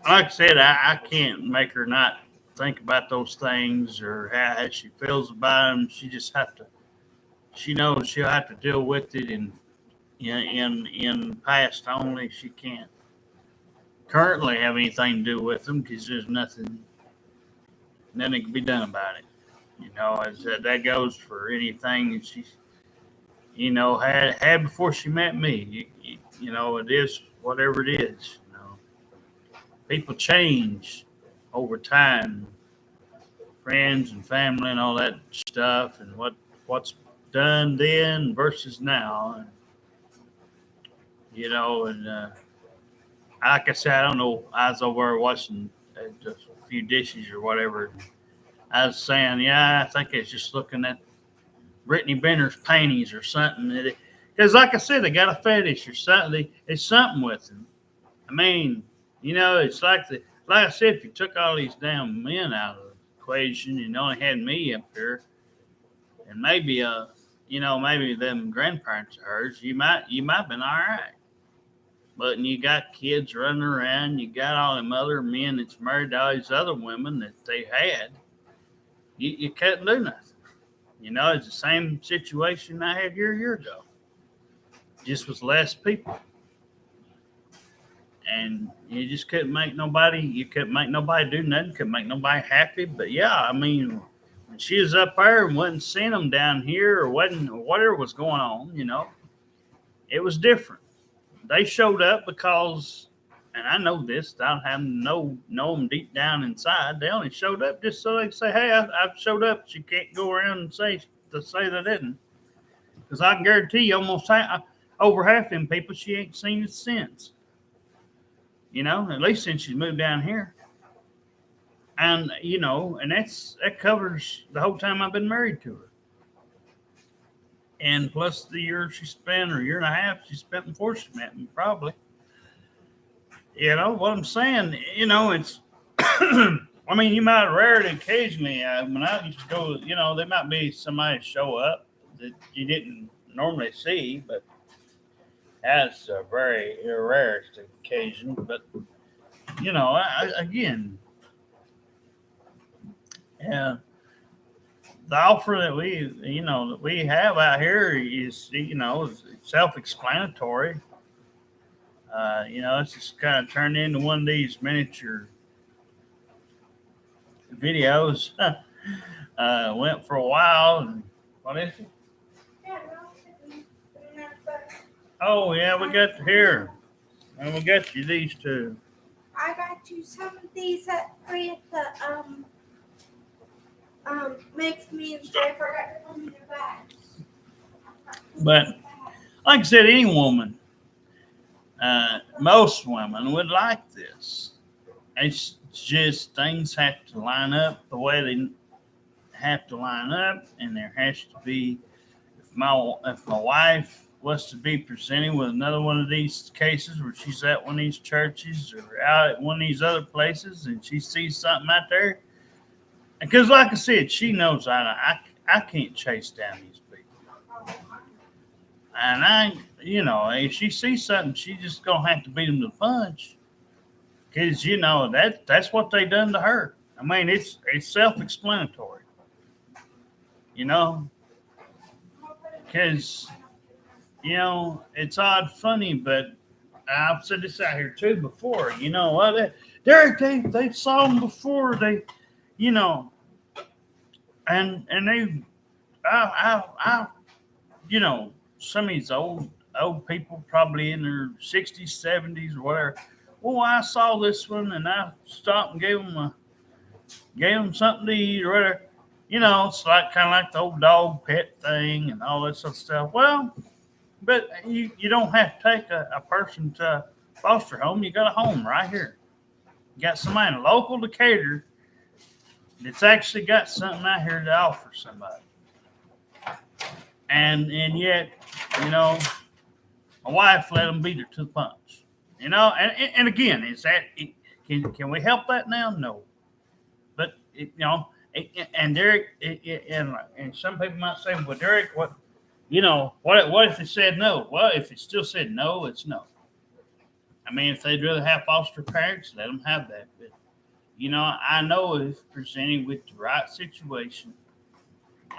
like I said, I can't make her not think about those things or how she feels about them. She knows she'll have to deal with it in past only. She can't currently have anything to do with them because there's nothing can be done about it. As that goes for anything that she's had before she met me. It is whatever it is. People change over time, friends and family and all that stuff, and what's done then versus now. And, like I said, I don't know. I was over there washing just a few dishes or whatever. I was saying, yeah, I think it's just looking at Brittany Benner's panties or something. Because, like I said, they got a fetish or something. It's something with them. I mean, it's like I said, if you took all these damn men out of the equation and only had me up here, and maybe maybe them grandparents of hers, you might have been all right. But you got kids running around, you got all them other men that's married to all these other women that they had. You couldn't do nothing. It's the same situation I had here a year ago, just with less people, and you just couldn't make nobody. You couldn't make nobody do nothing. Couldn't make nobody happy. But yeah, I mean, when she was up there and wasn't seeing them down here or wasn't or whatever was going on, it was different. They showed up because, and I know this. I don't have know them deep down inside. They only showed up just so they could say, "Hey, I've showed up." She can't go around and say they didn't, because I can guarantee you, over half them people she ain't seen it since. At least since she's moved down here, and that covers the whole time I've been married to her, and plus the year she spent or year and a half she spent before she met me, probably. What I'm saying. It's. I mean, you might rarely, occasionally, when I used to go, there might be somebody show up that you didn't normally see, but that's a very rarest occasion. But again, yeah, the offer that we have out here is self-explanatory. It's just kind of turned into one of these miniature videos. Went for a while, and what is it? Oh yeah, we got here, and we got you these two. I got you some of these at free at the makes me and Jay forgot to put them in their bags. But like I said, any woman, most women would like this. It's just things have to line up the way they have to line up, and there has to be. If my wife was to be presented with another one of these cases where she's at one of these churches or out at one of these other places, and she sees something out there, because like I said, she knows I can't chase down these people, and if she sees something, she just gonna have to beat them to the punch. Because that's what they done to her. I mean, it's self-explanatory. You know, because it's odd, funny, but I've said this out here too before. You know what? They saw them before. You know, and they, I some of these old people, probably in their 60s, 70s, or whatever. Well, I saw this one, and I stopped and gave them something to eat or whatever. It's like kind of like the old dog pet thing and all that sort of stuff. Well, but you don't have to take a person to a foster home. You got a home right here. You got somebody local to cater that's actually got something out here to offer somebody. And yet, my wife let them beat her to the punch. And again, is that can we help that now? No, but and Derek, and some people might say, well, Derek, what if they said no? Well, if it still said no, it's no. I mean, if they'd rather have foster parents, let them have that. But I know if presented with the right situation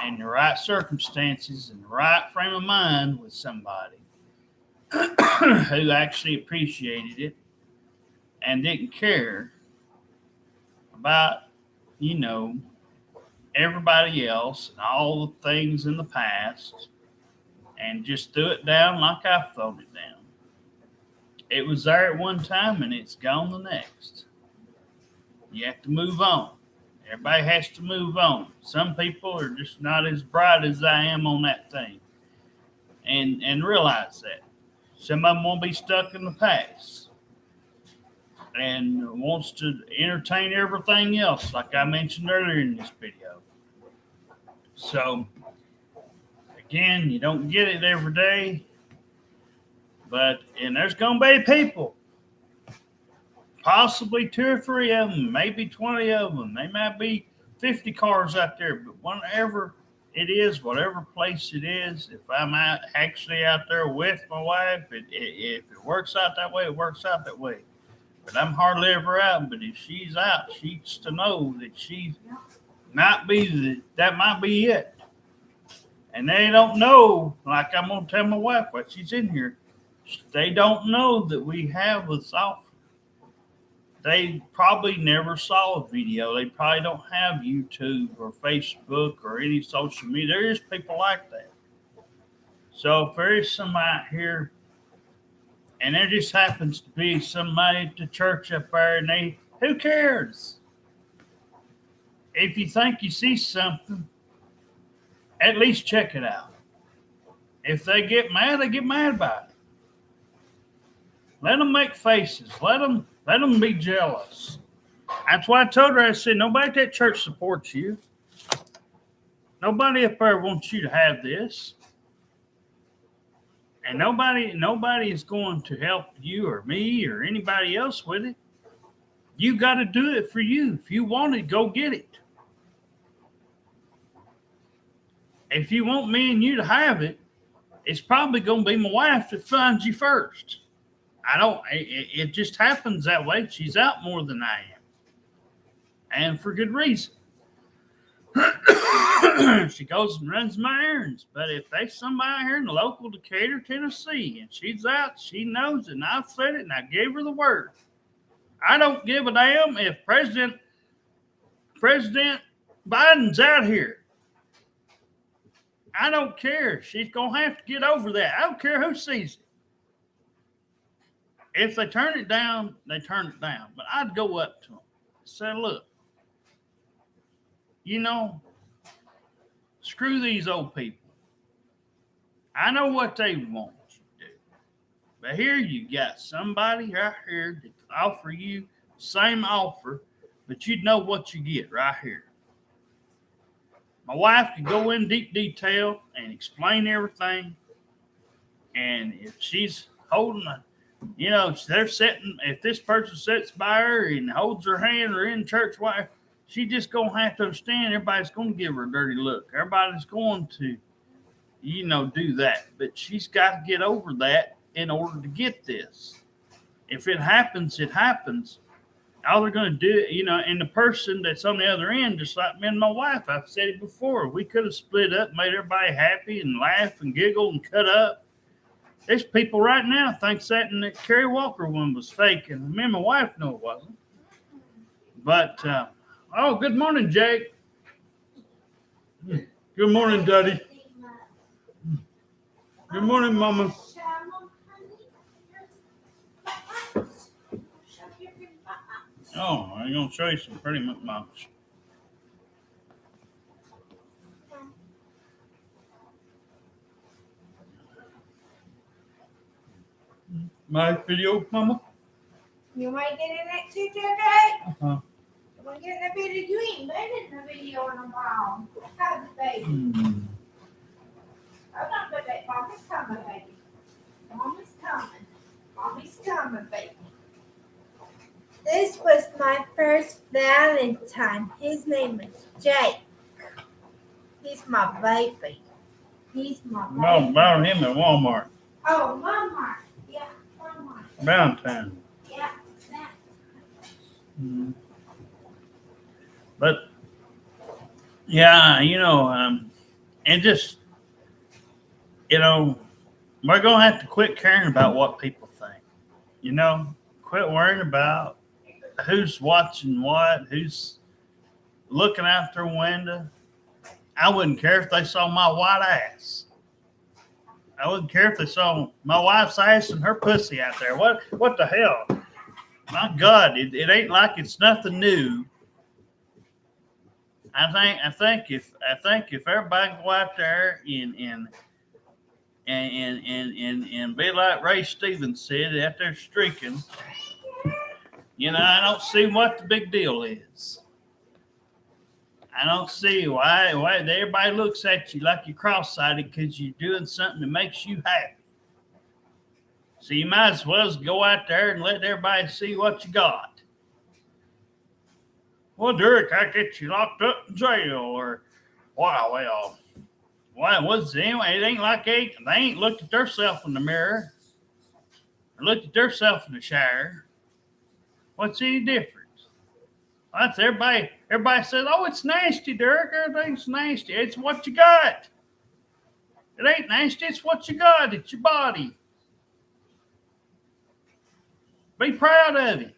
and the right circumstances and the right frame of mind with somebody who actually appreciated it and didn't care about, everybody else and all the things in the past and just threw it down like I thrown it down. It was there at one time and it's gone the next. You have to move on. Everybody has to move on. Some people are just not as bright as I am on that thing. And realize that. Some of them won't be stuck in the past and wants to entertain everything else, like I mentioned earlier in this video. So, Again, you don't get it every day, and there's going to be people, possibly 2 or 3 of them, maybe 20 of them. They might be 50 cars out there, but whenever it is, whatever place it is, if I'm actually out there with my wife, if it works out that way, it works out that way. But I'm hardly ever out. But if she's out, she's to know that she might be that might be it. And they don't know, like I'm gonna tell my wife while she's in here, they don't know that we have this offer. They probably never saw a video. They probably don't have YouTube or Facebook or any social media. There is people like that. So if there is somebody out here, and there just happens to be somebody at the church up there, and who cares? If you think you see something, at least check it out. If they get mad about it. Let them make faces. Let them be jealous. That's why I told her, I said, nobody at that church supports you. Nobody up there wants you to have this. And nobody is going to help you or me or anybody else with it. You got to do it for you. If you want it, go get it. If you want me and you to have it, it's probably going to be my wife that finds you first. It just happens that way. She's out more than I am. And for good reason. She goes and runs my errands. But if there's somebody here in the local Decatur, Tennessee, and she's out, she knows it, and I've said it, and I gave her the word. I don't give a damn if President Biden's out here. I don't care. She's going to have to get over that. I don't care who sees it. If they turn it down, they turn it down. But I'd go up to them and say, look, screw these old people. I know what they want you to do. But here you got somebody right here that can offer you the same offer, but you'd know what you get right here. My wife could go in deep detail and explain everything. And if she's holding if this person sits by her and holds her hand or in church, she just going to have to understand everybody's going to give her a dirty look. Everybody's going to, do that. But she's got to get over that in order to get this. If it happens, it happens. All they're going to do, and the person that's on the other end, just like me and my wife, I've said it before, we could have split up, made everybody happy and laugh and giggle and cut up. There's people right now thinks that and that Kerry Walker one was fake, and me and my wife know it wasn't. But, good morning, Jake. Good morning, Daddy. Good morning, Mama. Oh, I'm going to show you some pretty moms. My video, Mama? You might get in that too, JJ? Uh-huh. You want to get in that video? You ain't been in the video in a while. How's the baby? Hold on, baby. Mommy's coming, baby. Mommy's coming. Mommy's coming, baby. This was my first Valentine. His name is Jake. He's my baby. He's my baby. Bought him at Walmart. Oh, Walmart. Yeah, Walmart. Valentine. Yeah, that. But, yeah, and just, we're going to have to quit caring about what people think. Quit worrying about who's watching what, who's looking out their window. I wouldn't care if they saw my white ass. I wouldn't care if they saw my wife's ass and her pussy out there. What the hell? My God, it ain't like it's nothing new. I think if everybody go out there and be like Ray Stevens said, out there streaking, I don't see what the big deal is. I don't see why everybody looks at you like you're cross-sighted because you're doing something that makes you happy. So you might as well go out there and let everybody see what you got. Well, Derek, I get you locked up in jail, or wow, well, what's anyway? It ain't like they ain't looked at themselves in the mirror or looked at themselves in the shower. What's any difference? That's everybody. Everybody says, "Oh, it's nasty, Derek. Everything's nasty. It's what you got. It ain't nasty. It's what you got. It's your body. Be proud of it.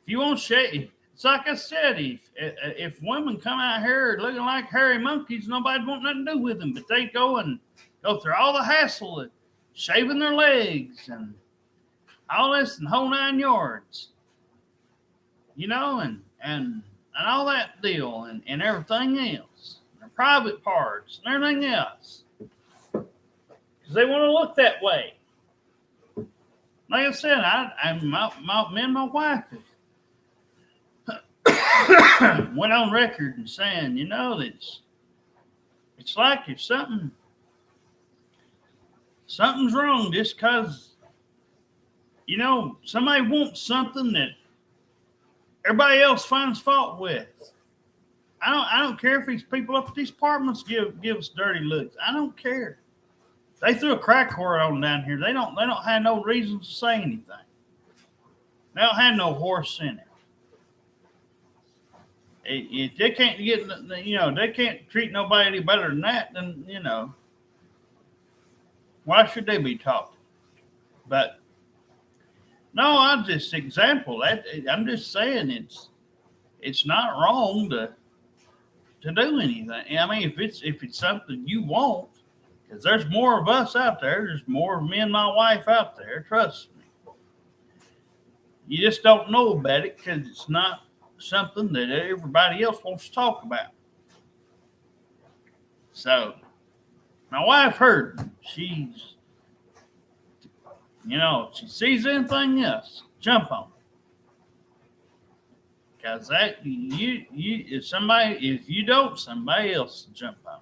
If you won't shave, it's like I said. If women come out here looking like hairy monkeys, nobody want nothing to do with them. But they go through all the hassle of shaving their legs and all this and whole 9 yards, and all that deal and everything else, their private parts and everything else, because they want to look that way. Like I said, me and my wife went on record and saying, that it's like if something's wrong just because, somebody wants something that everybody else finds fault with. I don't care if these people up at these apartments give us dirty looks. I don't care. They threw a crack whore on down here. They don't have no reason to say anything. They don't have no horse in it. If they can't they can't treat nobody any better than that, then why should they be talking? But no, I'm just example. I'm just saying it's not wrong to do anything. I mean, if it's something you want, because there's more of us out there. There's more of me and my wife out there. Trust me. You just don't know about it because it's not something that everybody else wants to talk about. So, my wife heard. She sees anything else, jump on it. Because that if you don't, somebody else will jump on it.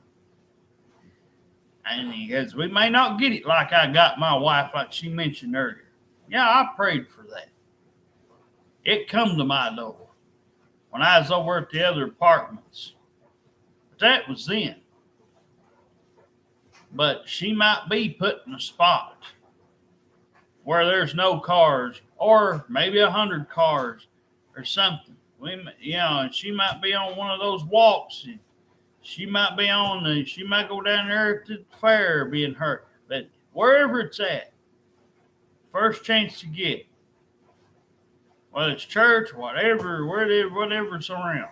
And because we may not get it like I got my wife, like she mentioned earlier. Yeah, I prayed for that. It come to my door when I was over at the other apartments. But that was then. But she might be put in a spot where there's no cars, or maybe 100 cars, or something. And she might be on one of those walks. She might go down there to the fair being hurt. But wherever it's at, first chance you get, whether it's church, whatever's around,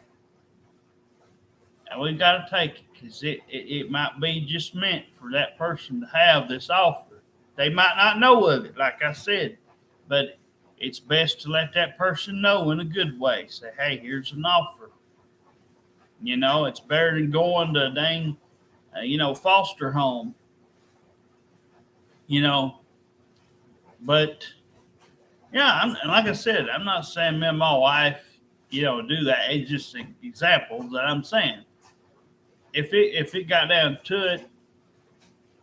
and we got to take it because it might be just meant for that person to have this offer. They might not know of it, like I said, but it's best to let that person know in a good way. Say, hey, here's an offer. It's better than going to a dang, foster home. But yeah, and like I said, I'm not saying me and my wife, do that. It's just an example that I'm saying. If it got down to it,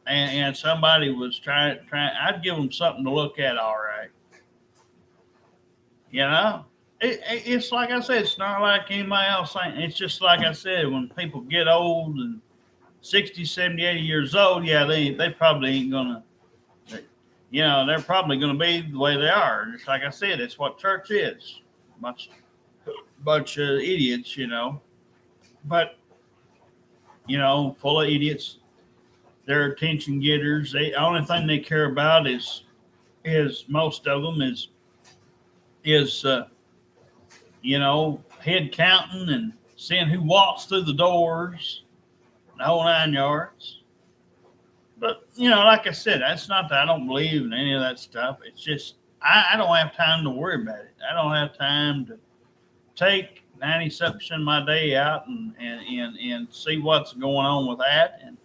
and somebody was trying, I'd give them something to look at. All right, it's like I said, it's not like anybody else saying. It's just like I said, when people get old and 60, 70, 80 years old, yeah, they probably ain't gonna, they're probably gonna be the way they are. Just like I said, it's what church is. Bunch of idiots, but full of idiots. They're attention getters. The only thing they care about is most of them is head counting and seeing who walks through the doors, the whole 9 yards. But like I said, that's not that I don't believe in any of that stuff. It's just I don't have time to worry about it. I don't have time to take 90% of my day out and see what's going on with that. And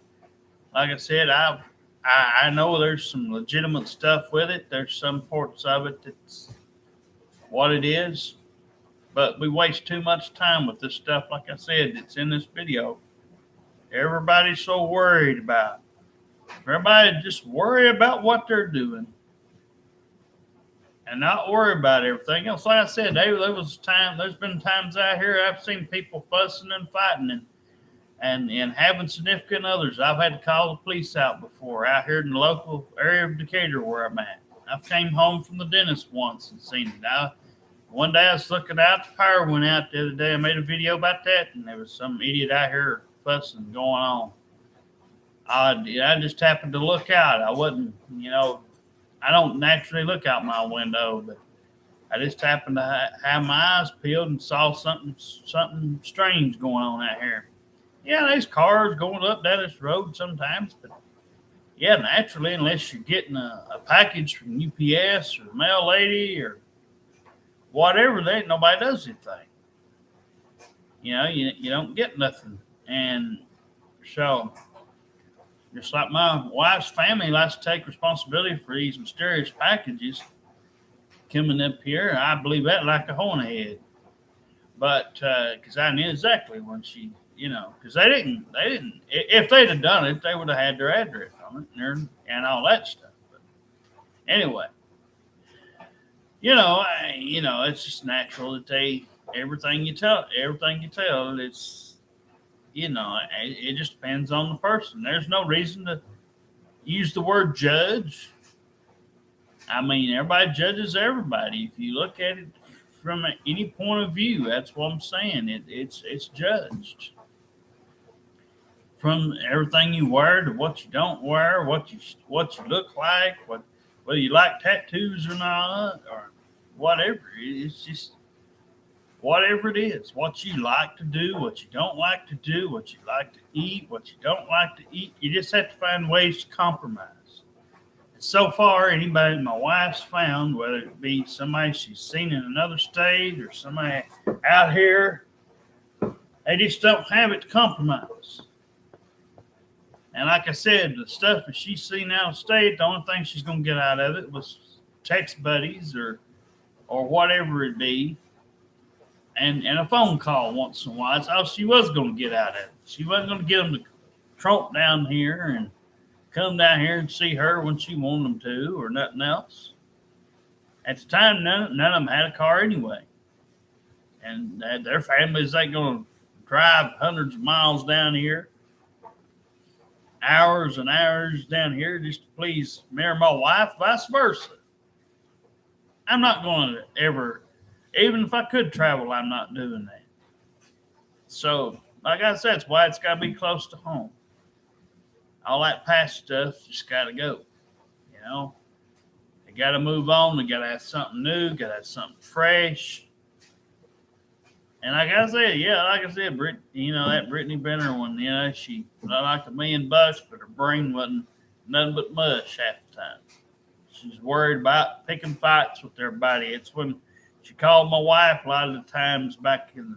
like I said, I know there's some legitimate stuff with it. There's some parts of it that's what it is. But we waste too much time with this stuff. Like I said, it's in this video. Everybody's so worried about. Everybody just worry about what they're doing and not worry about everything else. Like I said, there was time. There's been times out here I've seen people fussing and fighting and having significant others. I've had to call the police out before out here in the local area of Decatur where I'm at. I came home from the dentist once and seen it. One day I was looking out, the power went out the other day. I made a video about that, and there was some idiot out here fussing going on. I just happened to look out. I wasn't, I don't naturally look out my window, but I just happened to have my eyes peeled and saw something strange going on out here. Yeah, there's cars going up down this road sometimes, but yeah, naturally, unless you're getting a package from UPS or mail lady or whatever, there ain't nobody does anything. You don't get nothing. And so, just like my wife's family likes to take responsibility for these mysterious packages coming up here, I believe that like a hole in the head. But because I knew exactly when she, because they didn't. If they'd have done it, they would have had their address on it and all that stuff. But anyway, it's just natural that everything you tell, it's, it just depends on the person. There's no reason to use the word judge. I mean, everybody judges everybody. If you look at it from any point of view, that's what I'm saying. It's judged from everything you wear to what you don't wear, what you look like, whether you like tattoos or not, or whatever. It's just whatever it is, what you like to do, what you don't like to do, what you like to eat, what you don't like to eat. You just have to find ways to compromise. And so far, anybody my wife's found, whether it be somebody she's seen in another state or somebody out here, they just don't have it to compromise. And like I said, the stuff that she's seen out of state, the only thing she's going to get out of it was text buddies or whatever it be. And a phone call once in a while. That's all she was going to get out of it. She wasn't going to get them to tromp down here and come down here and see her when she wanted them to or nothing else. At the time, none of them had a car anyway. And their families ain't going to drive hundreds of miles down here, hours and hours down here just to please me or my wife, vice versa. I'm not going to ever... Even if I could travel, I'm not doing that. So, like I said, that's why it's got to be close to home. All that past stuff just got to go. They got to move on. They got to have something new. Got to have something fresh. And like I said, that Brittany Benner one, she like $1 million, but her brain wasn't nothing but mush half the time. She's worried about picking fights with everybody. It's when she called my wife a lot of the times back in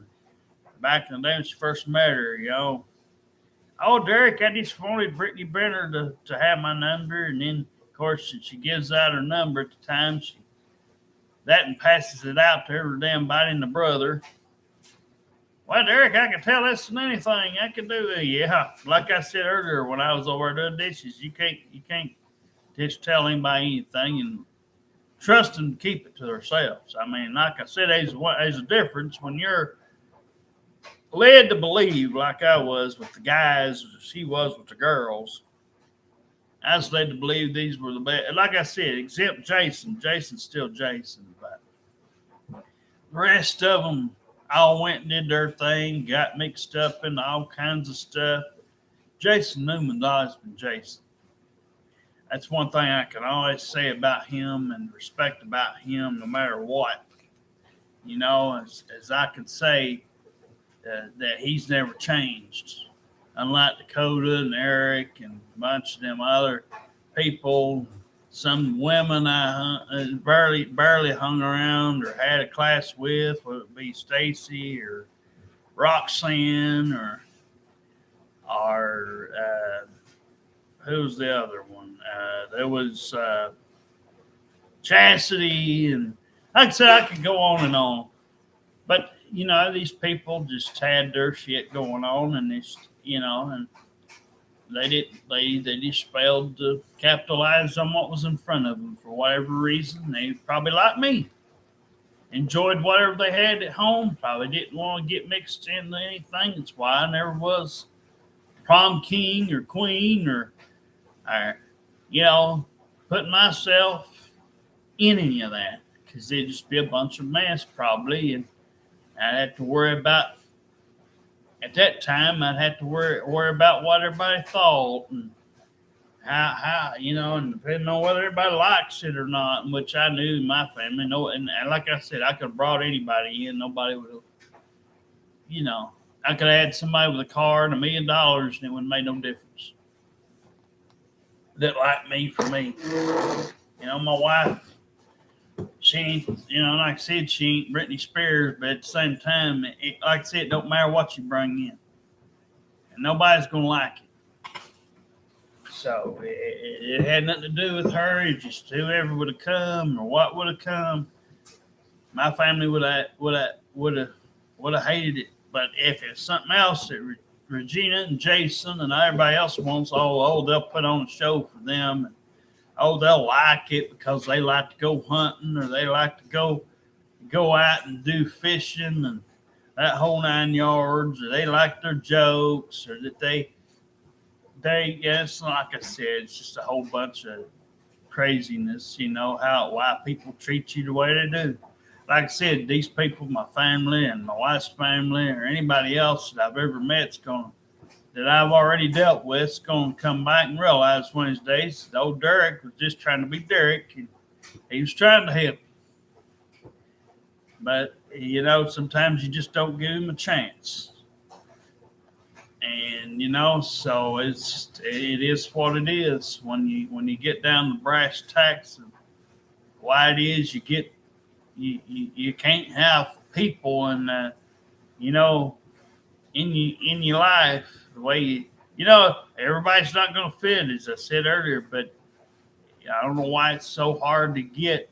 the day when she first met her, Oh, Derek, I just wanted Brittany Brenner to have my number. And then, of course, she gives out her number at the time. And passes it out to her damn body and the brother. Well, Derek, I can tell less than anything I can do. Yeah, like I said earlier when I was over doing dishes, you can't just tell anybody anything and trust them to keep it to themselves. I mean, like I said, there's a difference when you're led to believe, like I was with the guys, she was with the girls. I was led to believe these were the best. Like I said, except Jason. Jason's still Jason, but the rest of them all went and did their thing, got mixed up into all kinds of stuff. Jason Newman's always been Jason. That's one thing I can always say about him and respect about him no matter what. As I can say that he's never changed. Unlike Dakota and Eric and a bunch of them other people, some women I barely hung around or had a class with, whether it be Stacy or Roxanne or who's the other one? There was Chastity, and like I said, I could go on and on. But these people just had their shit going on, and and they just failed to capitalize on what was in front of them for whatever reason. They probably like me, enjoyed whatever they had at home. Probably didn't want to get mixed into anything. That's why I never was prom king or queen or putting myself in any of that, because it'd just be a bunch of mess probably, and I'd have to worry about at that time. I'd have to worry about what everybody thought, and how and depending on whether everybody likes it or not, which I knew my family. No, and like I said, I could have brought anybody in. Nobody would have, I could have had somebody with a car and $1,000,000, and it wouldn't make no difference. That liked me for me. My wife, she ain't, like I said, she ain't Britney Spears, but at the same time, like I said, it don't matter what you bring in, and nobody's gonna like it. So it had nothing to do with her. It's just whoever would have come or what would have come. My family would have hated it. But if it's something else that Regina and Jason and everybody else wants, they'll put on a show for them. And, they'll like it because they like to go hunting, or they like to go out and do fishing and that whole 9 yards, or they like their jokes, or that they it's like I said, it's just a whole bunch of craziness, why people treat you the way they do. Like I said, these people, my family and my wife's family, or anybody else that I've ever met that I've already dealt with, is going to come back and realize one of these days that old Derek was just trying to be Derek, and he was trying to help. But, sometimes you just don't give him a chance. And, so it is what it is. When you get down the brass tacks of why it is you can't have people in your life the way everybody's not going to fit, as I said earlier. But I don't know why it's so hard to get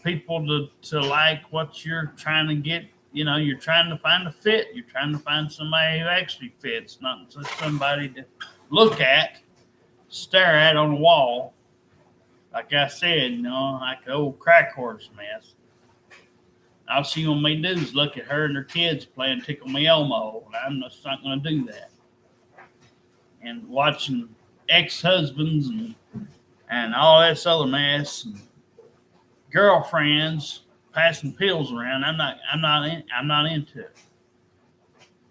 people to like what you're trying to get. You're trying to find a fit. You're trying to find somebody who actually fits, not just somebody to look at, stare at on the wall. Like I said, like an old crack horse mess. All she want me to do is look at her and her kids playing Tickle Me Elmo, and I'm just not going to do that. And watching ex-husbands and all this other mess, and girlfriends passing pills around, I'm not into it.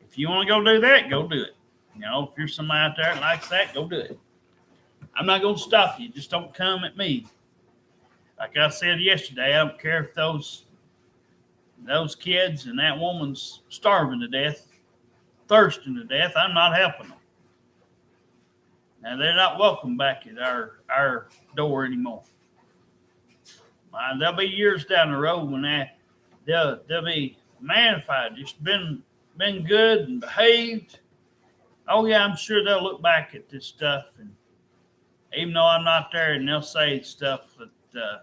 If you want to go do that, go do it. If you're somebody out there that likes that, go do it. I'm not going to stop you. Just don't come at me. Like I said yesterday, I don't care if those kids and that woman's starving to death, thirsting to death. I'm not helping them. Now, they're not welcome back at our door anymore. There'll be years down the road when they'll be, man, if I just been good and behaved. Oh yeah, I'm sure they'll look back at this stuff, and even though I'm not there, and they'll say stuff that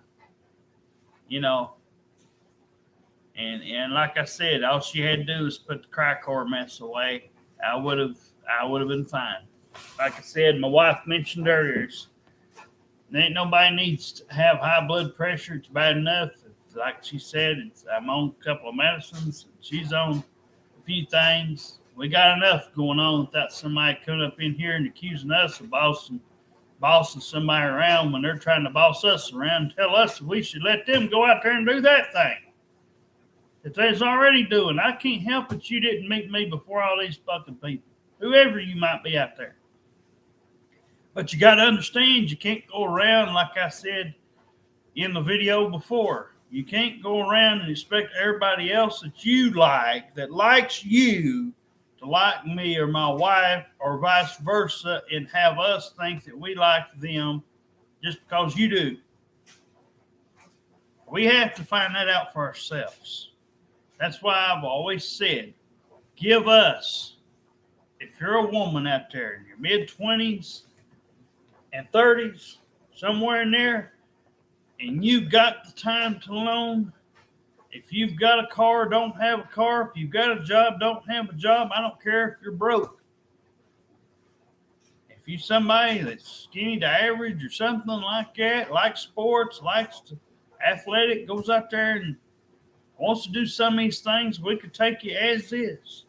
and like I said, all she had to do was put the crack whore mess away. I would have been fine. Like I said, my wife mentioned earlier, ain't nobody needs to have high blood pressure. It's bad enough. Like she said, I'm on a couple of medicines. She's on a few things. We got enough going on without somebody coming up in here and accusing us of bossing somebody around when they're trying to boss us around and tell us that we should let them go out there and do that thing that they's already doing. I can't help it you didn't meet me before all these fucking people, whoever you might be out there. But you got to understand, you can't go around, like I said in the video before, you can't go around and expect everybody else that you like, that likes you, to like me or my wife or vice versa, and have us think that we like them just because you do. We have to find that out for ourselves. That's why I've always said, give us, if you're a woman out there in your mid-20s and 30s, somewhere in there, and you got the time to loan, If you've got a car, don't have a car. If you've got a job, don't have a job. I don't care if you're broke. If you somebody that's skinny to average or something like that, likes sports, likes to athletic, goes out there and wants to do some of these things, we could take you as is.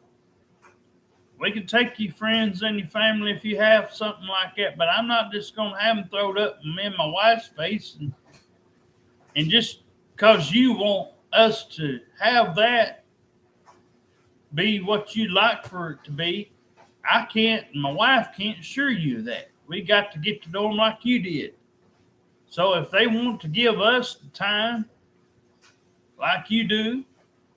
We could take your friends and your family if you have something like that, but I'm not just going to have them thrown up in me and my wife's face. And just because you want us to have that be what you'd like for it to be, I can't, and my wife can't assure you of that. We got to get to know them like you did. So if they want to give us the time like you do,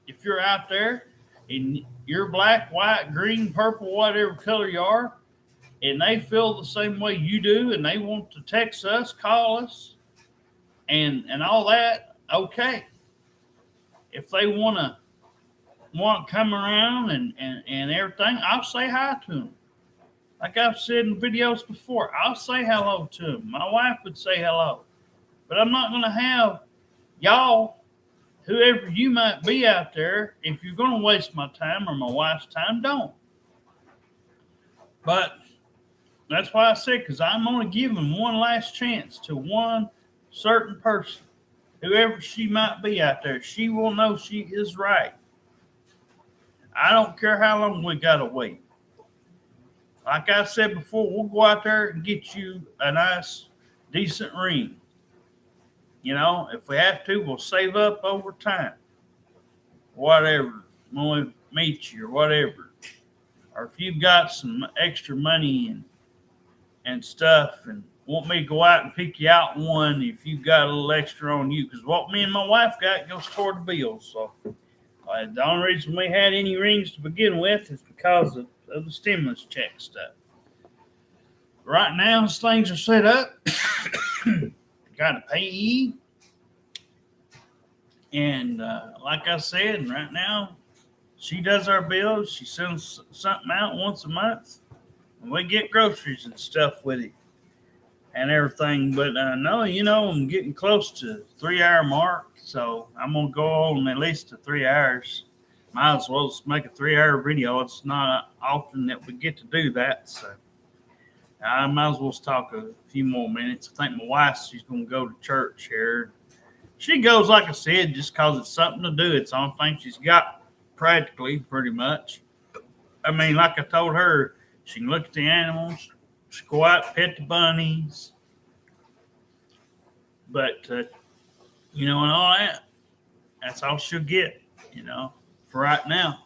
if you're out there and you're black, white, green, purple, whatever color you are, and they feel the same way you do, and they want to text us, call us, and all that, okay. If they want to come around and everything, I'll say hi to them. Like I've said in videos before, I'll say hello to them. My wife would say hello. But I'm not going to have y'all, whoever you might be out there, if you're going to waste my time or my wife's time, don't. But that's why I said, because I'm going to give them one last chance to one certain person, whoever she might be out there. She will know she is right. I don't care how long we got to wait. Like I said before, we'll go out there and get you a nice, decent ring. You know, if we have to, we'll save up over time. Whatever, when we meet you or whatever. Or if you've got some extra money and stuff and want me to go out and pick you out one if you've got a little extra on you. Because what me and my wife got goes toward the bills. So the only reason we had any rings to begin with is because of the stimulus check stuff. Right now, as things are set up, got a payee. And like I said, right now, she does our bills. She sends something out once a month. And we get groceries and stuff with it and everything. But no, I'm getting close to the 3-hour mark. So I'm going to go on at least to 3 hours. Might as well just make a 3-hour video. It's not often that we get to do that. So I might as well talk a few more minutes. I think my wife, she's going to go to church here. She goes, like I said, just because it's something to do. It's the only thing she's got practically, pretty much. I mean, like I told her, she can look at the animals, she can go out and pet the bunnies. But, and all that, that's all she'll get, for right now.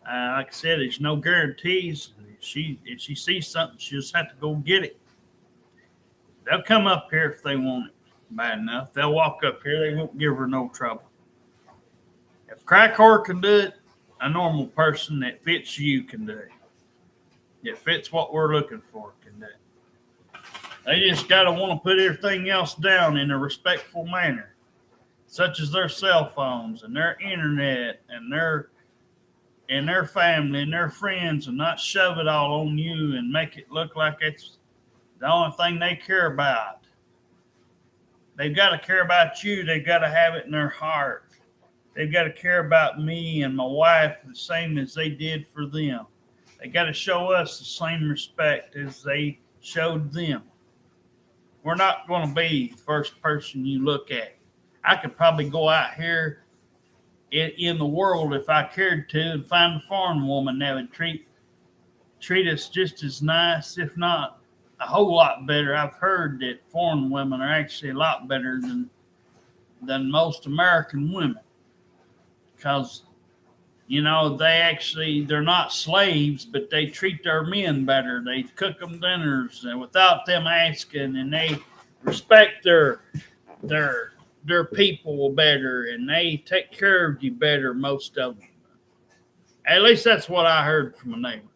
Like I said, there's no guarantees. If she sees something, she'll just have to go get it. They'll come up here if they want it bad enough. They'll walk up here. They won't give her no trouble. If crack whore can do it, a normal person that fits you can do it. It fits what we're looking for can do it. They just got to want to put everything else down in a respectful manner, such as their cell phones and their internet and their family and their friends, and not shove it all on you and make it look like it's the only thing they care about. They've got to care about you. They've got to have it in their heart. They've got to care about me and my wife the same as they did for them. They got to show us the same respect as they showed them. We're not going to be the first person you look at. I could probably go out here in the world if I cared to and find a foreign woman that would treat us just as nice, if not a whole lot better. I've heard that foreign women are actually a lot better than most American women, because they're not slaves, but they treat their men better. They cook them dinners and without them asking, and they respect their people better, and they take care of you better, most of them. At least that's what I heard from a neighbor.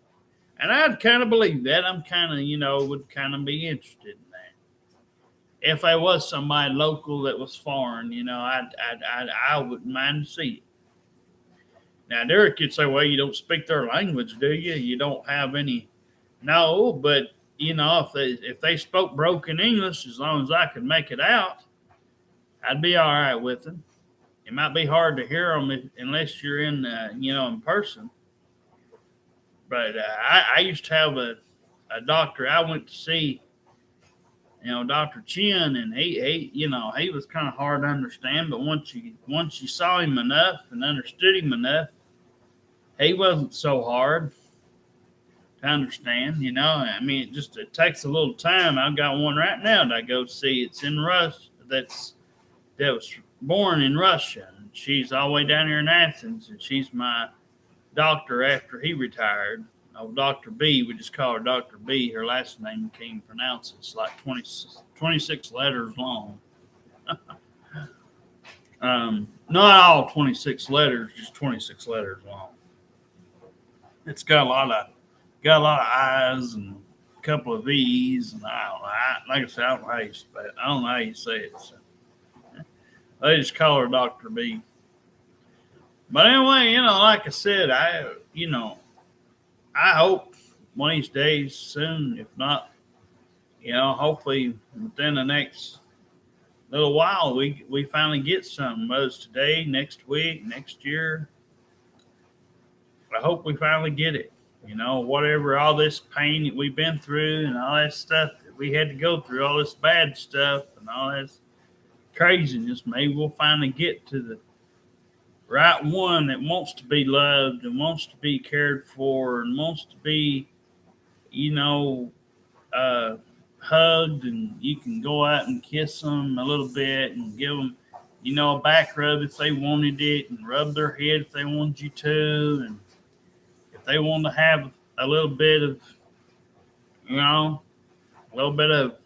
And I'd kind of believe that. I'm kind of, would kind of be interested in that. If I was somebody local that was foreign, I wouldn't mind to see it. Now, Derek could say, well, you don't speak their language, do you? You don't have any. No, but, if they spoke broken English, as long as I could make it out, I'd be all right with them. It might be hard to hear them unless you're in, in person. But I used to have a doctor I went to see, Dr. Chin, and he was kind of hard to understand. But once you saw him enough and understood him enough, he wasn't so hard to understand. I mean, it takes a little time. I've got one right now that I go see. It's in Russia. That was born in Russia. And she's all the way down here in Athens, and she's my doctor after he retired. Oh, Dr. B, we just call her Dr. B. Her last name can't even pronounce it. It's like 26 letters long. Not all 26 letters, just 26 letters long. It's got a lot of I's and a couple of V's, and like I said, I don't know how you spell it. I don't know how you say it. So they just call her Dr. B. But anyway, like I said, I hope one of these days soon, if not, hopefully within the next little while, we finally get something. Whether it's today, next week, next year. I hope we finally get it. Whatever, all this pain that we've been through and all that stuff that we had to go through, all this bad stuff and all this craziness, maybe we'll finally get to the right one that wants to be loved and wants to be cared for and wants to be, hugged, and you can go out and kiss them a little bit and give them, a back rub if they wanted it, and rub their head if they wanted you to, and if they want to have a little bit of, a little bit of,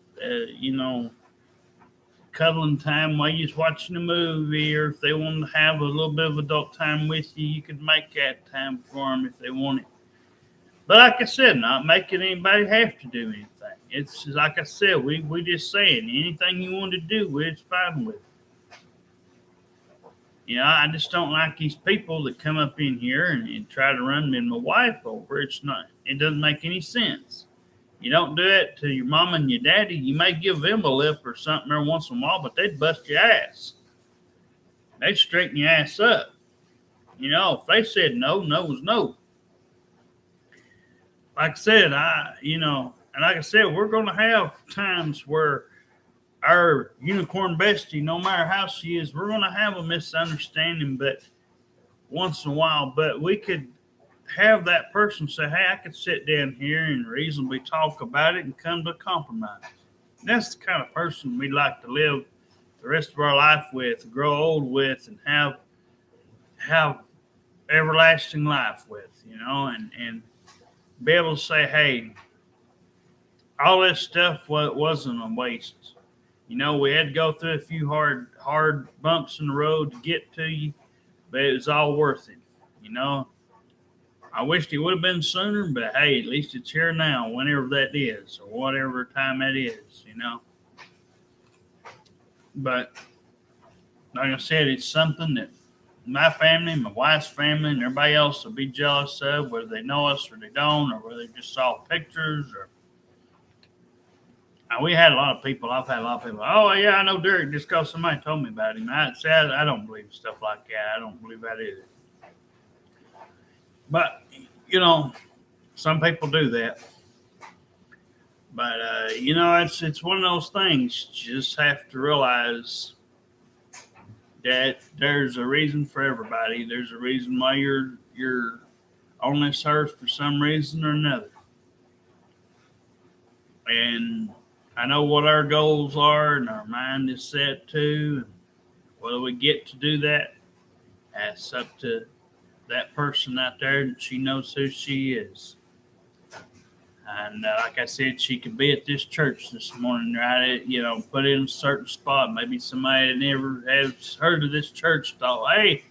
cuddling time while you're watching a movie, or if they want to have a little bit of adult time with you, you could make that time for them if they want it. But like I said, not making anybody have to do anything. It's like I said, we just saying anything you want to do, it's fine with. I just don't like these people that come up in here and try to run me and my wife over. It doesn't make any sense. You don't do it to your mama and your daddy. You may give them a lip or something every once in a while, but they'd bust your ass. They'd straighten your ass up. If they said no, no was no. Like I said, and like I said, we're going to have times where our unicorn bestie, no matter how she is, we're going to have a misunderstanding, but once in a while, but we could have that person say, hey, I could sit down here and reasonably talk about it and come to a compromise. That's the kind of person we'd like to live the rest of our life with, grow old with, and have everlasting life with, and be able to say, hey, all this stuff wasn't a waste. We had to go through a few hard bumps in the road to get to you, but it was all worth it. I wished it would have been sooner, but hey, at least it's here now, whenever that is, or whatever time that is, But like I said, it's something that my family, my wife's family, and everybody else will be jealous of, whether they know us or they don't, or whether they just saw pictures. Or we had a lot of people. I've had a lot of people. Oh yeah, I know Derek just because somebody told me about him. I don't believe stuff like that. I don't believe that either. But some people do that. But it's one of those things. You just have to realize that there's a reason for everybody. There's a reason why you're on this earth for some reason or another. And I know what our goals are, and our mind is set to. And whether we get to do that, that's up to that person out there, and she knows who she is. And like I said, she could be at this church this morning, right? Put in a certain spot. Maybe somebody that never has heard of this church thought, hey,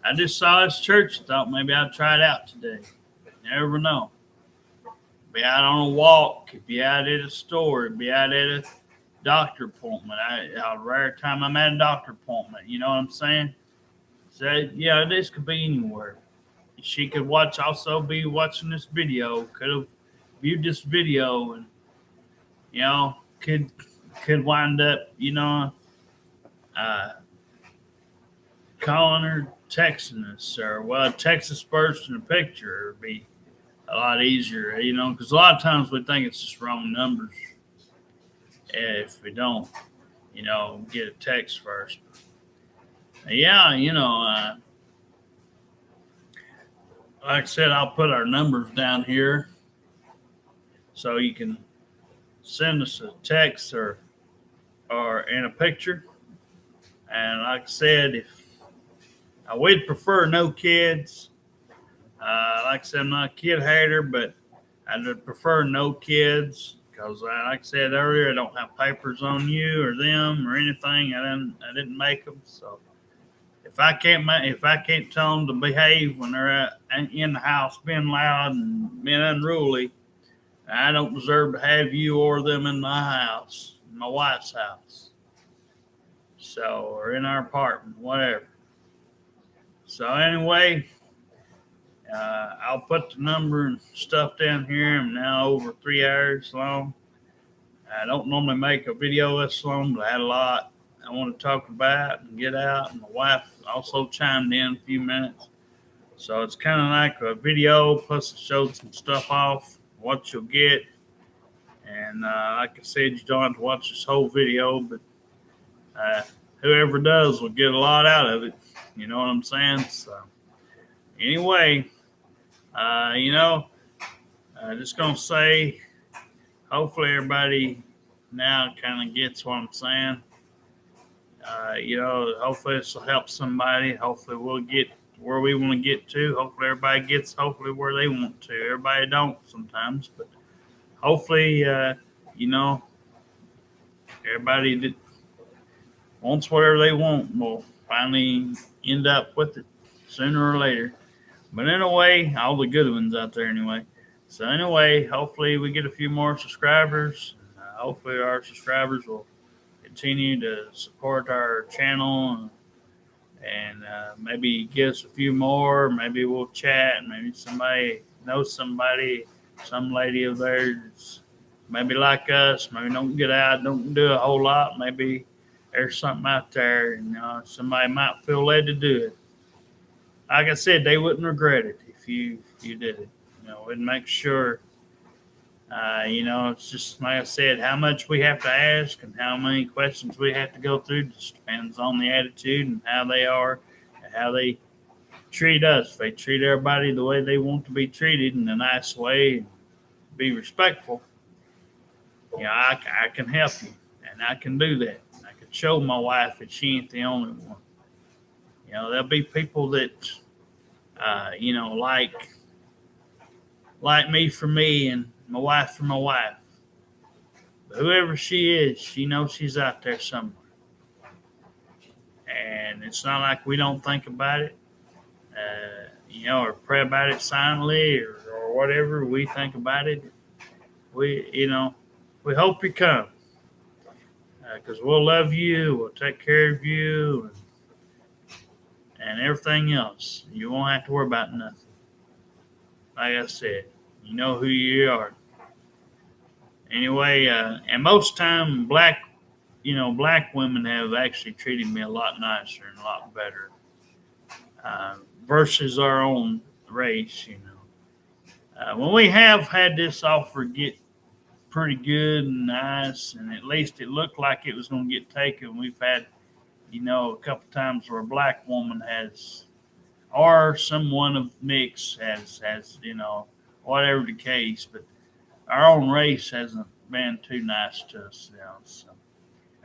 I just saw this church, thought maybe I'd try it out today. You never know. Be out on a walk, be out at a store, be out at a doctor appointment. A rare time I'm at a doctor appointment. You know what I'm saying? So this could be anywhere. She could be watching this video. Could have viewed this video, and could wind up calling or texting us, or well, text us first in a picture would be a lot easier, because a lot of times we think it's just wrong numbers if we don't, get a text first. Yeah, like I said, I'll put our numbers down here so you can send us a text or in a picture. And like I said, if we'd prefer no kids. Like I said, I'm not a kid hater, but I'd prefer no kids because, like I said earlier, I don't have papers on you or them or anything. I didn't make them. So if I can't tell them to behave when they're in the house being loud and being unruly, I don't deserve to have you or them in my house, my wife's house. So, or in our apartment, whatever. So anyway, I'll put the number and stuff down here. I'm now over 3 hours long. I don't normally make a video this long, but I had a lot I want to talk about and get out. And my wife also chimed in a few minutes. So it's kind of like a video, plus it shows some stuff off, what you'll get. And like I said, you don't have to watch this whole video, but uh, whoever does will get a lot out of it. You know what I'm saying? So anyway, you know, just gonna say, hopefully everybody now kind of gets what I'm saying. Hopefully this will help somebody. Hopefully we'll get where we want to get to. Hopefully everybody gets hopefully where they want to. Everybody don't sometimes, but hopefully, you know, everybody that wants whatever they want will finally end up with it sooner or later. But anyway, all the good ones out there anyway. So anyway, hopefully we get a few more subscribers. Hopefully our subscribers will continue to support our channel and maybe give us a few more. Maybe we'll chat. Maybe somebody knows somebody, some lady of theirs, maybe like us. Maybe don't get out, don't do a whole lot. Maybe there's something out there, somebody might feel led to do it. Like I said, they wouldn't regret it if you did it. We'd make sure. It's just like I said, how much we have to ask and how many questions we have to go through just depends on the attitude and how they are and how they treat us. If they treat everybody the way they want to be treated in a nice way and be respectful, I can help you and I can do that. I can show my wife that she ain't the only one. There'll be people that, like me for me and my wife for my wife. But whoever she is, she knows she's out there somewhere. And it's not like we don't think about it, or pray about it silently or whatever. We think about it. We hope you come because we'll love you. We'll take care of you and everything else. You won't have to worry about nothing. Like I said, you know who you are. Anyway, and most time black women have actually treated me a lot nicer and a lot better versus our own race. When we have had this offer get pretty good and nice, and at least it looked like it was going to get taken. We've had, a couple times where a black woman has, or someone of mix has, whatever the case, but our own race hasn't been too nice to us, So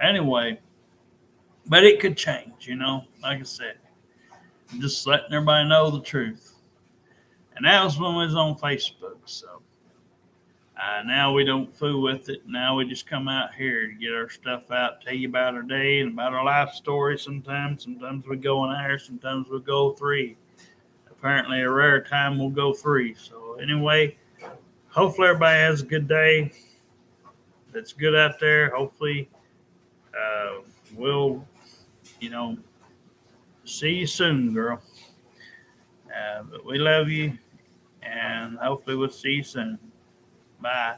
anyway, but it could change, Like I said, just letting everybody know the truth. And that was when we was on Facebook. So now we don't fool with it. Now we just come out here to get our stuff out, tell you about our day and about our life story. Sometimes we go an hour, sometimes we go 3. Apparently, a rare time we'll go 3. So anyway, hopefully everybody has a good day. That's good out there. Hopefully, we'll, see you soon, girl. But we love you, and hopefully we'll see you soon. Bye.